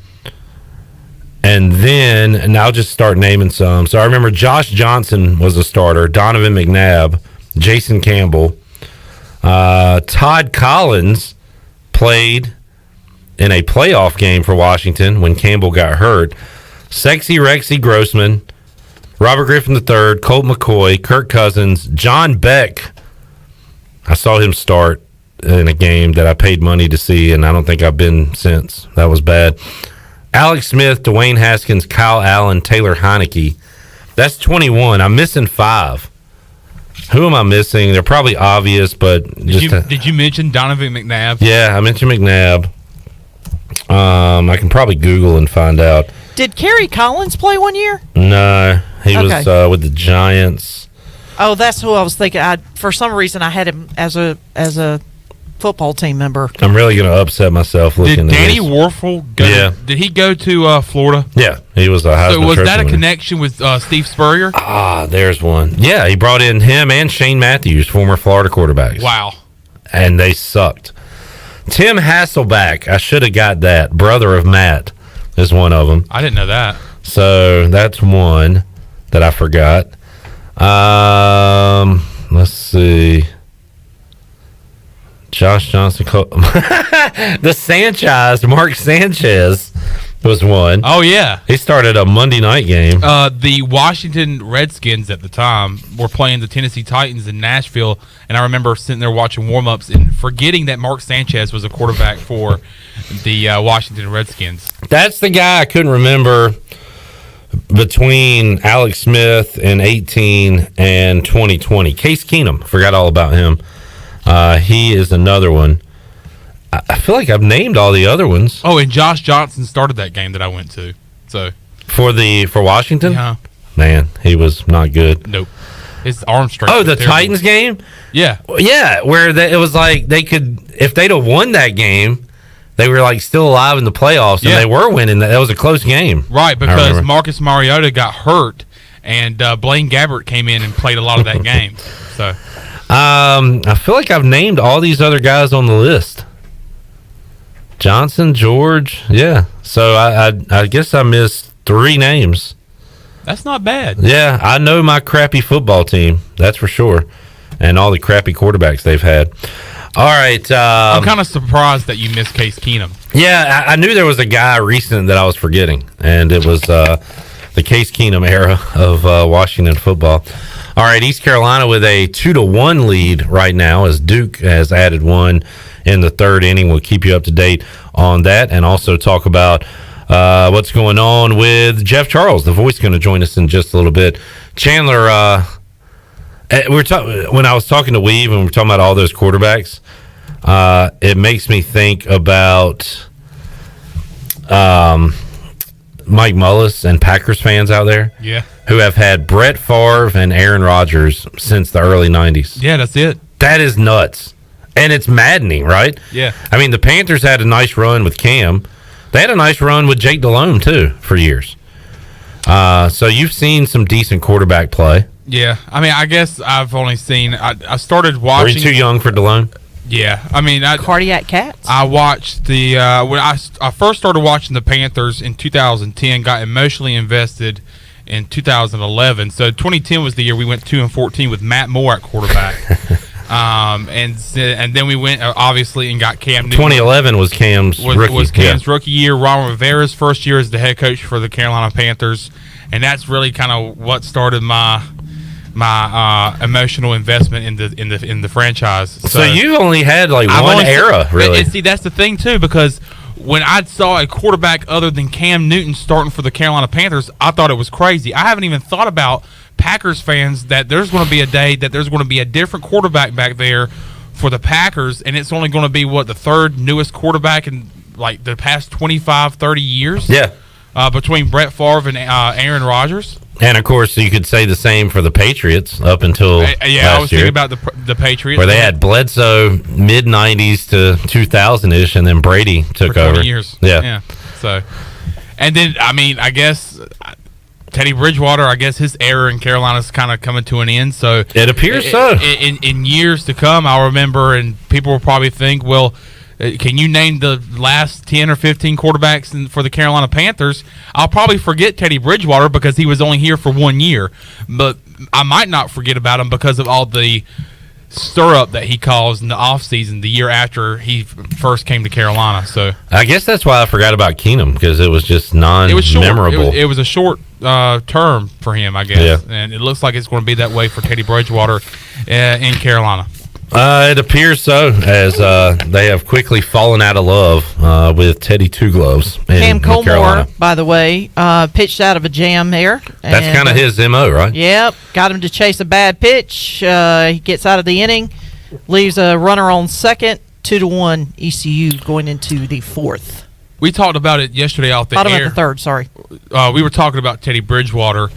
And then, and I'll just start naming some. So I remember Josh Johnson was a starter, Donovan McNabb, Jason Campbell. Todd Collins played in a playoff game for Washington when Campbell got hurt. Sexy Rexy Grossman, Robert Griffin III, Colt McCoy, Kirk Cousins, John Beck. I saw him start in a game that I paid money to see, and I don't think I've been since. That was bad. Alex Smith, Dwayne Haskins, Kyle Allen, Taylor Heineke. That's 21. I'm missing 5. Who am I missing? They're probably obvious, but did you mention Donovan McNabb? Yeah, I mentioned McNabb. I can probably Google and find out. Did Kerry Collins play one year? No, he was with the Giants. Oh, that's who I was thinking. For some reason, I had him as a football team member. I'm really going to upset myself looking Did at Danny this. Warfel go? Yeah. Did he go to Florida? Yeah, he was a Heisman So was Trophy that a winner. connection with Steve Spurrier? There's one. Yeah, he brought in him and Shane Matthews, former Florida quarterbacks. Wow. And they sucked. Tim Hasselback, I should have got that. Brother of Matt is one of them. I didn't know that. So that's one that I forgot. Let's see. Josh Johnson. The Sanchez, Mark Sanchez was one. Oh, yeah. He started a Monday night game. The Washington Redskins at the time were playing the Tennessee Titans in Nashville, and I remember sitting there watching warm-ups and forgetting that Mark Sanchez was a quarterback for the Washington Redskins. That's the guy I couldn't remember between Alex Smith in 18 and 2020. Case Keenum, forgot all about him. He is another one. I feel like I've named all the other ones. Oh, and Josh Johnson started that game that I went to. So for Washington? Yeah. Man, he was not good. Nope. His arm strength. Oh, the was terrible. Titans game? Yeah. Yeah, where it was like they could, if they'd have won that game, they were like still alive in the playoffs, and they were winning. That was a close game. Right, because Marcus Mariota got hurt, and Blaine Gabbert came in and played a lot of that game. So, I feel like I've named all these other guys on the list. Johnson, George, yeah. So I guess I missed 3 names. that's not bad. Yeah, I know my crappy football team, that's for sure, and all the crappy quarterbacks they've had. All right. I'm kind of surprised that you missed Case Keenum. Yeah, I knew there was a guy recent that I was forgetting, and it was the Case Keenum era of Washington football. All right, East Carolina with a 2-1 lead right now as Duke has added one in the third inning. We'll keep you up to date on that and also talk about what's going on with Jeff Charles. The voice going to join us in just a little bit. Chandler, when I was talking to Weave and we were talking about all those quarterbacks, it makes me think about Mike Mullis and Packers fans out there, who have had Brett Favre and Aaron Rodgers since the early 90s. Yeah, that's it. That is nuts. And it's maddening, right? Yeah. I mean, the Panthers had a nice run with Cam. They had a nice run with Jake Delhomme, too, for years. So you've seen some decent quarterback play. Yeah, I mean, I guess I've only seen. I started watching. Were you too young for Delhomme? Yeah, I mean, Cardiac Cats. I watched the when I first started watching the Panthers in 2010. Got emotionally invested in 2011. So 2010 was the year we went 2-14 with Matt Moore at quarterback. And then we went obviously and got Cam Newton. 2011 was Cam's rookie. Was Cam's rookie year. Ron Rivera's first year as the head coach for the Carolina Panthers, and that's really kind of what started my emotional investment in the franchise. So you only had like one era, really. And see, that's the thing too, because when I saw a quarterback other than Cam Newton starting for the Carolina Panthers, I thought it was crazy. I haven't even thought about Packers fans that there's going to be a day that there's going to be a different quarterback back there for the Packers, and it's only going to be the third newest quarterback in like the past 25-30 years. Yeah. Between Brett Favre and Aaron Rodgers. And of course, you could say the same for the Patriots up until last I was year, thinking about the Patriots, where they had Bledsoe mid '90s to 2000-ish, and then Brady took for 20 over. years. Yeah. So, and then I guess Teddy Bridgewater, I guess his era in Carolina's kind of coming to an end. So it appears so. In years to come, I'll remember, and people will probably think, well, can you name the last 10 or 15 quarterbacks for the Carolina Panthers? I'll probably forget Teddy Bridgewater because he was only here for 1 year. But I might not forget about him because of all the stir-up that he caused in the offseason the year after he first came to Carolina. So I guess that's why I forgot about Keenum, because it was just non-memorable. It was a short term for him, I guess. Yeah. And it looks like it's going to be that way for Teddy Bridgewater in Carolina. It appears so, as they have quickly fallen out of love with Teddy Two Gloves in Cam Colmore, Carolina. by the way, pitched out of a jam there. That's kind of his MO, right? Yep. Got him to chase a bad pitch. He gets out of the inning, leaves a runner on second, 2-1 ECU going into the fourth. We talked about it yesterday off the Bottom air. of the third, sorry. We were talking about Teddy Bridgewater.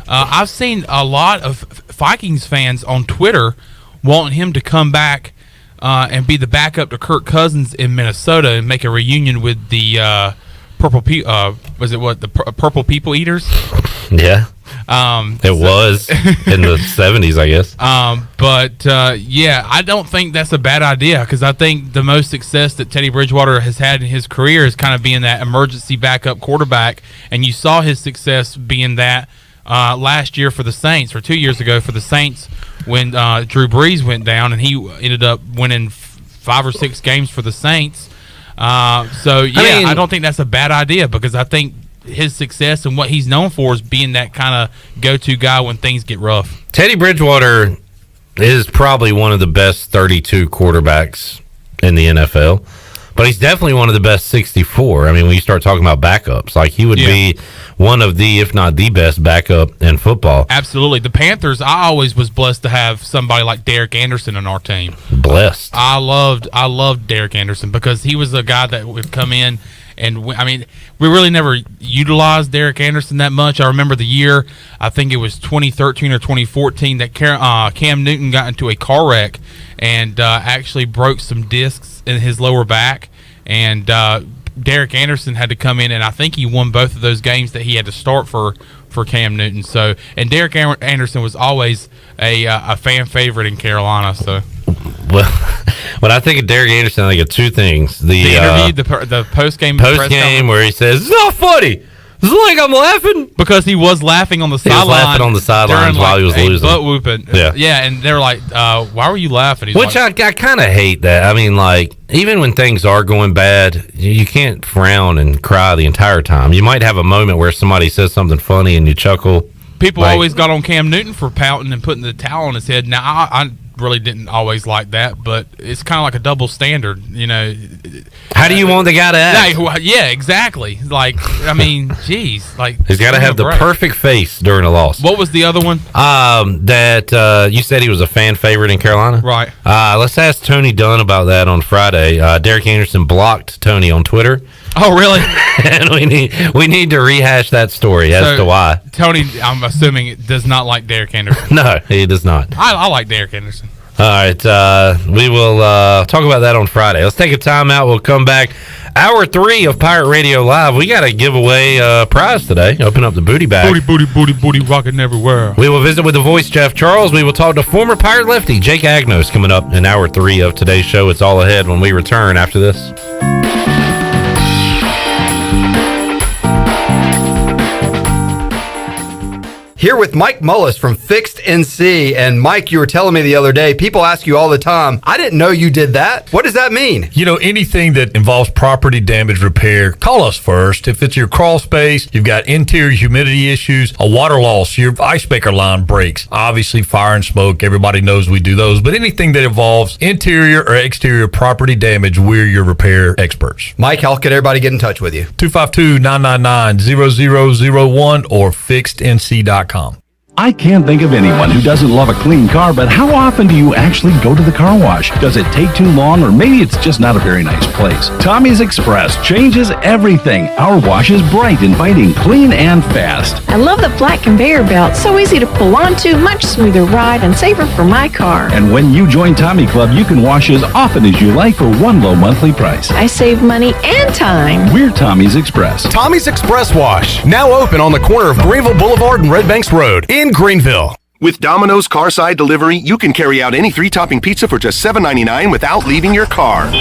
I've seen a lot of Vikings fans on Twitter wanting him to come back and be the backup to Kirk Cousins in Minnesota and make a reunion with the Purple Purple People Eaters? Yeah. It was in the 70s, I guess. But yeah, I don't think that's a bad idea, because I think the most success that Teddy Bridgewater has had in his career is kind of being that emergency backup quarterback, and you saw his success being that last year for the Saints, or 2 years ago for the Saints, when Drew Brees went down, and he ended up winning 5 or 6 games for the Saints. I don't think that's a bad idea, because I think his success and what he's known for is being that kind of go-to guy when things get rough. Teddy Bridgewater is probably one of the best 32 quarterbacks in the NFL, but he's definitely one of the best 64. I mean, when you start talking about backups, like he would be one of the, if not the best backup in football. Absolutely. The Panthers, I always was blessed to have somebody like Derek Anderson on our team. Blessed. I loved Derek Anderson, because he was a guy that would come in, and we really never utilized Derek Anderson that much. I remember the year, I think it was 2013 or 2014, that Cam Newton got into a car wreck and actually broke some discs in his lower back, and Derek Anderson had to come in, and I think he won both of those games that he had to start for Cam Newton. So, and Derek Anderson was always a fan favorite in Carolina. So, well, when I think of Derek Anderson, I think of two things: the interview, the post game where he says, "It's not funny. It's like I'm laughing," because he was laughing on the sideline. He was laughing on the sidelines while he was losing, butt whooping. Yeah, and they're like, "Why were you laughing?" Which I kind of hate that. I mean, like, even when things are going bad, you can't frown and cry the entire time. You might have a moment where somebody says something funny and you chuckle. People always got on Cam Newton for pouting and putting the towel on his head. Now, I really didn't always like that, but it's kind of like a double standard, you know. How do you want the guy to act? Yeah, exactly. Like, I mean, geez, like, he's got to have the perfect face during a loss. What was the other one? That you said he was a fan favorite in Carolina, right? Let's ask Tony Dunn about that on Friday. Derek Anderson blocked Tony on Twitter. Oh, really? And we need to rehash that story as to why. Tony, I'm assuming, does not like Derek Anderson. No, he does not. I like Derek Anderson. All right, we will talk about that on Friday. Let's take a timeout. We'll come back. Hour 3 of Pirate Radio Live. We got to give away a prize today. Open up the booty bag. Booty, rocking everywhere. We will visit with the voice, Jeff Charles. We will talk to former Pirate lefty Jake Agnos coming up in Hour 3 of today's show. It's all ahead when we return after this. Here with Mike Mullis from Fixed NC. And Mike, you were telling me the other day, people ask you all the time, I didn't know you did that. What does that mean? You know, anything that involves property damage repair, call us first. If it's your crawl space, you've got interior humidity issues, a water loss, your ice maker line breaks, obviously fire and smoke, everybody knows we do those. But anything that involves interior or exterior property damage, we're your repair experts. Mike, how can everybody get in touch with you? 252-999-0001 or fixednc.com. I can't think of anyone who doesn't love a clean car, but how often do you actually go to the car wash? Does it take too long, or maybe it's just not a very nice place? Tommy's Express changes everything. Our wash is bright, inviting, clean, and fast. I love the flat conveyor belt. So easy to pull onto, much smoother ride, and safer for my car. And when you join Tommy Club, you can wash as often as you like for one low monthly price. I save money and time. We're Tommy's Express. Tommy's Express Wash, now open on the corner of Greenville Boulevard and Red Banks Road in Greenville. With Domino's Carside Delivery, you can carry out any 3-topping pizza for just $7.99 without leaving your car.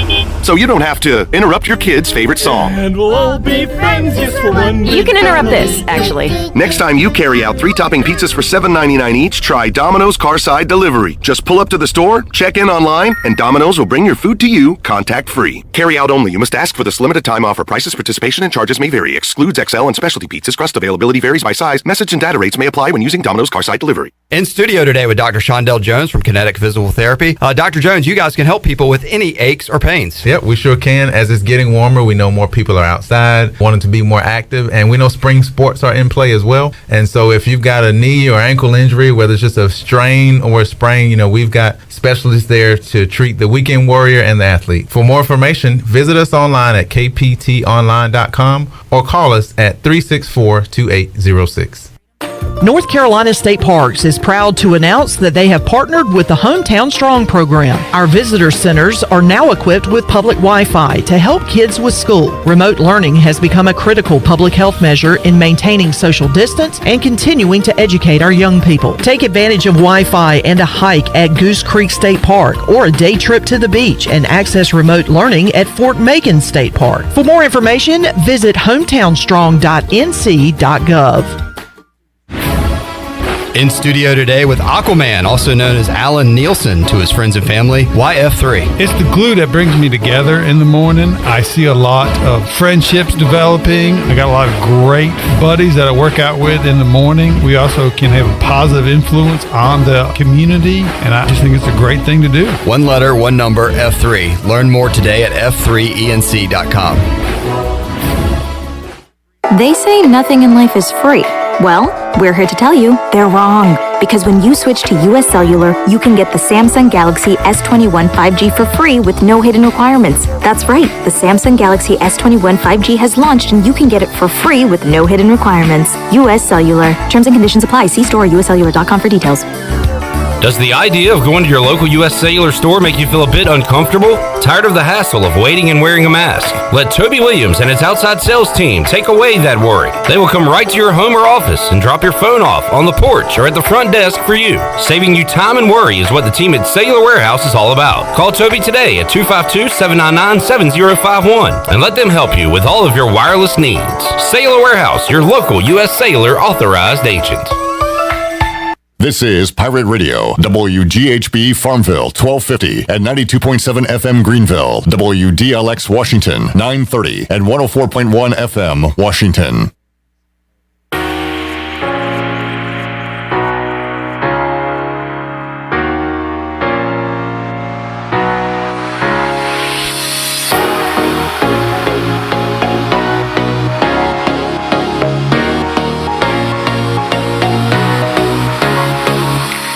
So you don't have to interrupt your kid's favorite song. And we'll all be friends just for one You can interrupt this, actually. Next time you carry out 3-topping pizzas for $7.99 each, try Domino's Carside Delivery. Just pull up to the store, check in online, and Domino's will bring your food to you contact-free. Carry out only. You must ask for this limited time offer. Prices, participation, and charges may vary. Excludes XL and specialty pizzas. Crust availability varies by size. Message and data rates may apply when using Domino's Carside Delivery. In studio today with Dr. Shondell Jones from Kinetic Physical Therapy. Dr. Jones, you guys can help people with any aches or pains. Yep, we sure can. As it's getting warmer, we know more people are outside, wanting to be more active, and we know spring sports are in play as well. And so if you've got a knee or ankle injury, whether it's just a strain or a sprain, we've got specialists there to treat the weekend warrior and the athlete. For more information, visit us online at kptonline.com or call us at 364-2806. North Carolina State Parks is proud to announce that they have partnered with the Hometown Strong program. Our visitor centers are now equipped with public Wi-Fi to help kids with school. Remote learning has become a critical public health measure in maintaining social distance and continuing to educate our young people. Take advantage of Wi-Fi and a hike at Goose Creek State Park or a day trip to the beach and access remote learning at Fort Macon State Park. For more information, visit hometownstrong.nc.gov. In studio today with Aquaman, also known as Alan Nielsen to his friends and family, YF3. It's the glue that brings me together in the morning. I see a lot of friendships developing. I got a lot of great buddies that I work out with in the morning. We also can have a positive influence on the community, and I just think it's a great thing to do. One letter, one number, F3. Learn more today at f3enc.com. They say nothing in life is free. Well, we're here to tell you they're wrong. Because when you switch to US Cellular, you can get the Samsung Galaxy S21 5G for free with no hidden requirements. That's right, the Samsung Galaxy S21 5G has launched and you can get it for free with no hidden requirements. US Cellular. Terms and conditions apply. See store or uscellular.com for details. Does the idea of going to your local U.S. Cellular store make you feel a bit uncomfortable? Tired of the hassle of waiting and wearing a mask? Let Toby Williams and his outside sales team take away that worry. They will come right to your home or office and drop your phone off on the porch or at the front desk for you. Saving you time and worry is what the team at Cellular Warehouse is all about. Call Toby today at 252-799-7051 and let them help you with all of your wireless needs. Cellular Warehouse, your local U.S. Cellular authorized agent. This is Pirate Radio, WGHB Farmville, 1250 and 92.7 FM Greenville, WDLX Washington, 930 and 104.1 FM Washington.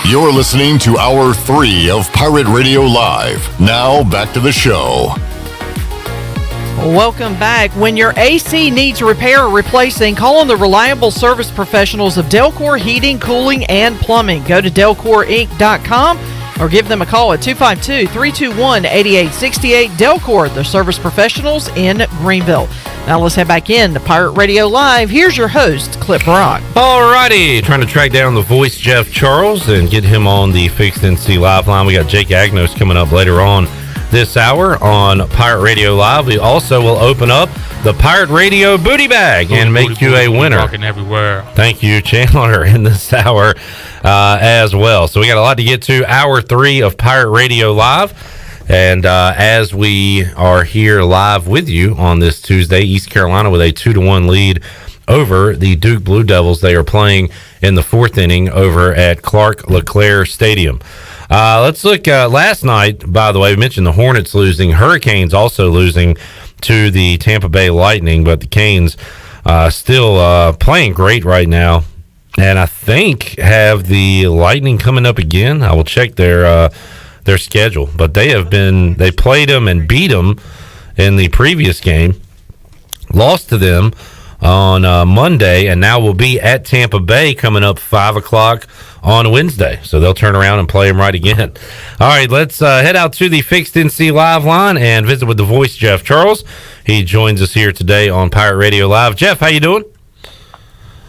You're listening to Hour 3 of Pirate Radio Live. Now, back to the show. Welcome back. When your AC needs repair or replacing, call on the reliable service professionals of Delcor Heating, Cooling, and Plumbing. Go to DelcorInc.com or give them a call at 252-321-8868. Delcor, the service professionals in Greenville. Now let's head back in to Pirate Radio Live. Here's your host, Clip Brock. Alrighty, trying to track down the voice Jeff Charles and get him on the Fixed NC Live line. We got Jake Agnos coming up later on this hour on Pirate Radio Live. We also will open up the Pirate Radio Booty Bag and make you a winner. Talking everywhere. Thank you, Chandler, in this hour as well. So we got a lot to get to. Hour 3 of Pirate Radio Live. And as we are here live with you on this Tuesday, East Carolina with a 2-1 lead over the Duke Blue Devils. They are playing in the 4th inning over at Clark LeClaire Stadium. Let's look last night, by the way, we mentioned the Hornets losing. Hurricanes also losing to the Tampa Bay Lightning, but the Canes still playing great right now. and I think have the Lightning coming up again. I will check their schedule, but they played them and beat them in the previous game, lost to them on Monday, and now will be at Tampa Bay coming up 5:00 on Wednesday. So they'll turn around and play them right again. All right, let's head out to the Fixed NC Live line and visit with the voice, Jeff Charles. He joins us here today on Pirate Radio Live. Jeff, how you doing?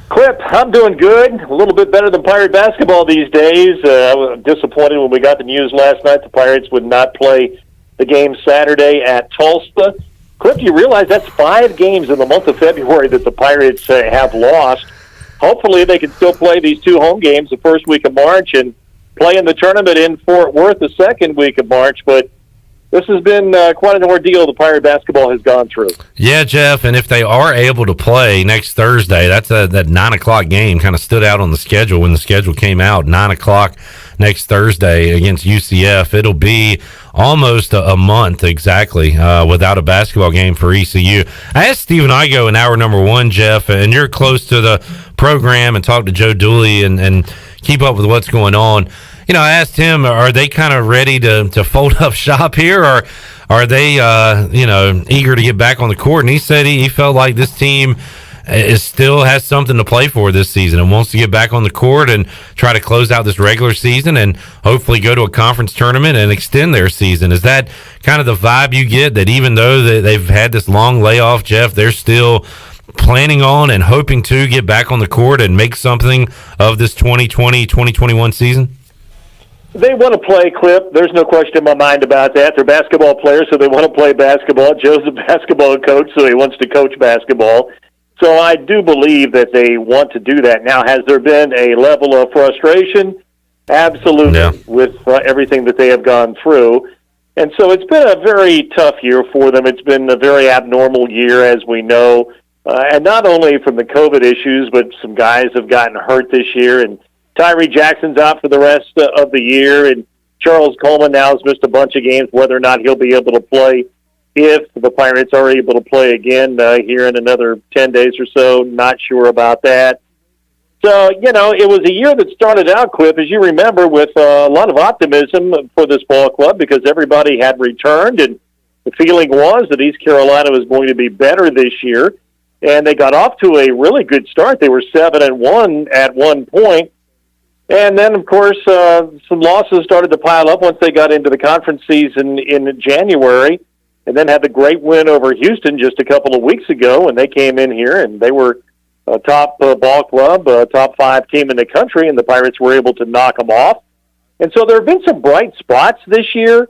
Clip, I'm doing good. A little bit better than Pirate basketball these days. I was disappointed when we got the news last night the Pirates would not play the game Saturday at Tulsa. Clip, you realize that's 5 games in the month of February that the Pirates have lost. Hopefully they can still play these 2 home games the first week of March and play in the tournament in Fort Worth the second week of March, but this has been quite an ordeal the Pirate basketball has gone through. Yeah, Jeff, and if they are able to play next Thursday, that's that 9 o'clock game kind of stood out on the schedule when the schedule came out, 9 o'clock next Thursday against UCF. It'll be almost a month exactly without a basketball game for ECU. I asked Stephen Igoe in hour number 1, Jeff, and you're close to the program and talk to Joe Dooley and keep up with what's going on. You know, I asked him, are they kind of ready to fold up shop here, or are they, eager to get back on the court? And he said he felt like this team still has something to play for this season and wants to get back on the court and try to close out this regular season and hopefully go to a conference tournament and extend their season. Is that kind of the vibe you get, that even though they've had this long layoff, Jeff, they're still planning on and hoping to get back on the court and make something of this 2020-2021 season? They want to play, Clip. There's no question in my mind about that. They're basketball players, so they want to play basketball. Joe's a basketball coach, so he wants to coach basketball. So I do believe that they want to do that. Now, has there been a level of frustration? Absolutely, with everything that they have gone through. And so it's been a very tough year for them. It's been a very abnormal year, as we know. And not only from the COVID issues, but some guys have gotten hurt this year, and Tyree Jackson's out for the rest of the year, and Charles Coleman now has missed a bunch of games. Whether or not he'll be able to play, if the Pirates are able to play again here in another 10 days or so, not sure about that. So, it was a year that started out, Clip, as you remember, with a lot of optimism for this ball club because everybody had returned, and the feeling was that East Carolina was going to be better this year, and they got off to a really good start. They were 7-1 at one point. And then, of course, some losses started to pile up once they got into the conference season in January, and then had the great win over Houston just a couple of weeks ago, and they came in here, and they were a top ball club, a top 5 team in the country, and the Pirates were able to knock them off. And so there have been some bright spots this year,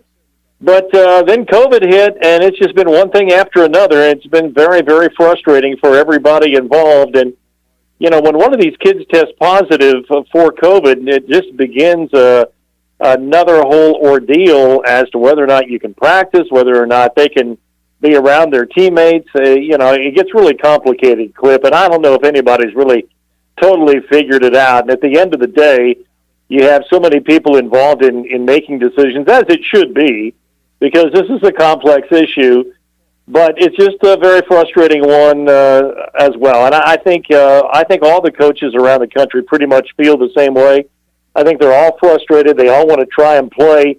but then COVID hit, and it's just been one thing after another. It's been very, very frustrating for everybody involved, and when one of these kids tests positive for COVID, it just begins another whole ordeal as to whether or not you can practice, whether or not they can be around their teammates. It gets really complicated, Clip, and I don't know if anybody's really totally figured it out. And at the end of the day, you have so many people involved in making decisions, as it should be, because this is a complex issue. But it's just a very frustrating one as well. And I think all the coaches around the country pretty much feel the same way. I think they're all frustrated. They all want to try and play.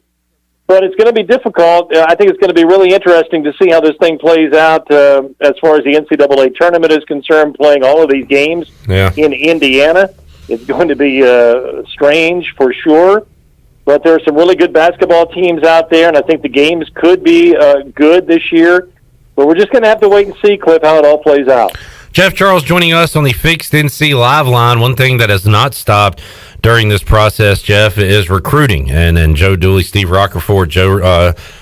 But it's going to be difficult. I think it's going to be really interesting to see how this thing plays out as far as the NCAA tournament is concerned, playing all of these games in Indiana. It's going to be strange for sure. But there are some really good basketball teams out there, and I think the games could be good this year. But we're just going to have to wait and see, Cliff, how it all plays out. Jeff Charles joining us on the Fixed NC Live line. One thing that has not stopped during this process, Jeff, is recruiting. And Joe Dooley, Steve Rockerford,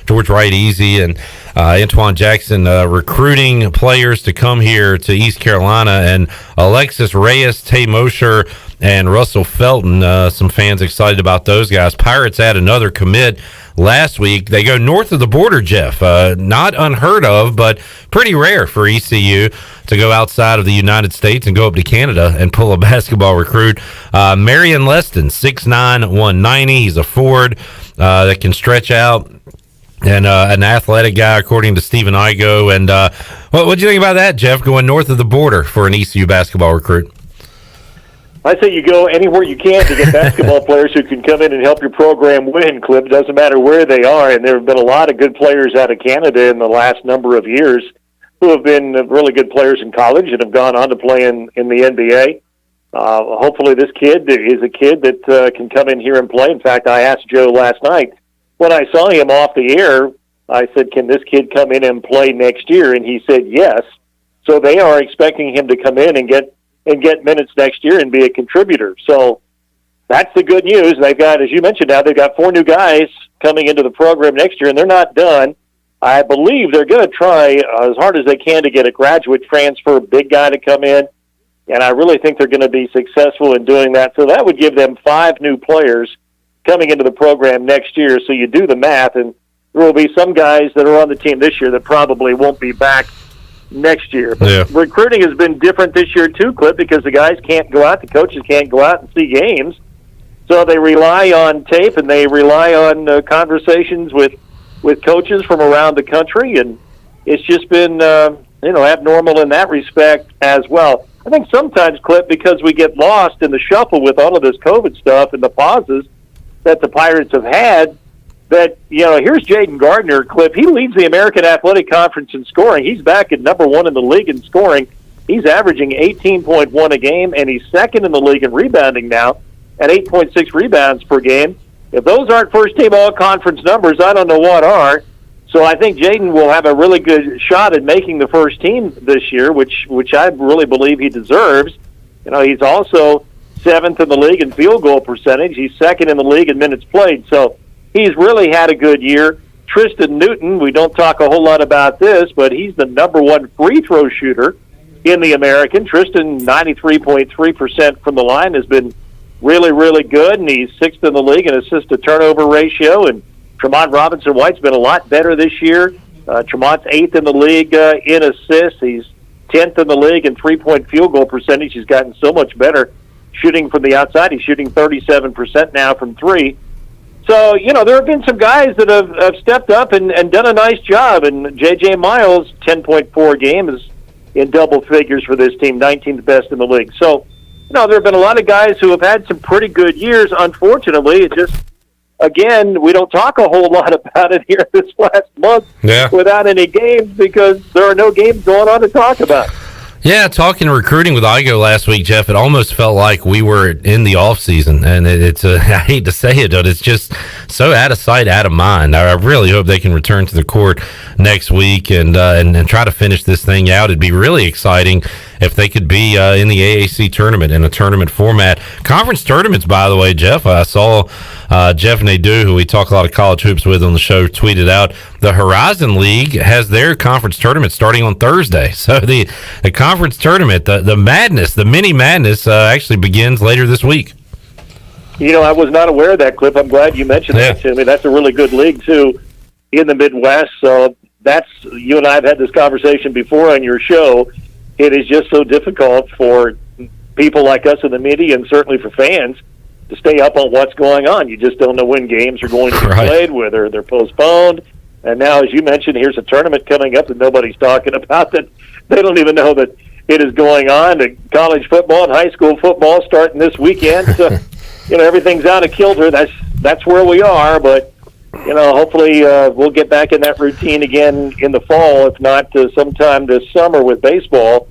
George Wright Easy, and Antoine Jackson recruiting players to come here to East Carolina. And Alexis Reyes, Tay Mosher, and Russell Felton, some fans excited about those guys. Pirates add another commit last week. They go north of the border, Jeff. Not unheard of, but pretty rare for ECU to go outside of the United States and go up to Canada and pull a basketball recruit. Marion Leston, 6'9", 190. He's a forward that can stretch out, and an athletic guy, according to Stephen Igoe. And what do you think about that, Jeff, going north of the border for an ECU basketball recruit? I say you go anywhere you can to get basketball players who can come in and help your program win, Clip. It doesn't matter where they are, and there have been a lot of good players out of Canada in the last number of years who have been really good players in college and have gone on to play in the NBA. Hopefully this kid is a kid that can come in here and play. In fact, I asked Joe last night when I saw him off the air, I said, can this kid come in and play next year? And he said yes. So they are expecting him to come in and get minutes next year and be a contributor. So that's the good news. They've got, as you mentioned now, they've got 4 new guys coming into the program next year, and they're not done. I believe they're going to try as hard as they can to get a graduate transfer big guy to come in, and I really think they're going to be successful in doing that. So that would give them 5 new players coming into the program next year. So you do the math, and there will be some guys that are on the team this year that probably won't be back next year. But recruiting has been different this year too, Clip, because the guys can't go out, the coaches can't go out and see games. So they rely on tape and they rely on conversations with coaches from around the country, and it's just been abnormal in that respect as well. I think sometimes, Clip, because we get lost in the shuffle with all of this COVID stuff and the pauses that the Pirates have had, that, here's Jaden Gardner, Clip. He leads the American Athletic Conference in scoring. He's back at number 1 in the league in scoring. He's averaging 18.1 a game, and he's second in the league in rebounding now at 8.6 rebounds per game. If those aren't first-team all-conference numbers, I don't know what are. So I think Jaden will have a really good shot at making the first team this year, which I really believe he deserves. He's also 7th in the league in field goal percentage. He's 2nd in the league in minutes played. So he's really had a good year. Tristan Newton, we don't talk a whole lot about this, but he's the number 1 free throw shooter in the American. Tristan, 93.3% from the line, has been really, really good, and he's 6th in the league in assist-to-turnover ratio. And Tremont Robinson-White's been a lot better this year. Tremont's 8th in the league in assists. He's 10th in the league in three-point field goal percentage. He's gotten so much better shooting from the outside. He's shooting 37% now from 3. So, there have been some guys that have stepped up and done a nice job. And J.J. Miles, 10.4 game, is in double figures for this team, 19th best in the league. So, there have been a lot of guys who have had some pretty good years. Unfortunately, it just, again, we don't talk a whole lot about it here this last month without any games because there are no games going on to talk about. Yeah, talking recruiting with Igoe last week, Jeff, it almost felt like we were in the off season, and it's I hate to say it, but it's just so out of sight, out of mind. I really hope they can return to the court next week and try to finish this thing out. It'd be really exciting if they could be in the AAC tournament in a tournament format. Conference tournaments, by the way, Jeff. I saw Jeff Nadeau, who we talk a lot of college hoops with on the show, tweeted out the Horizon League has their conference tournament starting on Thursday. So the conference tournament, the madness, the mini madness, actually begins later this week. I was not aware of that, Clip. I'm glad you mentioned that to me. That's a really good league, too, in the Midwest. So you and I have had this conversation before on your show. It is just so difficult for people like us in the media and certainly for fans to stay up on what's going on. You just don't know when games are going to be played, whether they're postponed. And now, as you mentioned, here's a tournament coming up that nobody's talking about, that they don't even know that it is going on. And college football and high school football starting this weekend. So, everything's out of kilter. That's where we are. But, hopefully we'll get back in that routine again in the fall, if not sometime this summer with baseball.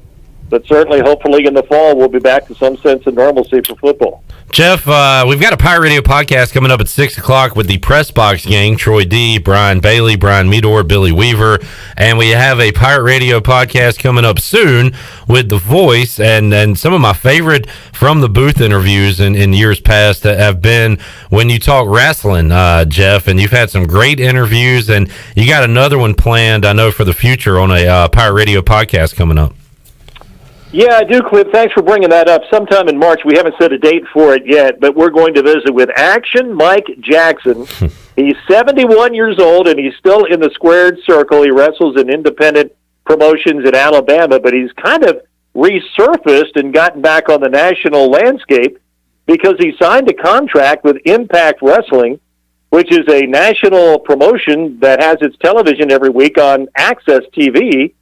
But certainly, hopefully, in the fall, we'll be back to some sense of normalcy for football. Jeff, we've got a Pirate Radio podcast coming up at 6 o'clock with the Press Box Gang, Troy D., Brian Bailey, Brian Meador, Billy Weaver. And we have a Pirate Radio podcast coming up soon with The Voice. And some of my favorite from the booth interviews in years past have been when you talk wrestling, Jeff. And you've had some great interviews. And you got another one planned, I know, for the future on a Pirate Radio podcast coming up. Yeah, I do, Clip. Thanks for bringing that up. Sometime in March, we haven't set a date for it yet, but we're going to visit with Action Mike Jackson. He's 71 years old, and he's still in the squared circle. He wrestles in independent promotions in Alabama, but he's kind of resurfaced and gotten back on the national landscape because he signed a contract with Impact Wrestling, which is a national promotion that has its television every week on Access TV.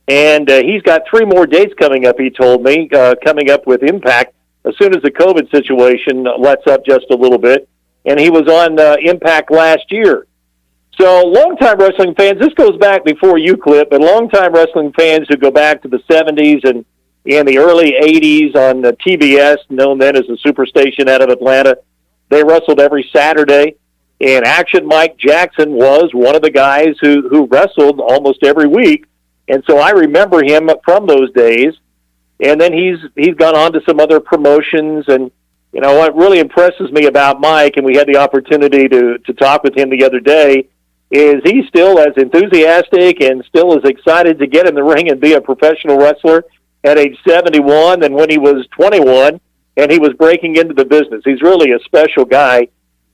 And he's got 3 more dates coming up, he told me, coming up with Impact, as soon as the COVID situation lets up just a little bit. And he was on Impact last year. So longtime wrestling fans, this goes back before you, Clip, but longtime wrestling fans who go back to the 70s and in the early 80s on TBS, known then as the Superstation out of Atlanta, they wrestled every Saturday. And Action Mike Jackson was one of the guys who wrestled almost every week. And so I remember him from those days. And then he's gone on to some other promotions. And, you know, what really impresses me about Mike, and we had the opportunity to talk with him the other day, is he's still as enthusiastic and still as excited to get in the ring and be a professional wrestler at age 71 than when he was 21 and he was breaking into the business. He's really a special guy,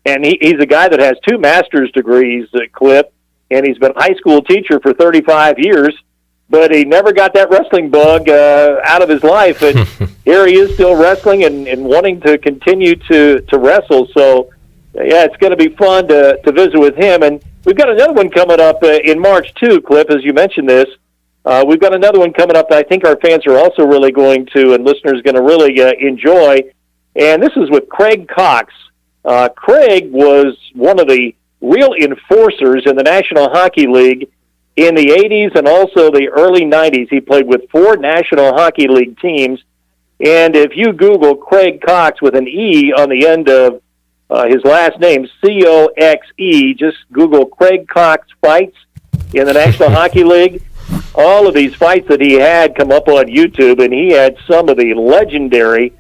and he's a guy that has 2 master's degrees, Clip, and he's been a high school teacher for 35 years, but he never got that wrestling bug out of his life, and here he is still wrestling and wanting to continue to wrestle. So, yeah, it's going to be fun to visit with him, and we've got another one coming up in March, too, Cliff, as you mentioned this. We've got another one coming up that I think our fans are also really going to, and listeners are going to really enjoy. And this is with Craig Cox. Craig was one of the real enforcers in the National Hockey League in the 80s and also the early 90s. He played with 4 National Hockey League teams. And if you Google Craig Cox with an E on the end of his last name, C-O-X-E, just Google Craig Cox fights in the National Hockey League. All of these fights that he had come up on YouTube, and he had some of the legendary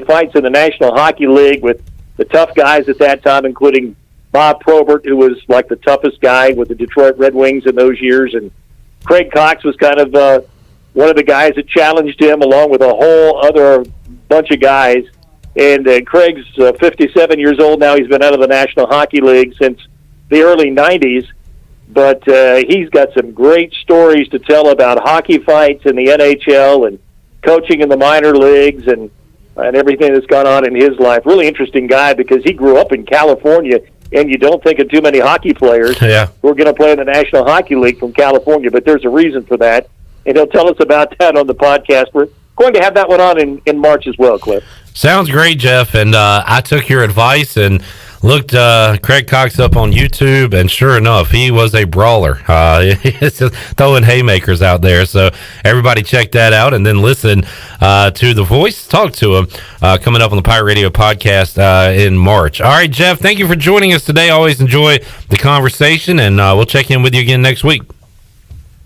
fights in the National Hockey League with the tough guys at that time, including Bob Probert, who was like the toughest guy with the Detroit Red Wings in those years, and Craig Cox was kind of one of the guys that challenged him, along with a whole other bunch of guys. And Craig's 57 years old now. He's been out of the National Hockey League since the early 90s. But he's got some great stories to tell about hockey fights in the NHL and coaching in the minor leagues and everything that's gone on in his life. Really interesting guy because he grew up in California, and you don't think of too many hockey players who are going to play in the National Hockey League from California, but there's a reason for that. And he'll tell us about that on the podcast. We're going to have that one on in March as well, Cliff. Sounds great, Jeff. And I took your advice and looked Craig Cox up on YouTube, and sure enough, he was a brawler. He's just throwing haymakers out there. So everybody check that out, and then listen to The Voice. Talk to him coming up on the Pirate Radio podcast in March. All right, Jeff, thank you for joining us today. Always enjoy the conversation, and we'll check in with you again next week.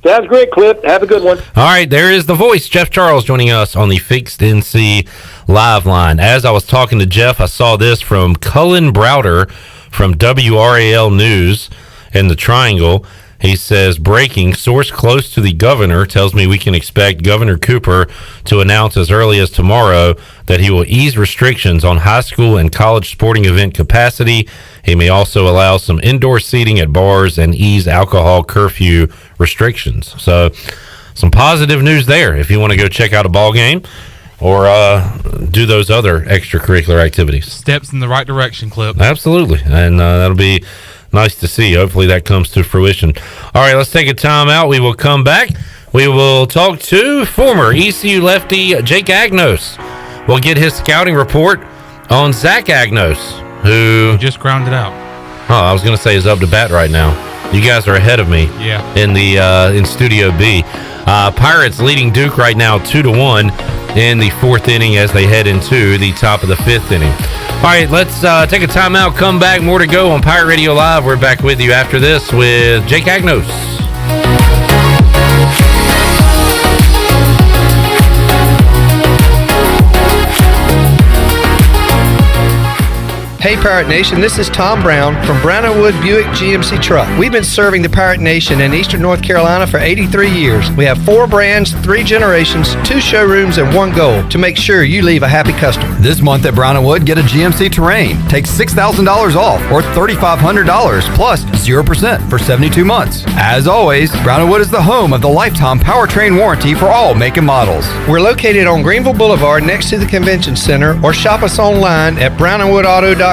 Sounds great, Cliff. Have a good one. All right, there is The Voice, Jeff Charles, joining us on the Fixed NC Live Line. As I was talking to Jeff, I saw this from Cullen Browder from WRAL News in the Triangle. He says, breaking, source close to the governor tells me we can expect Governor Cooper to announce as early as tomorrow that he will ease restrictions on high school and college sporting event capacity. He may also allow some indoor seating at bars and ease alcohol curfew restrictions. So some positive news there if you want to go check out a ball game or do those other extracurricular activities. Steps in the right direction, Clip. Absolutely. And that'll be nice to see. Hopefully that comes to fruition. All right, let's take a time out. We will come back. We will talk to former ECU lefty Jake Agnos. We'll get his scouting report on Zach Agnos, who just grounded out. Oh, I was going to say is up to bat right now. You guys are ahead of me. Yeah. In the in Studio B. Pirates leading Duke right now 2-1 in the 4th inning as they head into the top of the 5th inning. All right, let's take a timeout, come back. More to go on Pirate Radio Live. We're back with you after this with Jake Agnos. Hey Pirate Nation, this is Tom Brown from Brown & Wood Buick GMC Truck. We've been serving the Pirate Nation in Eastern North Carolina for 83 years. We have 4 brands, 3 generations, 2 showrooms, and 1 goal to make sure you leave a happy customer. This month at Brown & Wood, get a GMC Terrain. Take $6,000 off or $3,500 plus 0% for 72 months. As always, Brown & Wood is the home of the lifetime powertrain warranty for all make and models. We're located on Greenville Boulevard next to the Convention Center, or shop us online at brownandwoodauto.com.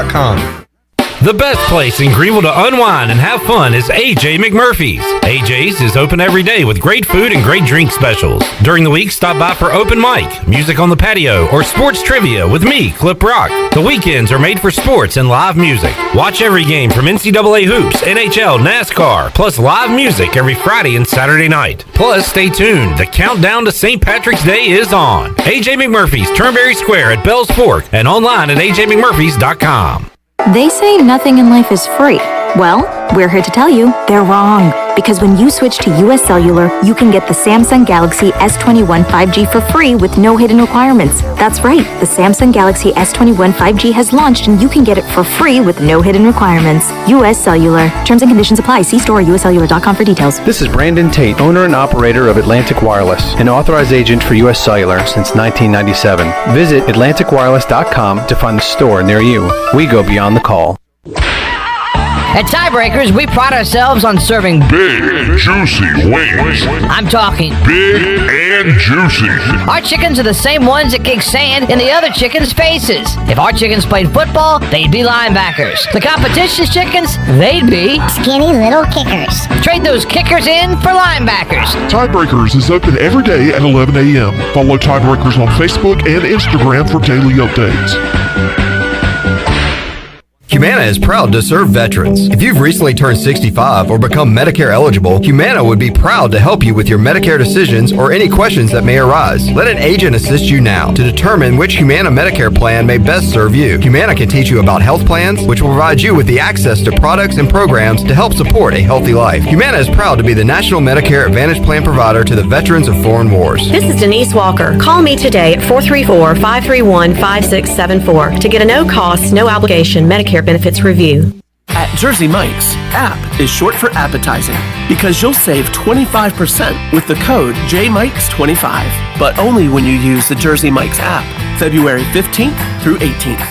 The best place in Greenville to unwind and have fun is AJ McMurphy's. AJ's is open every day with great food and great drink specials. During the week, stop by for open mic, music on the patio, or sports trivia with me, Clip Rock. The weekends are made for sports and live music. Watch every game from NCAA hoops, NHL, NASCAR, plus live music every Friday and Saturday night. Plus, stay tuned. The countdown to St. Patrick's Day is on. AJ McMurphy's, Turnberry Square at Bell's Fork, and online at ajmcmurphys.com. They say nothing in life is free. Well, we're here to tell you they're wrong. Because when you switch to US Cellular, you can get the Samsung Galaxy S21 5G for free with no hidden requirements. That's right, the Samsung Galaxy S21 5G has launched and you can get it for free with no hidden requirements. US Cellular. Terms and conditions apply. See store at uscellular.com for details. This is Brandon Tate, owner and operator of Atlantic Wireless, an authorized agent for US Cellular since 1997. Visit atlanticwireless.com to find the store near you. We go beyond the call. At Tiebreakers, we pride ourselves on serving big, juicy wings. I'm talking big and juicy. Our chickens are the same ones that kick sand in the other chickens' faces. If our chickens played football, they'd be linebackers. The competition's chickens, they'd be skinny little kickers. Trade those kickers in for linebackers. Tiebreakers is open every day at 11 a.m. Follow Tiebreakers on Facebook and Instagram for daily updates. Humana is proud to serve veterans. If you've recently turned 65 or become Medicare eligible, Humana would be proud to help you with your Medicare decisions or any questions that may arise. Let an agent assist you now to determine which Humana Medicare plan may best serve you. Humana can teach you about health plans, which will provide you with the access to products and programs to help support a healthy life. Humana is proud to be the National Medicare Advantage Plan provider to the veterans of foreign wars. This is Denise Walker. Call me today at 434-531-5674 to get a no-cost, no-obligation Medicare benefits review. At Jersey Mike's, app is short for appetizing because you'll save 25% with the code JMikes25, but only when you use the Jersey Mike's app, February 15th through 18th.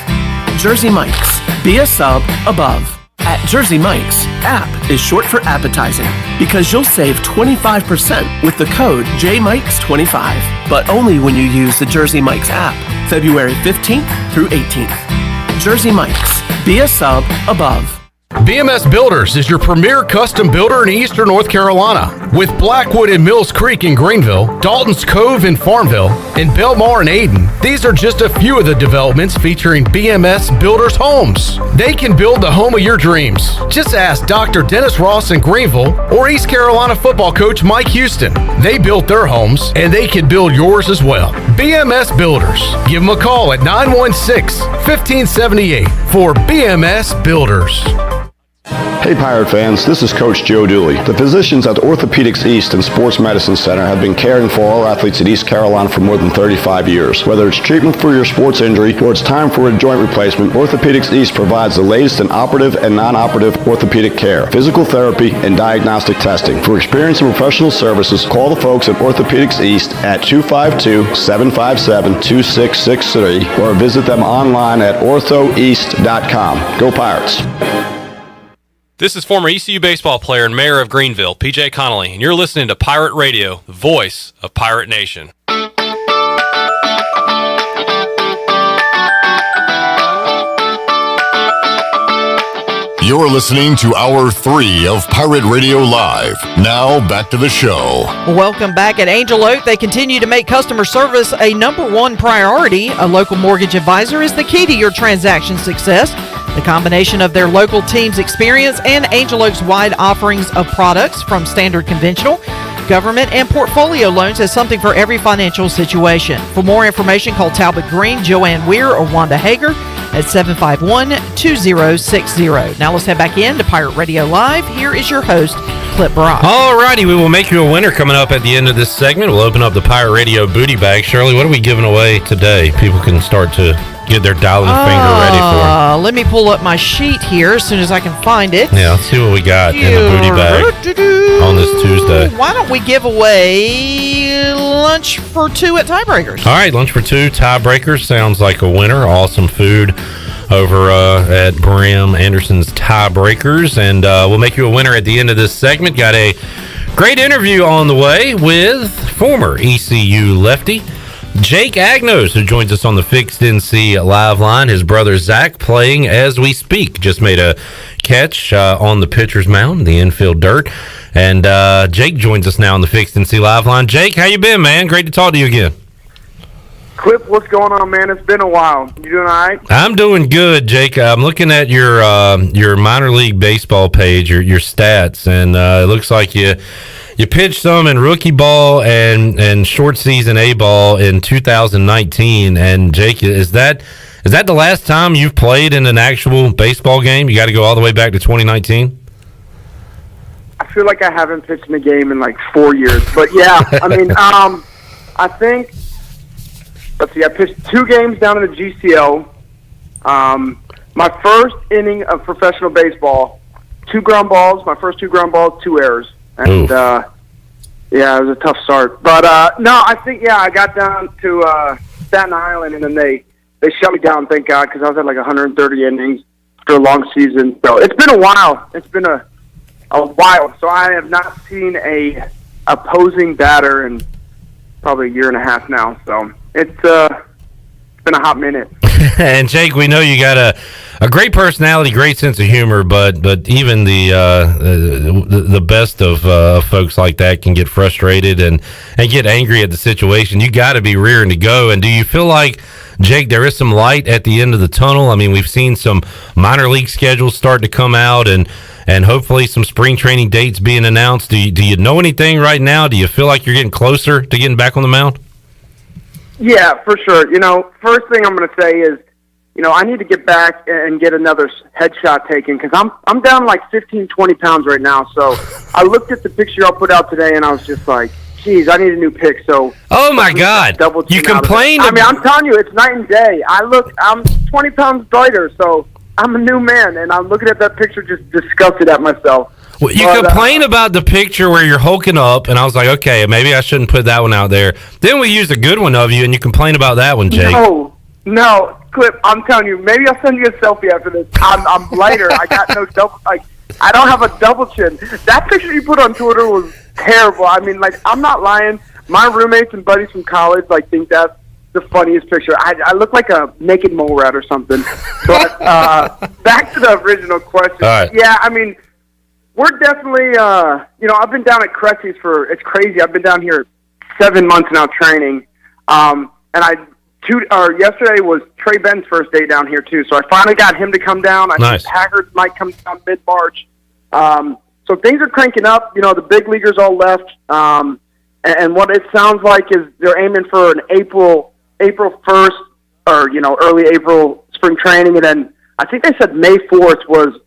Jersey Mike's, be a sub above. At Jersey Mike's, app is short for appetizing because you'll save 25% with the code JMikes25, but only when you use the Jersey Mike's app, February 15th through 18th. Jersey Mike's, be a sub above. BMS Builders is your premier custom builder in Eastern North Carolina. With Blackwood and Mills Creek in Greenville, Dalton's Cove in Farmville, and Belmar and Ayden, these are just a few of the developments featuring BMS Builders homes. They can build the home of your dreams. Just ask Dr. Dennis Ross in Greenville or East Carolina football coach Mike Houston. They built their homes, and they can build yours as well. BMS Builders. Give them a call at 916-1578 for BMS Builders. Hey Pirate fans, this is Coach Joe Dooley. The physicians at Orthopedics East and Sports Medicine Center have been caring for all athletes at East Carolina for more than 35 years. Whether it's treatment for your sports injury or it's time for a joint replacement, Orthopedics East provides the latest in operative and non-operative orthopedic care, physical therapy, and diagnostic testing. For experience and professional services, call the folks at Orthopedics East at 252-757-2663 or visit them online at orthoeast.com. Go Pirates! This is former ECU baseball player and mayor of Greenville, PJ Connolly, and you're listening to Pirate Radio, the voice of Pirate Nation. You're listening to Hour 3 of Pirate Radio Live. Now, back to the show. Welcome back. At Angel Oak, they continue to make customer service a number one priority. A local mortgage advisor is the key to your transaction success. The combination of their local team's experience and Angel Oak's wide offerings of products from standard conventional, government, and portfolio loans has something for every financial situation. For more information, call Talbot Green, Joanne Weir, or Wanda Hager at 751-2060. Now let's head back in to Pirate Radio Live. Here is your host, Clip Brock. All righty, we will make you a winner coming up at the end of this segment. We'll open up the Pirate Radio booty bag. Shirley, what are we giving away today? People can start to get their dialing finger ready for. Let me pull up my sheet here as soon as I can find it. Yeah, let's see what we got in the booty bag on this Tuesday. Why don't we give away lunch for two at Tiebreakers? All right, lunch for two, Tiebreakers. Sounds like a winner. Awesome food over at Brim Anderson's Tiebreakers. And we'll make you a winner at the end of this segment. Got a great interview on the way with former ECU lefty Jake Agnos, who joins us on the Fixed NC live line. His brother Zach playing as we speak. Just made a catch on the pitcher's mound in the infield dirt. And Jake joins us now on the Fixed NC live line. Jake, how you been, man? Great to talk to you again. Clip, what's going on, man? It's been a while. You doing all right? I'm doing good, Jake. I'm looking at your minor league baseball page, your stats, and it looks like you pitched some in rookie ball and short season A ball in 2019. And Jake, is that the last time you've played in an actual baseball game? You got to go all the way back to 2019. I feel like I haven't pitched in a game in like 4 years, but yeah, I mean, I think. Let's see, I pitched 2 games down in the GCL. My first inning of professional baseball, 2 ground balls, my first 2 ground balls, 2 errors. And, yeah, it was a tough start. But, no, I think, yeah, I got down to Staten Island, and then they shut me down, thank God, because I was at like 130 innings after a long season. So it's been a while. It's been a while. So I have not seen a opposing batter in probably a year and a half now. So it's been a hot minute. And Jake, we know you got a great personality, great sense of humor, but even the best of folks like that can get frustrated and get angry at the situation. You got to be rearing to go. And do you feel like, Jake, there is some light at the end of the tunnel? I mean, we've seen some minor league schedules start to come out and hopefully some spring training dates being announced. Do you know anything right now? Do you feel like you're getting closer to getting back on the mound? Yeah, for sure. You know, first thing I'm going to say is, you know, I need to get back and get another headshot taken because I'm down like 15, 20 pounds right now. So I looked at the picture I put out today and I was just like, geez, I need a new pick. So oh my God, you complained. I mean, I'm telling you, it's night and day. I'm 20 pounds lighter, so I'm a new man, and I'm looking at that picture just disgusted at myself. Well, you complain about the picture where you're hulking up, and I was like, okay, maybe I shouldn't put that one out there. Then we used a good one of you, and you complain about that one, Jake. No, Clip, I'm telling you, maybe I'll send you a selfie after this. I'm lighter. I got no double, I don't have a double chin. That picture you put on Twitter was terrible. I mean, like, I'm not lying. My roommates and buddies from college, like, think that's the funniest picture. I look like a naked mole rat or something. But back to the original question. All right. Yeah, I mean, we're definitely, you know, I've been down at Cressy's it's crazy. I've been down here 7 months now training. And yesterday was Trey Ben's first day down here, too. So I finally got him to come down. I think Haggard might come down mid-March. So things are cranking up. You know, the big leaguers all left. And what it sounds like is they're aiming for an April 1st or, you know, early April spring training. And then I think they said May 4th was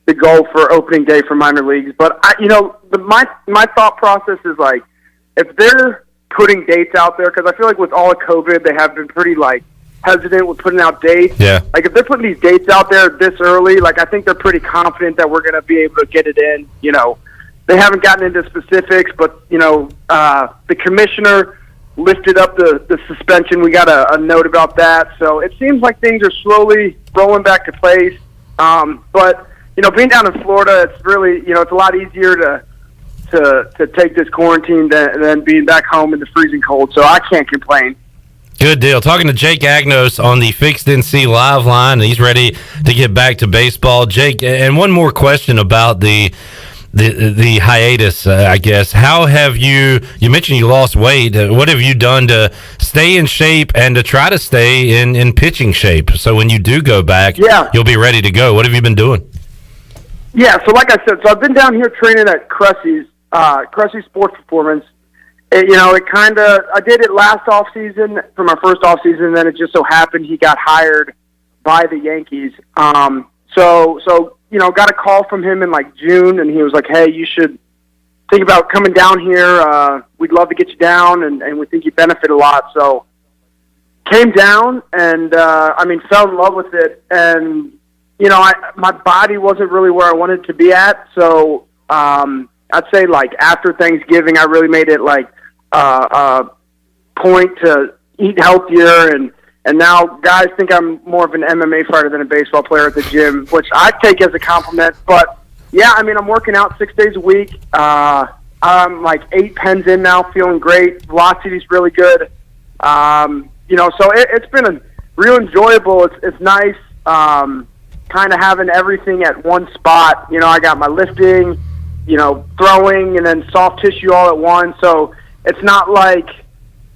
the goal for opening day for minor leagues. But, my thought process is, like, if they're putting dates out there, because I feel like with all of COVID, they have been pretty, like, hesitant with putting out dates. Yeah. Like, if they're putting these dates out there this early, like, I think they're pretty confident that we're going to be able to get it in. You know, they haven't gotten into specifics, but, you know, the commissioner lifted up the suspension. We got a note about that. So it seems like things are slowly rolling back to place. But, you know, being down in Florida, it's really, you know, it's a lot easier to take this quarantine than being back home in the freezing cold. So I can't complain. Good deal. Talking to Jake Agnos on the Fixed NC live line. He's ready to get back to baseball. Jake, and one more question about the hiatus, I guess. How have you mentioned you lost weight. What have you done to stay in shape and to try to stay in pitching shape? So when you do go back, you'll be ready to go. What have you been doing? Yeah, so like I said, I've been down here training at Cressy's Sports Performance. I did it last off season for my first off season, and then it just so happened he got hired by the Yankees. So you know, got a call from him in like June, and he was like, "Hey, you should think about coming down here. We'd love to get you down, and we think you benefit a lot." So came down, and fell in love with it, and you know, my body wasn't really where I wanted to be at, so I'd say like after Thanksgiving, I really made it like a point to eat healthier, and now guys think I'm more of an MMA fighter than a baseball player at the gym, which I take as a compliment. But yeah, I mean, I'm working out 6 days a week. I'm like 8 pens in now, feeling great. Velocity's really good. So it's been real enjoyable. It's nice kind of having everything at one spot. I got my lifting, throwing, and then soft tissue all at once. So it's not like,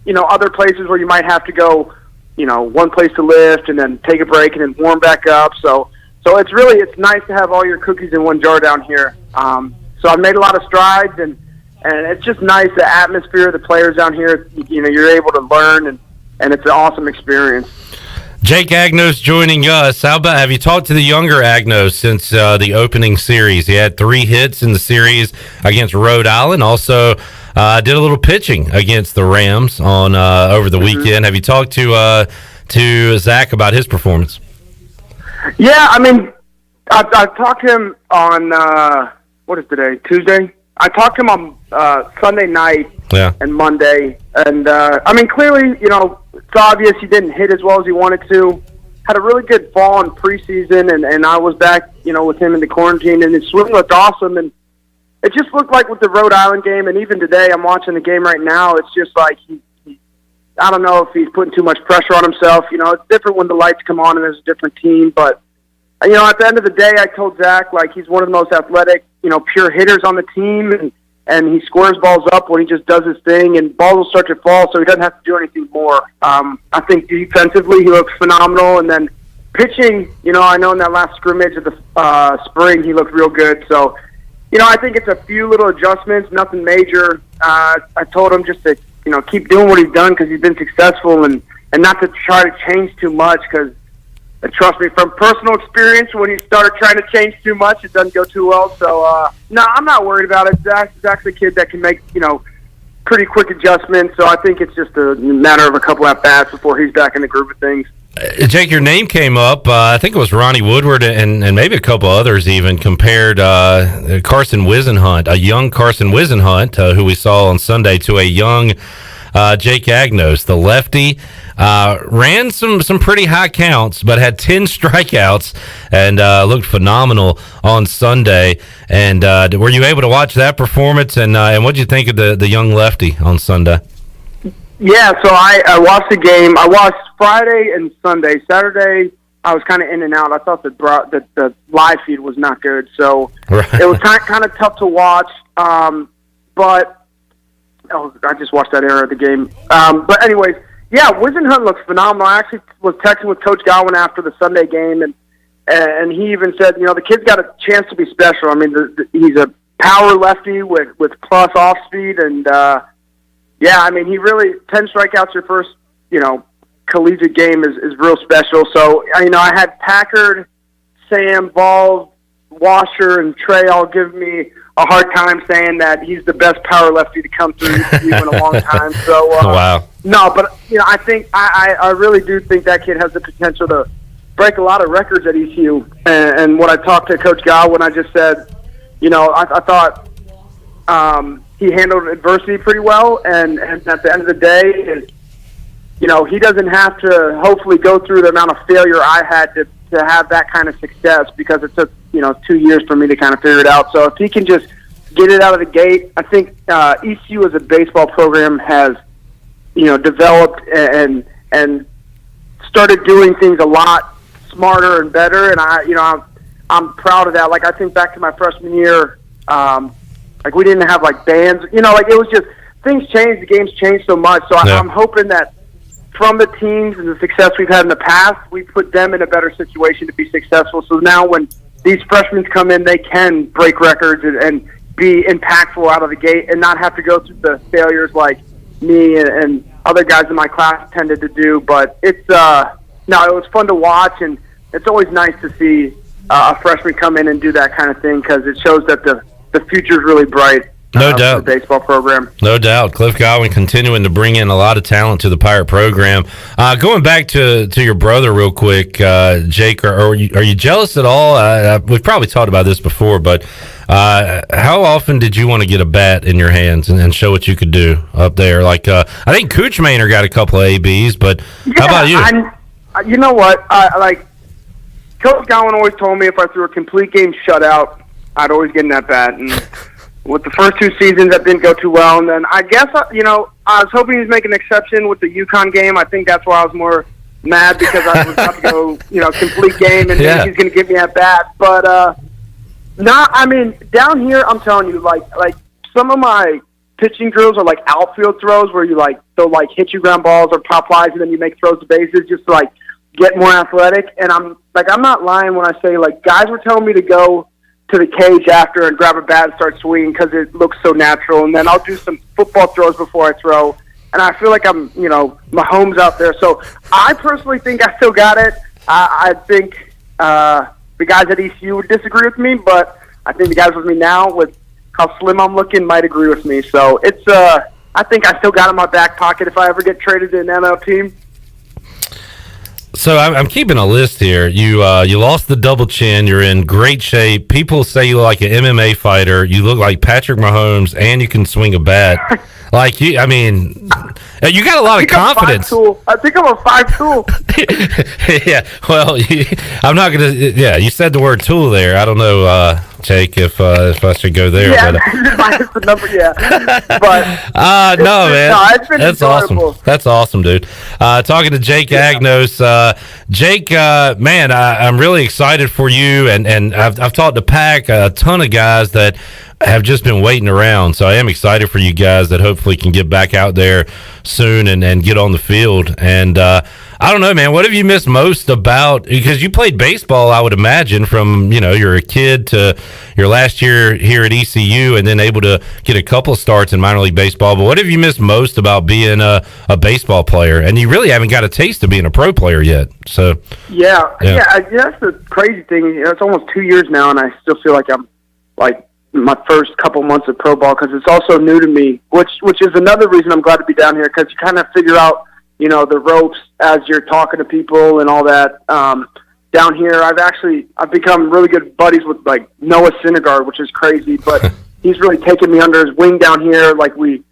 other places where you might have to go, one place to lift and then take a break and then warm back up. So it's nice to have all your cookies in one jar down here. So I've made a lot of strides, and it's just nice, the atmosphere, the players down here, you're able to learn, and it's an awesome experience. Jake Agnos joining us. Have you talked to the younger Agnos since the opening series? He had 3 hits in the series against Rhode Island. Also did a little pitching against the Rams on over the weekend. Have you talked to Zach about his performance? Yeah, I talked to him on what is today? Tuesday. I talked to him on Sunday night and Monday, and clearly, it's obvious he didn't hit as well as he wanted to. Had a really good fall in preseason, and I was back, with him in the quarantine, and his swing looked awesome, and it just looked like with the Rhode Island game, and even today, I'm watching the game right now, it's just like I don't know if he's putting too much pressure on himself. It's different when the lights come on and there's a different team, but at the end of the day, I told Zach, he's one of the most athletic, pure hitters on the team, and he squares balls up when he just does his thing, and balls will start to fall, so he doesn't have to do anything more. I think defensively he looks phenomenal, and then pitching, I know in that last scrimmage of the spring he looked real good. So, I think it's a few little adjustments, nothing major. I told him just to, keep doing what he's done because he's been successful, and not to try to change too much because, trust me, from personal experience, when he started trying to change too much, it doesn't go too well. So, no, I'm not worried about it. Zach's a kid that can make, pretty quick adjustments. So I think it's just a matter of a couple at-bats before he's back in the groove of things. Jake, your name came up. I think it was Ronnie Woodward and maybe a couple others even compared Carson Wisenhunt, a young Carson Wisenhunt, who we saw on Sunday, to a young Jake Agnos, the lefty. Ran some pretty high counts, but had 10 strikeouts and looked phenomenal on Sunday. And were you able to watch that performance? And what did you think of the young lefty on Sunday? Yeah, so I watched the game. I watched Friday and Sunday. Saturday, I was kind of in and out. I thought the live feed was not good, so it was kind of tough to watch. But I just watched that era of the game. But anyways, yeah, Wisenhunt looks phenomenal. I actually was texting with Coach Godwin after the Sunday game, and he even said, the kid's got a chance to be special. He's a power lefty with plus off speed, and he really 10 strikeouts your first, collegiate game is real special. So, I had Packard, Sam, Ball, Washer, and Trey all give me a hard time saying that he's the best power lefty to come through in a long time. So, wow. No, but I think I really do think that kid has the potential to break a lot of records at ECU. And when I talked to Coach Godwin, I just said, I thought he handled adversity pretty well, and at the end of the day, he doesn't have to hopefully go through the amount of failure I had to have that kind of success, because it took 2 years for me to kind of figure it out. So if he can just get it out of the gate, I think ECU as a baseball program has developed and started doing things a lot smarter and better, and I'm proud of that. I think back to my freshman year, we didn't have bands, it was just things changed, the game's changed so much. So I'm hoping that from the teams and the success we've had in the past, we put them in a better situation to be successful. So now when these freshmen come in, they can break records and be impactful out of the gate and not have to go through the failures like me and other guys in my class tended to do. But it was fun to watch, and it's always nice to see a freshman come in and do that kind of thing, because it shows that the future is really bright. No doubt. For the baseball program. No doubt. Cliff Godwin continuing to bring in a lot of talent to the Pirate program. Going back to your brother real quick, Jake, are you jealous at all? We've probably talked about this before, but how often did you want to get a bat in your hands and show what you could do up there? I think Cooch Maynard got a couple of ABs, but how about you? You know what? Coach Godwin always told me if I threw a complete game shutout, I'd always get in that bat. And with the first 2 seasons, that didn't go too well. And then I guess, I was hoping he'd make an exception with the UConn game. I think that's why I was more mad, because I was about to go, complete game, and then he's going to give me at bat. But down here, I'm telling you, like some of my pitching drills are like outfield throws where they'll hit you ground balls or pop flies, and then you make throws to bases just to get more athletic. And I'm not lying when I say guys were telling me to go to the cage after and grab a bat and start swinging because it looks so natural. And then I'll do some football throws before I throw. And I feel like I'm, Mahomes out there. So I personally think I still got it. I think the guys at ECU would disagree with me, but I think the guys with me now, with how slim I'm looking, might agree with me. So it's, I think I still got it in my back pocket if I ever get traded to an NL team. So I'm keeping a list here. You lost the double chin. You're in great shape. People say you look like an MMA fighter. You look like Patrick Mahomes, and you can swing a bat. You got a lot of confidence. I think I'm a 5'2". Yeah. Well, I'm not gonna. Yeah, you said the word tool there. I don't know, Jake, if I should go there. Yeah, minus the number. Yeah. But no, man. No, it's been That's enjoyable. awesome. That's awesome, dude. Talking to Jake Agnos. Jake, man, I'm really excited for you, and I've talked to Pac, a ton of guys that have just been waiting around. So I am excited for you guys that hopefully can get back out there soon and get on the field. And I don't know, man, what have you missed most about, because you played baseball, I would imagine, from, you're a kid to your last year here at ECU and then able to get a couple of starts in minor league baseball. But what have you missed most about being a baseball player? And you really haven't got a taste of being a pro player yet. So yeah, that's the crazy thing. It's almost 2 years now, and I still feel like I'm my first couple months of pro ball, because it's also new to me, which is another reason I'm glad to be down here, because you kind of figure out the ropes as you're talking to people and all that. Down here, I've become really good buddies with Noah Syndergaard, which is crazy, but he's really taken me under his wing down here. We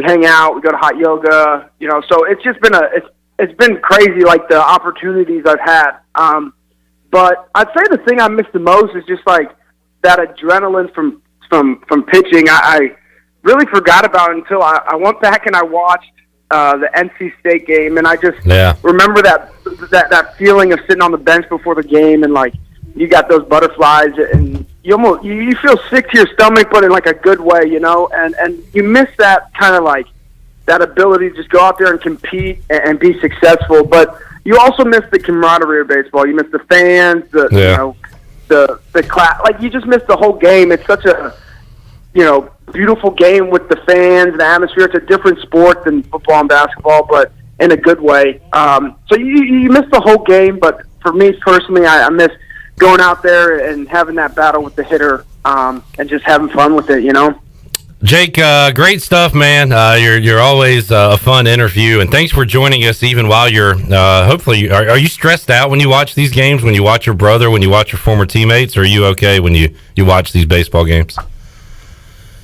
hang out, we go to hot yoga, so it's just been it's been crazy, the opportunities I've had. But I'd say the thing I miss the most is just that adrenaline from pitching. I really forgot about it until I went back and I watched the NC State game, and I just remember that feeling of sitting on the bench before the game, and you got those butterflies, and you feel sick to your stomach, but in a good way, and you miss that kind of that ability to just go out there and compete and be successful. But you also miss the camaraderie of baseball. You miss the fans, the class. You just miss the whole game. It's such a beautiful game with the fans, the atmosphere. It's a different sport than football and basketball, but in a good way. So you miss the whole game, but for me personally, I miss going out there and having that battle with the hitter, and just having fun with it, Jake, great stuff, man. You're always a fun interview, and thanks for joining us even while you're hopefully, are you stressed out when you watch these games, when you watch your brother, when you watch your former teammates, or are you okay when you watch these baseball games?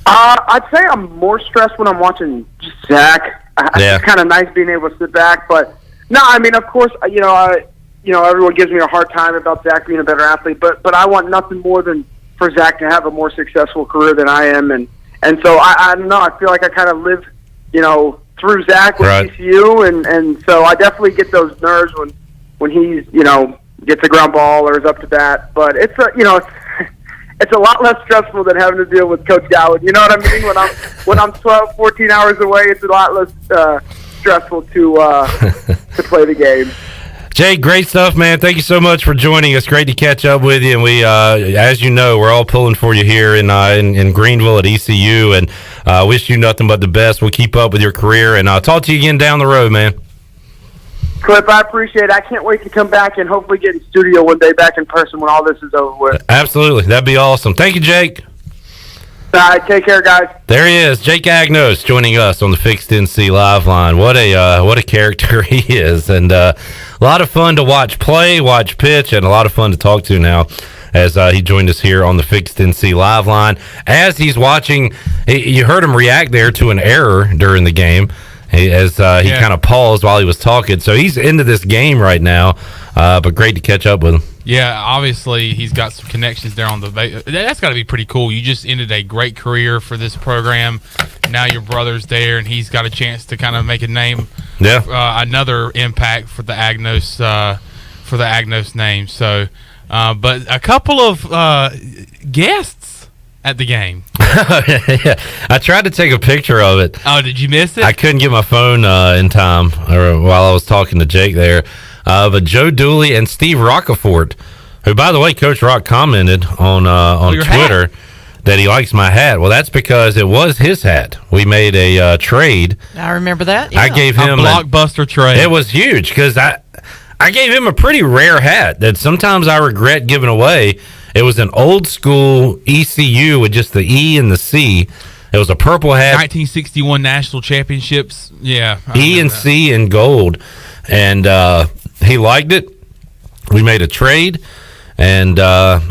I'd say I'm more stressed when I'm watching Zach. It's kind of nice being able to sit back, but no, of course, everyone gives me a hard time about Zach being a better athlete, but I want nothing more than for Zach to have a more successful career than I am, and so I don't know. I feel like I kind of live, through Zach with ECU, and so I definitely get those nerves when he's, gets a ground ball or is up to bat. But it's it's a lot less stressful than having to deal with Coach Gowan. You know what I mean? When I'm 12, 14 hours away, it's a lot less stressful to play the game. Jake, great stuff, man. Thank you so much for joining us. Great to catch up with you. And we, as you know, we're all pulling for you here in Greenville at ECU, and wish you nothing but the best. We'll keep up with your career, and I'll talk to you again down the road, man. Clip, I appreciate it. I can't wait to come back and hopefully get in studio one day back in person when all this is over with. Absolutely. That'd be awesome. Thank you, Jake. All right, take care, guys. There he is, Jake Agnos, joining us on the Fixed NC Live Line. What a character he is, and a lot of fun to watch play, watch pitch, and a lot of fun to talk to now as he joined us here on the Fixed NC Live Line. As he's watching, you heard him react there to an error during the game. He kind of paused while he was talking. So he's into this game right now. But great to catch up with him. Yeah, obviously he's got some connections there on the that's got to be pretty cool. You just ended a great career for this program. Now your brother's there, and he's got a chance to kind of make a name. Yeah. Another impact for the Agnos name. So, but a couple of guests at the game. Yeah, I tried to take a picture of it. Oh, did you miss it? I couldn't get my phone in time while I was talking to Jake there. But Joe Dooley and Steve Rockefort, who, by the way, Coach Rock commented on Twitter that he likes my hat. Well, that's because it was his hat. We made a trade. I remember that. Yeah. I gave him a blockbuster trade. It was huge because I gave him a pretty rare hat that sometimes I regret giving away. It was an old school ECU with just the E and the C. It was a purple hat. 1961 National Championships. Yeah. E and C in gold. And he liked it. We made a trade. And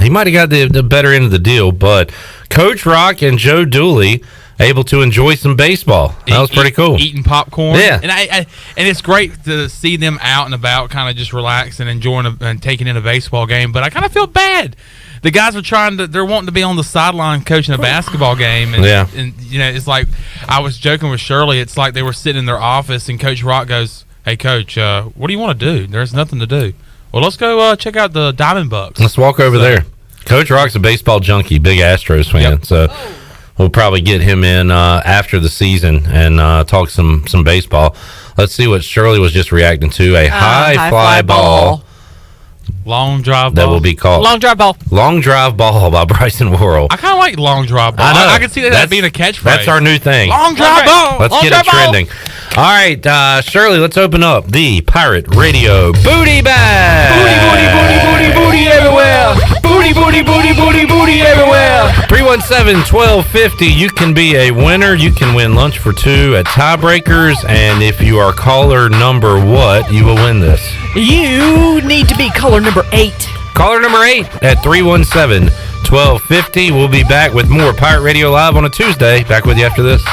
he might have got the better end of the deal. But Coach Rock and Joe Dooley able to enjoy some baseball. That was pretty cool. Eating popcorn. Yeah. And it's great to see them out and about, kind of just relaxing, enjoying and taking in a baseball game. But I kind of feel bad. The guys are they're wanting to be on the sideline coaching a basketball game. And, yeah. And, it's like, I was joking with Shirley. It's like they were sitting in their office, and Coach Rock goes, "Hey, Coach, what do you want to do? There's nothing to do." Well, let's go check out the Diamond Bucks. Let's walk over there. Coach Rock's a baseball junkie, big Astros fan. Yep. So we'll probably get him in after the season and talk some baseball. Let's see what Shirley was just reacting to. A high fly ball. Long drive ball. That will be called Long drive ball. Long drive ball by Bryson Worrell. I kind of like long drive ball. I know. I can see that being a catchphrase. That's our new thing. Long drive ball. Let's get it trending. All right, Shirley, let's open up the Pirate Radio Booty Bag. Booty, booty, booty, booty, booty everywhere. Booty, booty, booty, booty, booty everywhere. 317-1250. You can be a winner. You can win lunch for two at Tiebreakers. And if you are caller number what, you will win this. You need to be caller number 8. Caller number 8 at 317-1250. We'll be back with more Pirate Radio Live on a Tuesday. Back with you after this.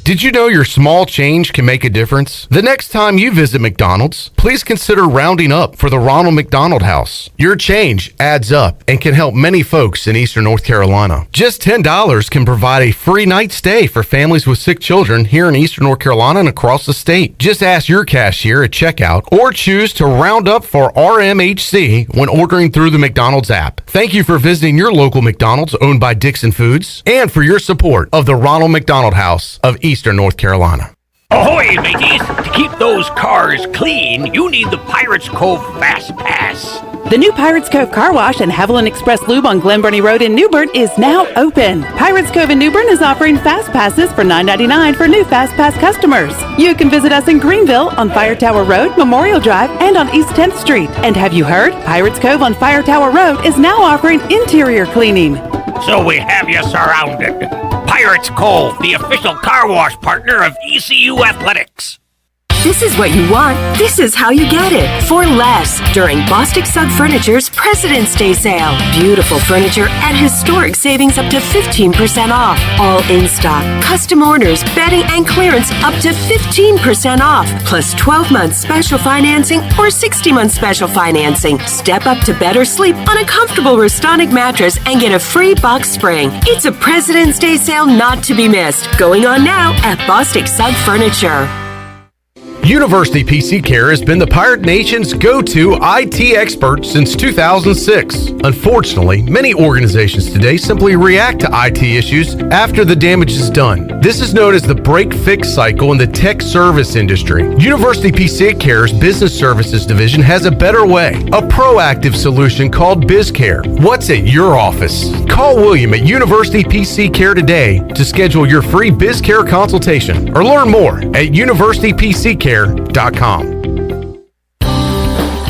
Did you know your small change can make a difference? The next time you visit McDonald's, please consider rounding up for the Ronald McDonald House. Your change adds up and can help many folks in Eastern North Carolina. Just $10 can provide a free night stay for families with sick children here in Eastern North Carolina and across the state. Just ask your cashier at checkout or choose to round up for RMHC when ordering through the McDonald's app. Thank you for visiting your local McDonald's owned by Dixon Foods and for your support of the Ronald McDonald House of Eastern North Carolina. Ahoy, mateys! To keep those cars clean, you need the Pirates Cove Fast Pass. The new Pirates Cove Car Wash and Haviland Express Lube on Glen Burnie Road in New Bern is now open. Pirates Cove in New Bern is offering Fast Passes for $9.99 for new Fast Pass customers. You can visit us in Greenville on Fire Tower Road, Memorial Drive, and on East 10th Street. And have you heard? Pirates Cove on Fire Tower Road is now offering interior cleaning. So we have you surrounded. Pirates Cove, the official car wash partner of ECU Athletics. This is what you want. This is how you get it. For less during Bostic Sugg Furniture's President's Day sale. Beautiful furniture at historic savings up to 15% off. All in stock. Custom orders, bedding, and clearance up to 15% off. Plus 12 months special financing or 60 months special financing. Step up to better sleep on a comfortable Restonic mattress and get a free box spring. It's a President's Day sale not to be missed. Going on now at Bostic Sugg Furniture. University PC Care has been the Pirate Nation's go-to IT expert since 2006. Unfortunately, many organizations today simply react to IT issues after the damage is done. This is known as the break-fix cycle in the tech service industry. University PC Care's Business Services Division has a better way, a proactive solution called BizCare. What's at your office? Call William at University PC Care today to schedule your free BizCare consultation or learn more at universitypccare.com.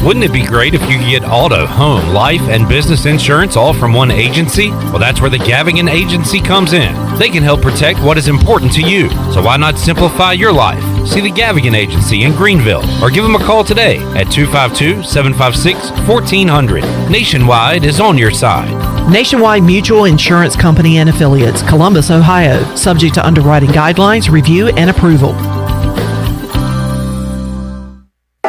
Wouldn't it be great if you could get auto, home, life, and business insurance all from one agency? Well, that's where the Gavigan Agency comes in. They can help protect what is important to you. So why not simplify your life? See the Gavigan Agency in Greenville or give them a call today at 252-756-1400. Nationwide is on your side. Nationwide Mutual Insurance Company and Affiliates, Columbus, Ohio. Subject to underwriting guidelines, review, and approval.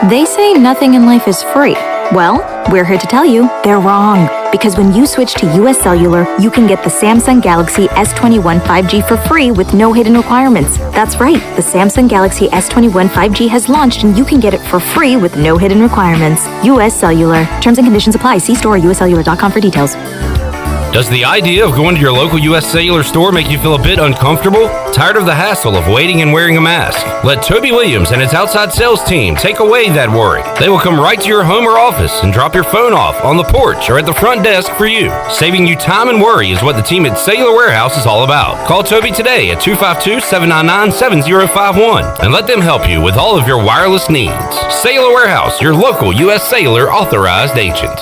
They say nothing in life is free. Well, we're here to tell you they're wrong. Because when you switch to US Cellular, you can get the Samsung Galaxy S21 5G for free with no hidden requirements. That's right, the Samsung Galaxy S21 5G has launched and you can get it for free with no hidden requirements. US Cellular. Terms and conditions apply. See store or uscellular.com for details. Does the idea of going to your local U.S. Cellular store make you feel a bit uncomfortable? Tired of the hassle of waiting and wearing a mask? Let Toby Williams and his outside sales team take away that worry. They will come right to your home or office and drop your phone off on the porch or at the front desk for you. Saving you time and worry is what the team at Cellular Warehouse is all about. Call Toby today at 252-799-7051 and let them help you with all of your wireless needs. Cellular Warehouse, your local U.S. Cellular authorized agent.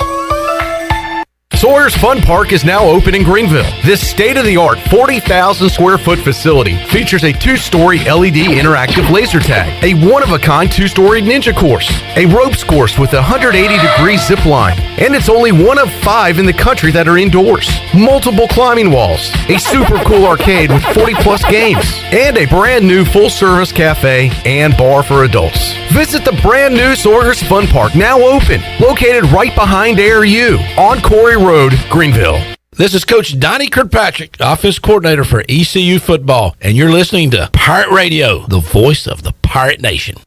Sawyer's Fun Park is now open in Greenville. This state-of-the-art 40,000 square foot facility features a 2-story LED interactive laser tag, a one-of-a-kind 2-story ninja course, a ropes course with a 180-degree zip line, and it's only one of 5 in the country that are indoors. Multiple climbing walls, a super cool arcade with 40-plus games, and a brand-new full-service cafe and bar for adults. Visit the brand-new Sawyer's Fun Park, now open, located right behind ARU on Corey Road, Greenville. This is Coach Donnie Kirkpatrick, Office Coordinator for ECU Football, and you're listening to Pirate Radio, the voice of the Pirate Nation.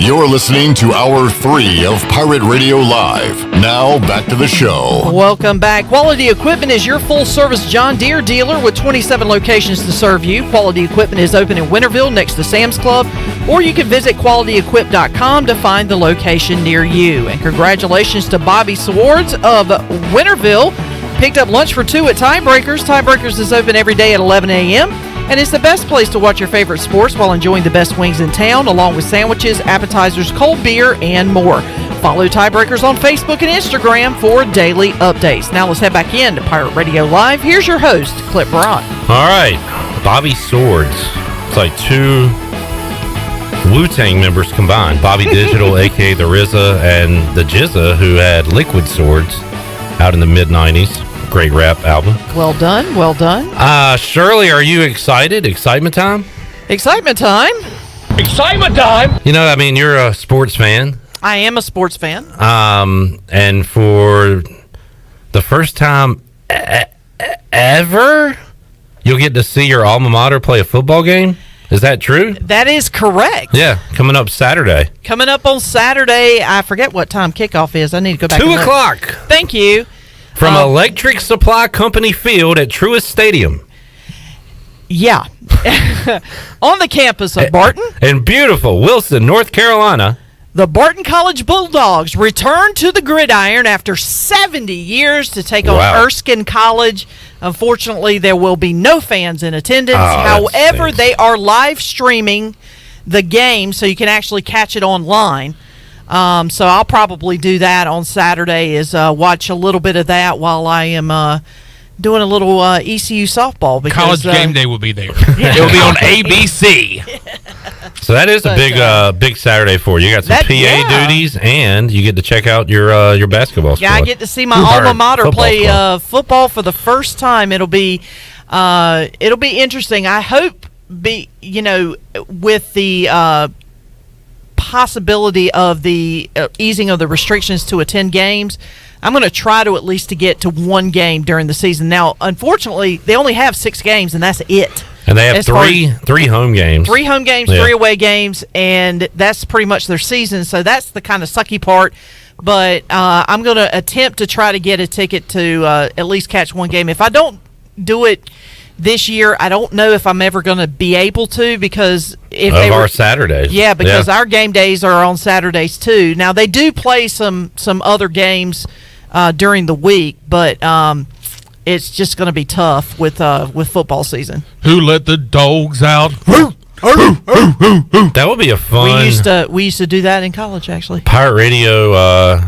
You're listening to Hour 3 of Pirate Radio Live. Now, back to the show. Welcome back. Quality Equipment is your full-service John Deere dealer with 27 locations to serve you. Quality Equipment is open in Winterville next to Sam's Club, or you can visit qualityequip.com to find the location near you. And congratulations to Bobby Swartz of Winterville. Picked up lunch for 2 at Tiebreakers. Tiebreakers is open every day at 11 a.m., and it's the best place to watch your favorite sports while enjoying the best wings in town, along with sandwiches, appetizers, cold beer, and more. Follow Tiebreakers on Facebook and Instagram for daily updates. Now let's head back in to Pirate Radio Live. Here's your host, Clip Brock. All right, Bobby Swords. It's like 2 Wu-Tang members combined. Bobby Digital, a.k.a. the RZA, and the Jizza, who had Liquid Swords out in the mid-90s. Great rap album. Well done, well done. Shirley, are you excited? Excitement time? Excitement time? Excitement time! You know, I mean, you're a sports fan. I am a sports fan. And for the first time ever, you'll get to see your alma mater play a football game? Is that true? That is correct. Yeah, coming up Saturday. Coming up on Saturday, I forget what time kickoff is. I need to go back. 2 o'clock. Thank you. From Electric Supply Company Field at Truist Stadium. Yeah. On the campus of Barton. In beautiful Wilson, North Carolina. The Barton College Bulldogs return to the gridiron after 70 years to take on Erskine College. Unfortunately, there will be no fans in attendance. However, they are live streaming the game, so you can actually catch it online. So I'll probably do that on Saturday, is watch a little bit of that while I am doing a little ECU softball. Because, College game day will be there. It will be on ABC. So that is a big Saturday for you. You got some PA duties, and you get to check out your basketball squad. Yeah, I get to see my alma mater play football for the first time. It'll be interesting. I hope with the possibility of the easing of the restrictions to attend games, I'm going to try to at least to get to 1 game during the season. Now, unfortunately, they only have 6 games, and that's it. And they have three home games. 3 home games, 3 away games, and that's pretty much their season. So that's the kind of sucky part. But I'm going to attempt to try to get a ticket to at least catch 1 game. If I don't do it this year, I don't know if I'm ever going to be able to, because if of our Saturdays. Yeah, because our game days are on Saturdays too. Now they do play some other games during the week, but it's just going to be tough with football season. Who let the dogs out? That would be a fun. We used to do that in college, actually. Pirate Radio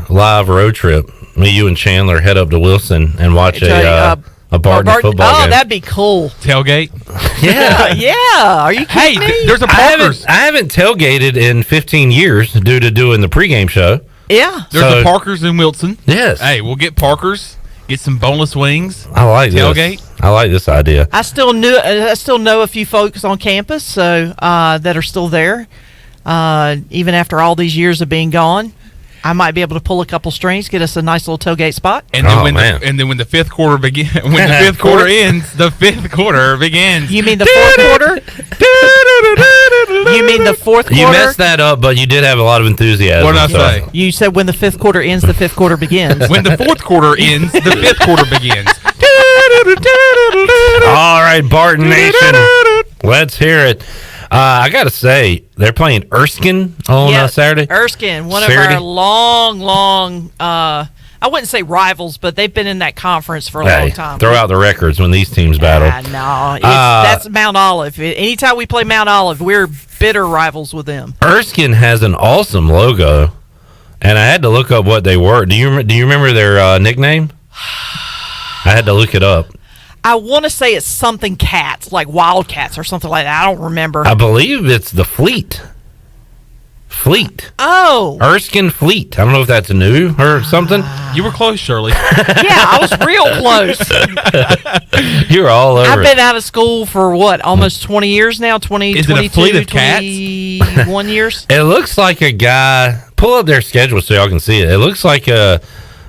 live road trip. Me, you, and Chandler head up to Wilson and watch A Barton football game. Oh, that'd be cool. Tailgate. Yeah. Yeah. Are you kidding me? There's a Parker's. I haven't tailgated in 15 years due to doing the pregame show. Yeah. There's a Parker's in Wilson. Yes. Hey, we'll get Parker's. Get some boneless wings. I like tailgate. This. I like this idea. I still know a few folks on campus, so that are still there, even after all these years of being gone. I might be able to pull a couple strings, get us a nice little tailgate spot. And then when the fifth quarter begins, when the fifth quarter ends, the fifth quarter begins. You mean the fourth quarter? You mean the fourth quarter? You messed that up, but you did have a lot of enthusiasm. What did I say? You said when the fifth quarter ends, the fifth quarter begins. When the fourth quarter ends, the fifth quarter begins. All right, Barton Nation, let's hear it. I got to say, they're playing Erskine on Saturday. Erskine, one Saturday. of our long, I wouldn't say rivals, but they've been in that conference for a long time. Throw out the records when these teams battle. No, that's Mount Olive. Anytime we play Mount Olive, we're bitter rivals with them. Erskine has an awesome logo, and I had to look up what they were. Do you remember their nickname? I had to look it up. I want to say it's something cats, like Wildcats or something like that. I don't remember. I believe it's the Fleet. Oh. Erskine Fleet. I don't know if that's new or something. You were close, Shirley. Yeah, I was real close. You were all over I've been out of school for almost 20 years now, 20, Is 22, it a fleet of cats? 21 years. It looks like a guy. Pull up their schedule so y'all can see it. It looks like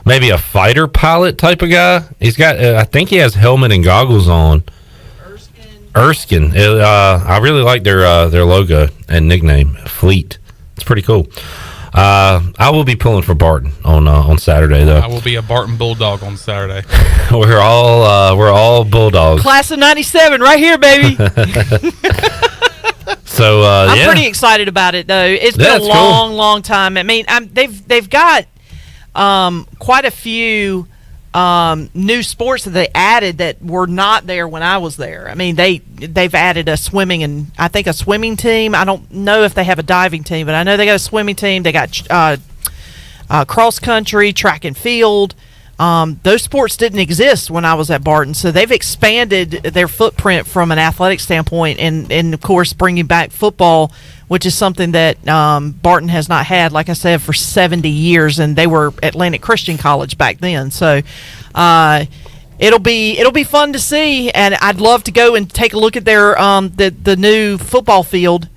maybe a fighter pilot type of guy. He's got, I think he has helmet and goggles on. Erskine. I really like their logo and nickname, Fleet. It's pretty cool. I will be pulling for Barton on Saturday, though. I will be a Barton Bulldog on Saturday. We're all Bulldogs. Class of 97 right here, baby. So I'm pretty excited about it, though. It's been a long time. I mean, they've got quite a few new sports that they added that were not there when I was there. I mean, they've added a swimming and I think a swimming team. I don't know if they have a diving team, but I know they got a swimming team. They got cross country, track and field. Those sports didn't exist when I was at Barton, so they've expanded their footprint from an athletic standpoint, and of course bringing back football, which is something that Barton has not had, like I said, for 70 years, and they were Atlantic Christian College back then. So it'll be fun to see, and I'd love to go and take a look at their the new football field.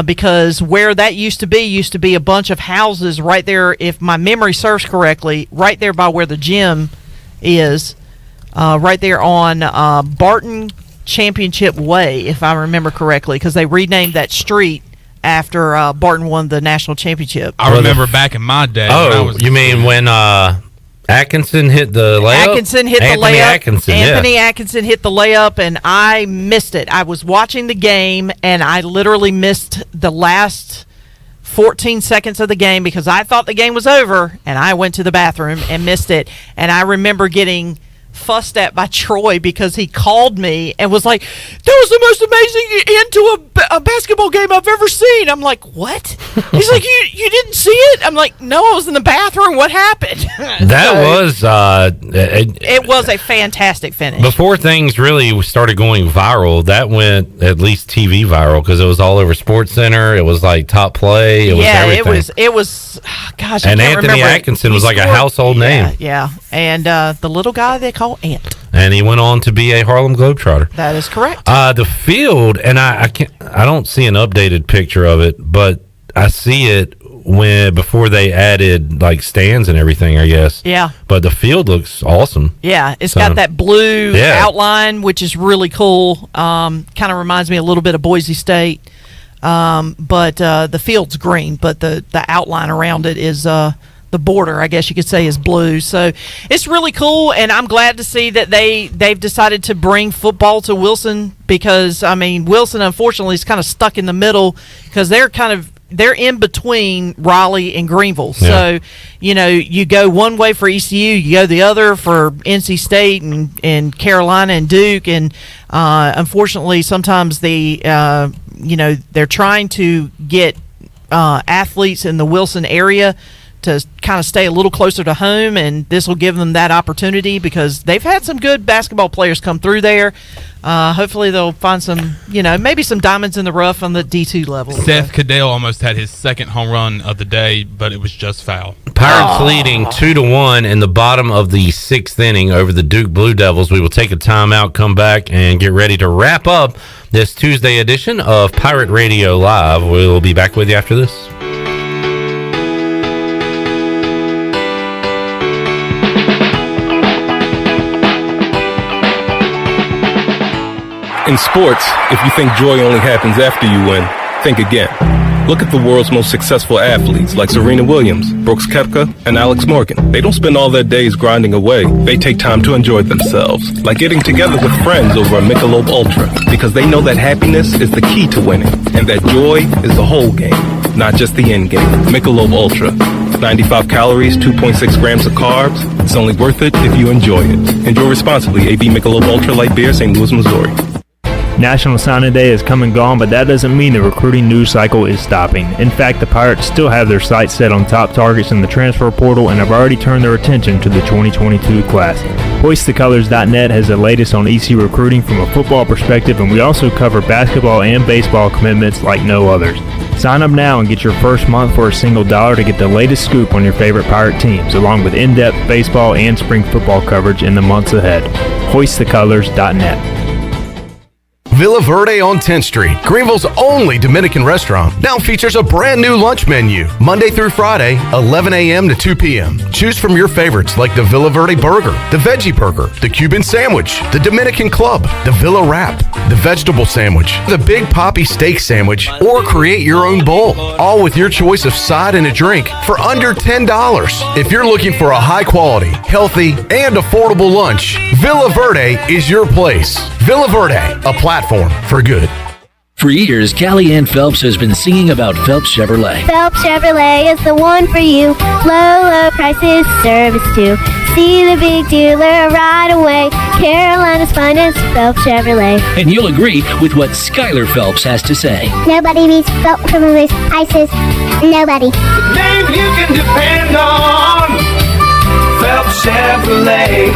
Because where that used to be a bunch of houses right there, if my memory serves correctly, right there by where the gym is, right there on Barton Championship Way, if I remember correctly, because they renamed that street after Barton won the national championship. I remember back in my day. Oh, you mean when Atkinson hit the layup? Anthony Atkinson hit the layup, and I missed it. I was watching the game, and I literally missed the last 14 seconds of the game because I thought the game was over, and I went to the bathroom and missed it. And I remember getting fussed at by Troy because he called me and was like, that was the most amazing end to a basketball game I've ever seen. I'm like, what? He's like, you didn't see it? I'm like, no, I was in the bathroom. What happened? It was a fantastic finish. Before things really started going viral, that went at least TV viral because it was all over SportsCenter. It was like top play. It was everything. It was gosh, and I can't Anthony remember. Atkinson was like a household name. Yeah. And the little guy they call Ant. And he went on to be a Harlem Globetrotter. That is correct. The field, and I don't see an updated picture of it, but I see it before they added like stands and everything, I guess. Yeah. But the field looks awesome. Yeah, it's got that blue outline, which is really cool. Kind of reminds me a little bit of Boise State. But the field's green, but the outline around it is the border, I guess you could say, is blue. So it's really cool, and I'm glad to see that they've decided to bring football to Wilson because, I mean, Wilson, unfortunately, is kind of stuck in the middle because they're in between Raleigh and Greenville. Yeah. So, you go one way for ECU, you go the other for NC State and Carolina and Duke, and unfortunately, sometimes they're trying to get athletes in the Wilson area to kind of stay a little closer to home, and this will give them that opportunity because they've had some good basketball players come through there. Hopefully they'll find some, maybe some diamonds in the rough on the D2 level. Seth Cadell almost had his second home run of the day, but it was just foul. Pirates leading 2-1 in the bottom of the 6th inning over the Duke Blue Devils. We will take a timeout, come back, and get ready to wrap up this Tuesday edition of Pirate Radio Live. We'll be back with you after this. In sports, if you think joy only happens after you win, think again. Look at the world's most successful athletes like Serena Williams, Brooks Koepka, and Alex Morgan. They don't spend all their days grinding away. They take time to enjoy themselves, like getting together with friends over a Michelob Ultra, because they know that happiness is the key to winning, and that joy is the whole game, not just the end game. Michelob Ultra. 95 calories, 2.6 grams of carbs. It's only worth it if you enjoy it. Enjoy responsibly. AB Michelob Ultra Light Beer, St. Louis, Missouri. National Signing Day has come and gone, but that doesn't mean the recruiting news cycle is stopping. In fact, the Pirates still have their sights set on top targets in the transfer portal and have already turned their attention to the 2022 class. HoistTheColors.net has the latest on EC recruiting from a football perspective, and we also cover basketball and baseball commitments like no others. Sign up now and get your first month for a single $1 to get the latest scoop on your favorite Pirate teams, along with in-depth baseball and spring football coverage in the months ahead. HoistTheColors.net. Villa Verde on 10th Street, Greenville's only Dominican restaurant, now features a brand new lunch menu, Monday through Friday, 11 a.m. to 2 p.m. Choose from your favorites like the Villa Verde Burger, the Veggie Burger, the Cuban Sandwich, the Dominican Club, the Villa Wrap, the Vegetable Sandwich, the Big Papi Steak Sandwich, or create your own bowl, all with your choice of side and a drink for under $10. If you're looking for a high-quality, healthy, and affordable lunch, Villa Verde is your place. Villa Verde, a platform for good. For years, Callie Ann Phelps has been singing about Phelps Chevrolet. Phelps Chevrolet is the one for you. Low prices, service too. See the big dealer right away. Carolina's finest, Phelps Chevrolet. And you'll agree with what Schuyler Phelps has to say. Nobody beats Phelps Chevrolet's prices. Nobody. The name you can depend on. Phelps Chevrolet.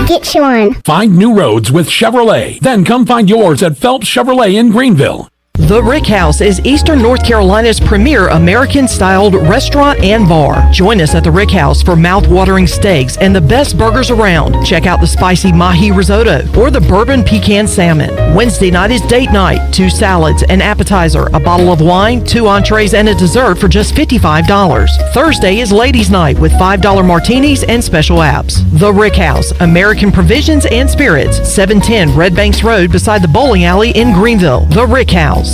Get you one. Find new roads with Chevrolet. Then come find yours at Phelps Chevrolet in Greenville. The Rick House is Eastern North Carolina's premier American-styled restaurant and bar. Join us at the Rick House for mouth-watering steaks and the best burgers around. Check out the spicy mahi risotto or the bourbon pecan salmon. Wednesday night is date night. 2 salads, an appetizer, a bottle of wine, 2 entrees, and a dessert for just $55. Thursday is ladies' night with $5 martinis and special apps. The Rick House, American Provisions and Spirits, 710 Red Banks Road beside the bowling alley in Greenville. The Rick House.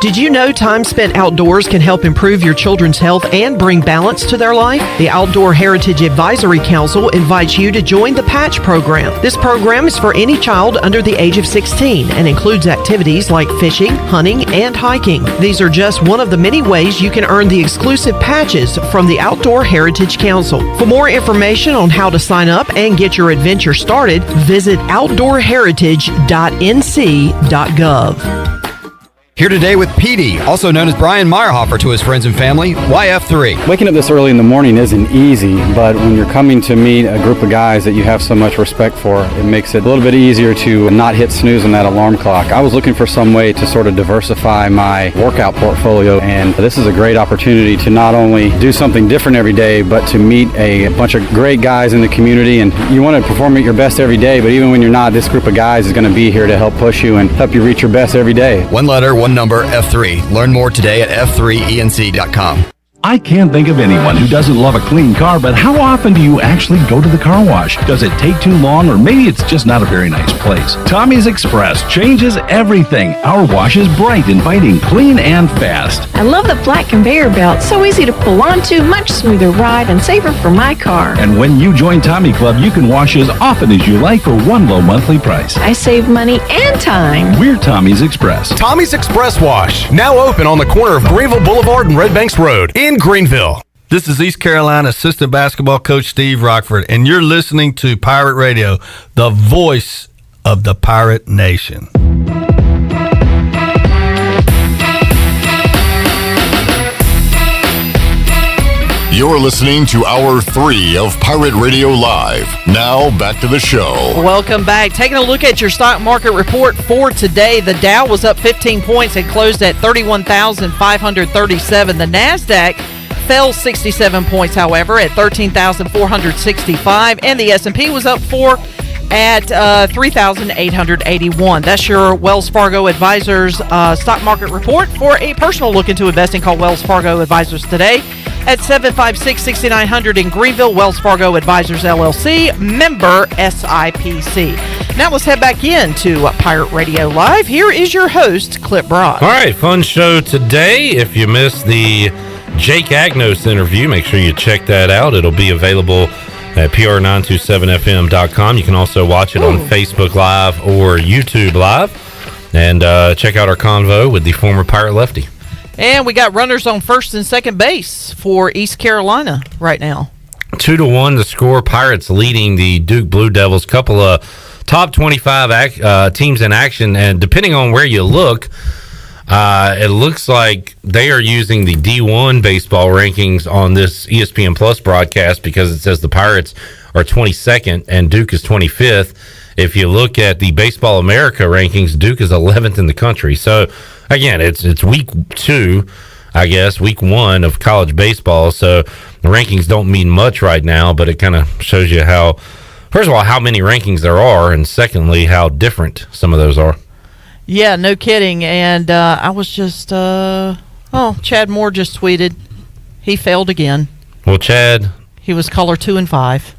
Did you know time spent outdoors can help improve your children's health and bring balance to their life? The Outdoor Heritage Advisory Council invites you to join the Patch program. This program is for any child under the age of 16 and includes activities like fishing, hunting, and hiking. These are just one of the many ways you can earn the exclusive patches from the Outdoor Heritage Council. For more information on how to sign up and get your adventure started, visit outdoorheritage.nc.gov. Here today with PD, also known as Brian Meyerhofer to his friends and family, YF3. Waking up this early in the morning isn't easy, but when you're coming to meet a group of guys that you have so much respect for, it makes it a little bit easier to not hit snooze on that alarm clock. I was looking for some way to sort of diversify my workout portfolio, and this is a great opportunity to not only do something different every day, but to meet a bunch of great guys in the community. And you want to perform at your best every day, but even when you're not, this group of guys is going to be here to help push you and help you reach your best every day. One letter, one number, F3. Learn more today at f3enc.com. I can't think of anyone who doesn't love a clean car, but how often do you actually go to the car wash? Does it take too long, or maybe it's just not a very nice place? Tommy's Express changes everything. Our wash is bright, inviting, clean, and fast. I love the flat conveyor belt. So easy to pull onto, much smoother ride, and safer for my car. And when you join Tommy Club, you can wash as often as you like for one low monthly price. I save money and time. We're Tommy's Express. Tommy's Express Wash, now open on the corner of Greenville Boulevard and Red Banks Road in Greenville. This is East Carolina assistant basketball coach Steve Rockford, and you're listening to Pirate Radio, the voice of the Pirate Nation. You're listening to Hour 3 of Pirate Radio Live. Now, back to the show. Welcome back. Taking a look at your stock market report for today, the Dow was up 15 points and closed at 31,537. The NASDAQ fell 67 points, however, at 13,465. And the S&P was up 4 at 3,881. That's your Wells Fargo Advisors stock market report. For a personal look into investing, call Wells Fargo Advisors today at 756-6900 in Greenville. Wells Fargo Advisors, LLC, member SIPC. Now let's head back into Pirate Radio Live. Here is your host, Clip Brock. All right, fun show today. If you missed the Jake Agnos interview, make sure you check that out. It'll be available at pr927fm.com. You can also watch it on Facebook Live or YouTube Live. And check out our convo with the former Pirate lefty. And we got runners on first and second base for East Carolina right now. 2-1 the score. Pirates leading the Duke Blue Devils. Couple of top 25 teams in action. And depending on where you look, it looks like they are using the D1 baseball rankings on this ESPN Plus broadcast because it says the Pirates are 22nd and Duke is 25th. If you look at the Baseball America rankings, Duke is 11th in the country. So, again, it's week 2, I guess, week 1 of college baseball. So the rankings don't mean much right now, but it kind of shows you how, first of all, how many rankings there are, and secondly, how different some of those are. Yeah, no kidding. And I was just, Chad Moore just tweeted he failed again. Well, Chad, he was caller 2 and 5.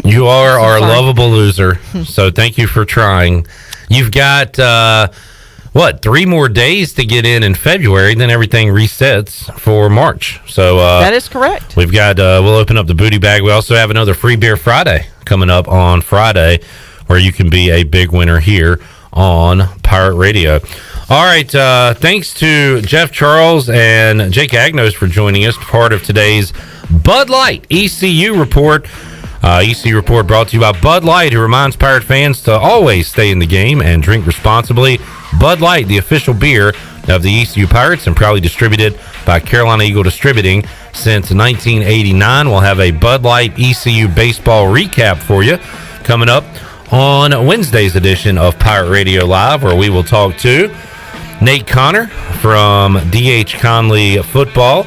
You are our lovable loser, so thank you for trying. You've got, 3 more days to get in February, then everything resets for March. So that is correct. We've got, we'll open up the booty bag. We also have another Free Beer Friday coming up on Friday where you can be a big winner here on Pirate Radio. All right, thanks to Jeff Charles and Jake Agnos for joining us, part of today's Bud Light ECU Report. ECU Report brought to you by Bud Light, who reminds Pirate fans to always stay in the game and drink responsibly. Bud Light, the official beer of the ECU Pirates and proudly distributed by Carolina Eagle Distributing since 1989. We'll have a Bud Light ECU baseball recap for you coming up on Wednesday's edition of Pirate Radio Live, where we will talk to Nate Connor from D.H. Conley Football.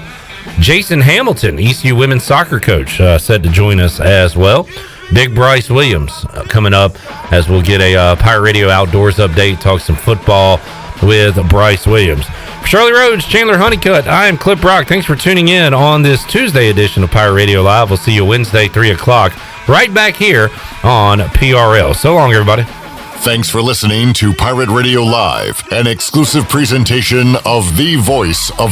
Jason Hamilton, ECU women's soccer coach, set to join us as well. Big Bryce Williams coming up as we'll get a Pirate Radio Outdoors update, talk some football with Bryce Williams. For Charlie Rhodes, Chandler Honeycutt, I am Clip Brock. Thanks for tuning in on this Tuesday edition of Pirate Radio Live. We'll see you Wednesday, 3 o'clock, right back here on PRL. So long, everybody. Thanks for listening to Pirate Radio Live, an exclusive presentation of the voice of the